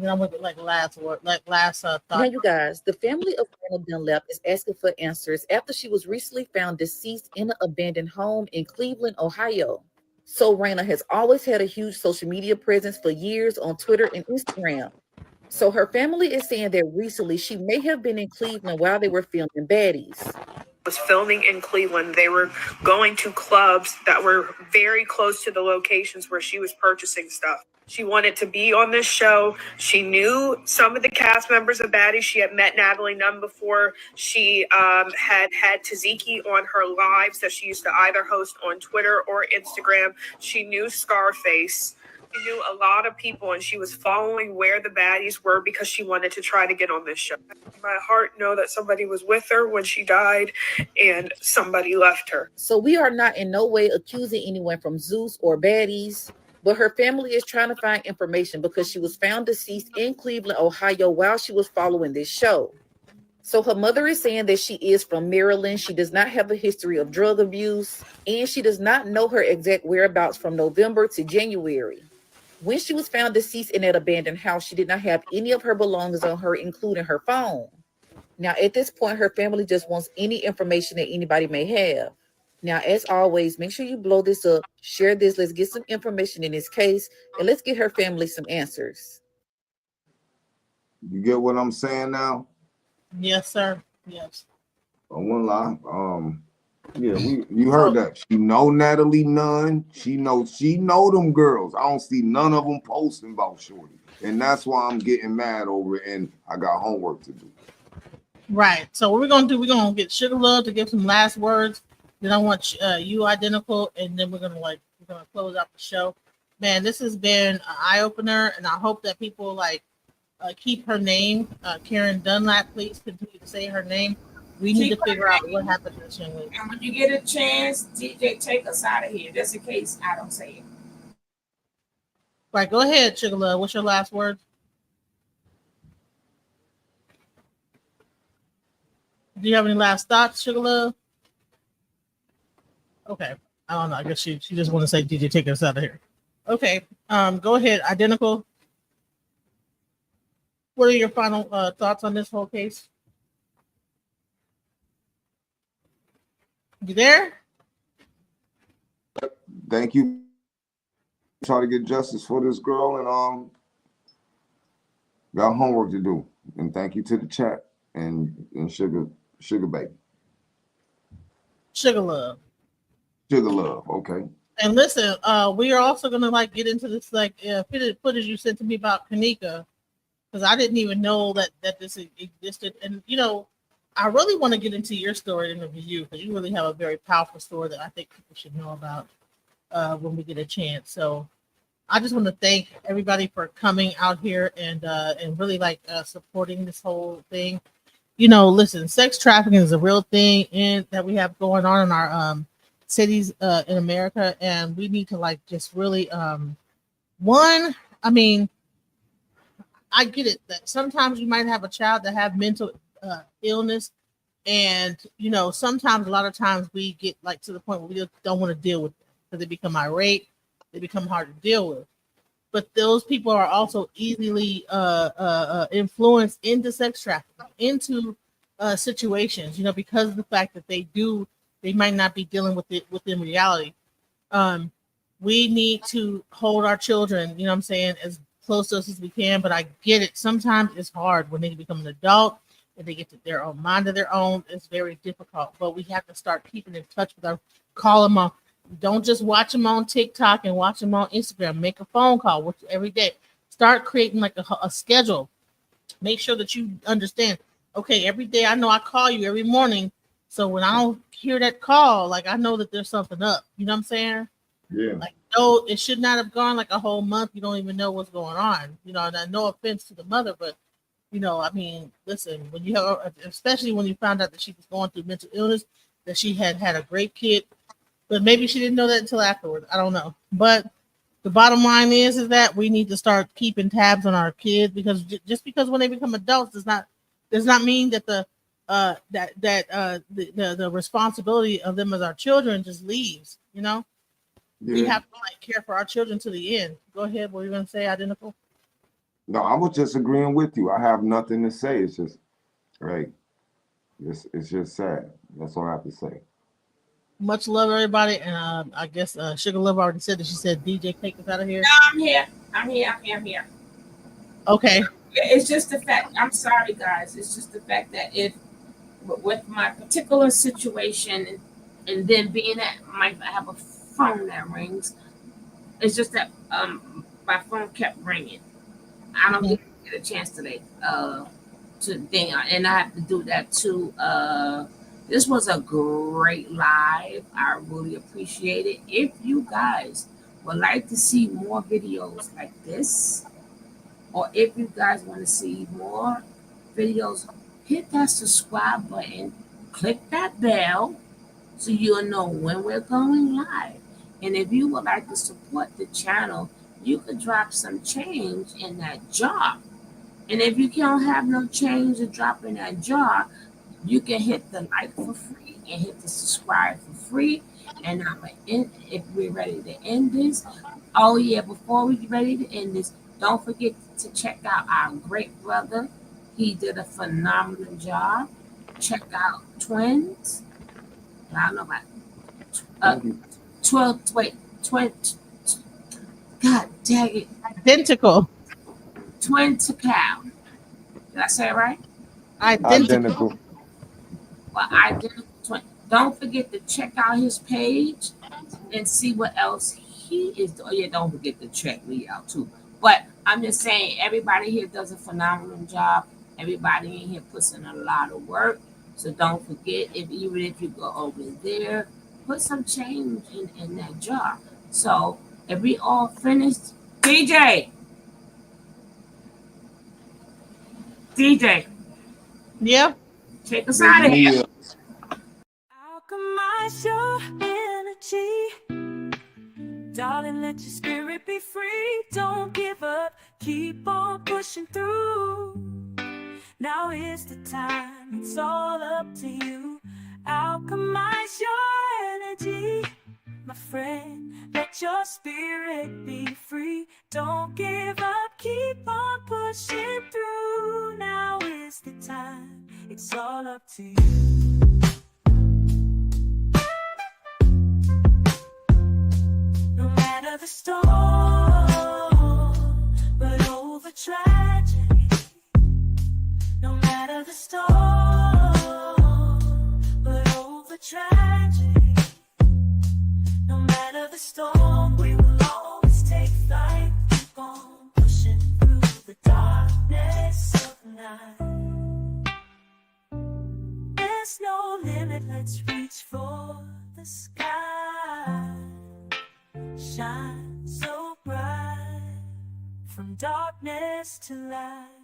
then I'm gonna get like last thought. Now, you guys, the family of Raina Dunlap is asking for answers after she was recently found deceased in an abandoned home in Cleveland, Ohio. So Raina has always had a huge social media presence for years on Twitter and Instagram. So her family is saying that recently she may have been in Cleveland while they were filming Baddies. Was filming in Cleveland. They were going to clubs that were very close to the locations where she was purchasing stuff. She wanted to be on this show. She knew some of the cast members of Baddies. She had met Natalie Nunn before. She had Taziki on her lives that she used to either host on Twitter or Instagram. She knew Scarface. She knew a lot of people, and she was following where the baddies were because she wanted to try to get on this show. My heart know that somebody was with her when she died and somebody left her. So we are not in no way accusing anyone from Zeuz or Baddies, but her family is trying to find information because she was found deceased in Cleveland, Ohio while she was following this show. So her mother is saying that she is from Maryland. She does not have a history of drug abuse, and she does not know her exact whereabouts from November to January. When she was found deceased in that abandoned house, she did not have any of her belongings on her, including her phone. Now, at this point, her family just wants any information that anybody may have. Now, as always, make sure you blow this up, share this. Let's get some information in this case, and let's get her family some answers. You get what I'm saying now? Yes, sir. Yes. I won't lie. Yeah, you heard that. She know Natalie Nunn. She know them girls. I don't see none of them posting about Shorty. And that's why I'm getting mad over it, and I got homework to do. Right. So what we're gonna do, we're gonna get Sugar Love to give some last words. Then I want you identical, and then we're gonna close out the show. Man, this has been an eye opener, and I hope that people keep her name, Karen Dunlap. Please continue to say her name. We need to figure out what happened to this young lady. And when you get a chance, DJ, take us out of here, just in case I don't say it. Right, go ahead, Sugar Love. What's your last words? Do you have any last thoughts, Sugar Love? Okay. I don't know. I guess she just want to say, DJ, take us out of here. Okay. Go ahead, identical. What are your final thoughts on this whole case? You there? Thank you. Try to get justice for this girl, and got homework to do. And thank you to the chat and Sugar Baby. Sugar Love. Sugar Love, okay. And listen, we are also gonna get into this footage you sent to me about Kanika, because I didn't even know that this existed. And I really want to get into your story in the review, because you really have a very powerful story that I think people should know about when we get a chance. So I just want to thank everybody for coming out here and really supporting this whole thing. Listen, sex trafficking is a real thing that we have going on in our cities in America, and we need to just really I get it that sometimes you might have a child that have mental illness, and sometimes a lot of times we get to the point where we just don't want to deal with them because they become irate, they become hard to deal with. But those people are also easily influenced into sex trafficking, into situations, because of the fact that they might not be dealing with it within reality. We need to hold our children, as close to us as we can. But I get it. Sometimes it's hard when they become an adult and they get to their own mind of their own. It's very difficult. But we have to start keeping in touch with call them on. Don't just watch them on TikTok and watch them on Instagram. Make a phone call every day. Start creating a schedule. Make sure that you understand. Okay, every day I know I call you every morning. So when I don't hear that call, I know that there's something up. You know what I'm saying? Yeah. No, it should not have gone a whole month. You don't even know what's going on. And no offense to the mother, but listen, when you have, especially when you found out that she was going through mental illness, that she had a great kid, but maybe she didn't know that until afterwards. I don't know. But the bottom line is that we need to start keeping tabs on our kids, because just because when they become adults does not mean that the responsibility of them as our children just leaves. Yeah. We have to care for our children to the end. Go ahead. What were you going to say, identical? No, I was just agreeing with you. I have nothing to say. It's just right. It's just sad. That's all I have to say. Much love, everybody. And I guess Sugar Love already said that. She said, DJ, take us out of here. No, I'm here. Okay. It's just the fact. I'm sorry, guys. It's just the fact that with my particular situation, and then being that I have a phone that rings, it's just that my phone kept ringing. I don't get a chance today to thing, and I have to do that too. This was a great live. I really appreciate it. If you guys would like to see more videos like this, or if you guys want to see more videos, hit that subscribe button, click that bell, so you'll know when we're going live. And if you would like to support the channel, you could drop some change in that jar. And if you can't have no change to drop in that jar, You can hit the like for free and hit the subscribe for free. And I'm gonna end if we're ready to end this. Oh yeah, before we get ready to end this, don't forget to check out our great brother. He did a phenomenal job. Check out Twins. I don't know about uh, 12. Wait, God dang it, Identical. Twin to Cow. Did I say it right? Identical. Well, identical twin. Don't forget to check out his page and see what else he is doing. Oh, yeah, don't forget to check me out too. But I'm just saying, everybody here does a phenomenal job. Everybody in here puts in a lot of work. So don't forget, even if you go over there, put some change in that jar. So if we all finished, DJ, Yeah. take us out of here. Alchemize your energy. Darling, let your spirit be free. Don't give up. Keep on pushing through. Now is the time. It's all up to you. Alchemize your energy. My friend, let your spirit be free. Don't give up. Keep on pushing through. Now is the time. It's all up to you. No matter the storm, but over tragedy. No matter the storm, but over tragedy. No matter the storm, we will always take flight. Keep on pushing through the darkness of the night. There's no limit, let's reach for the sky. Shine so bright from darkness to light.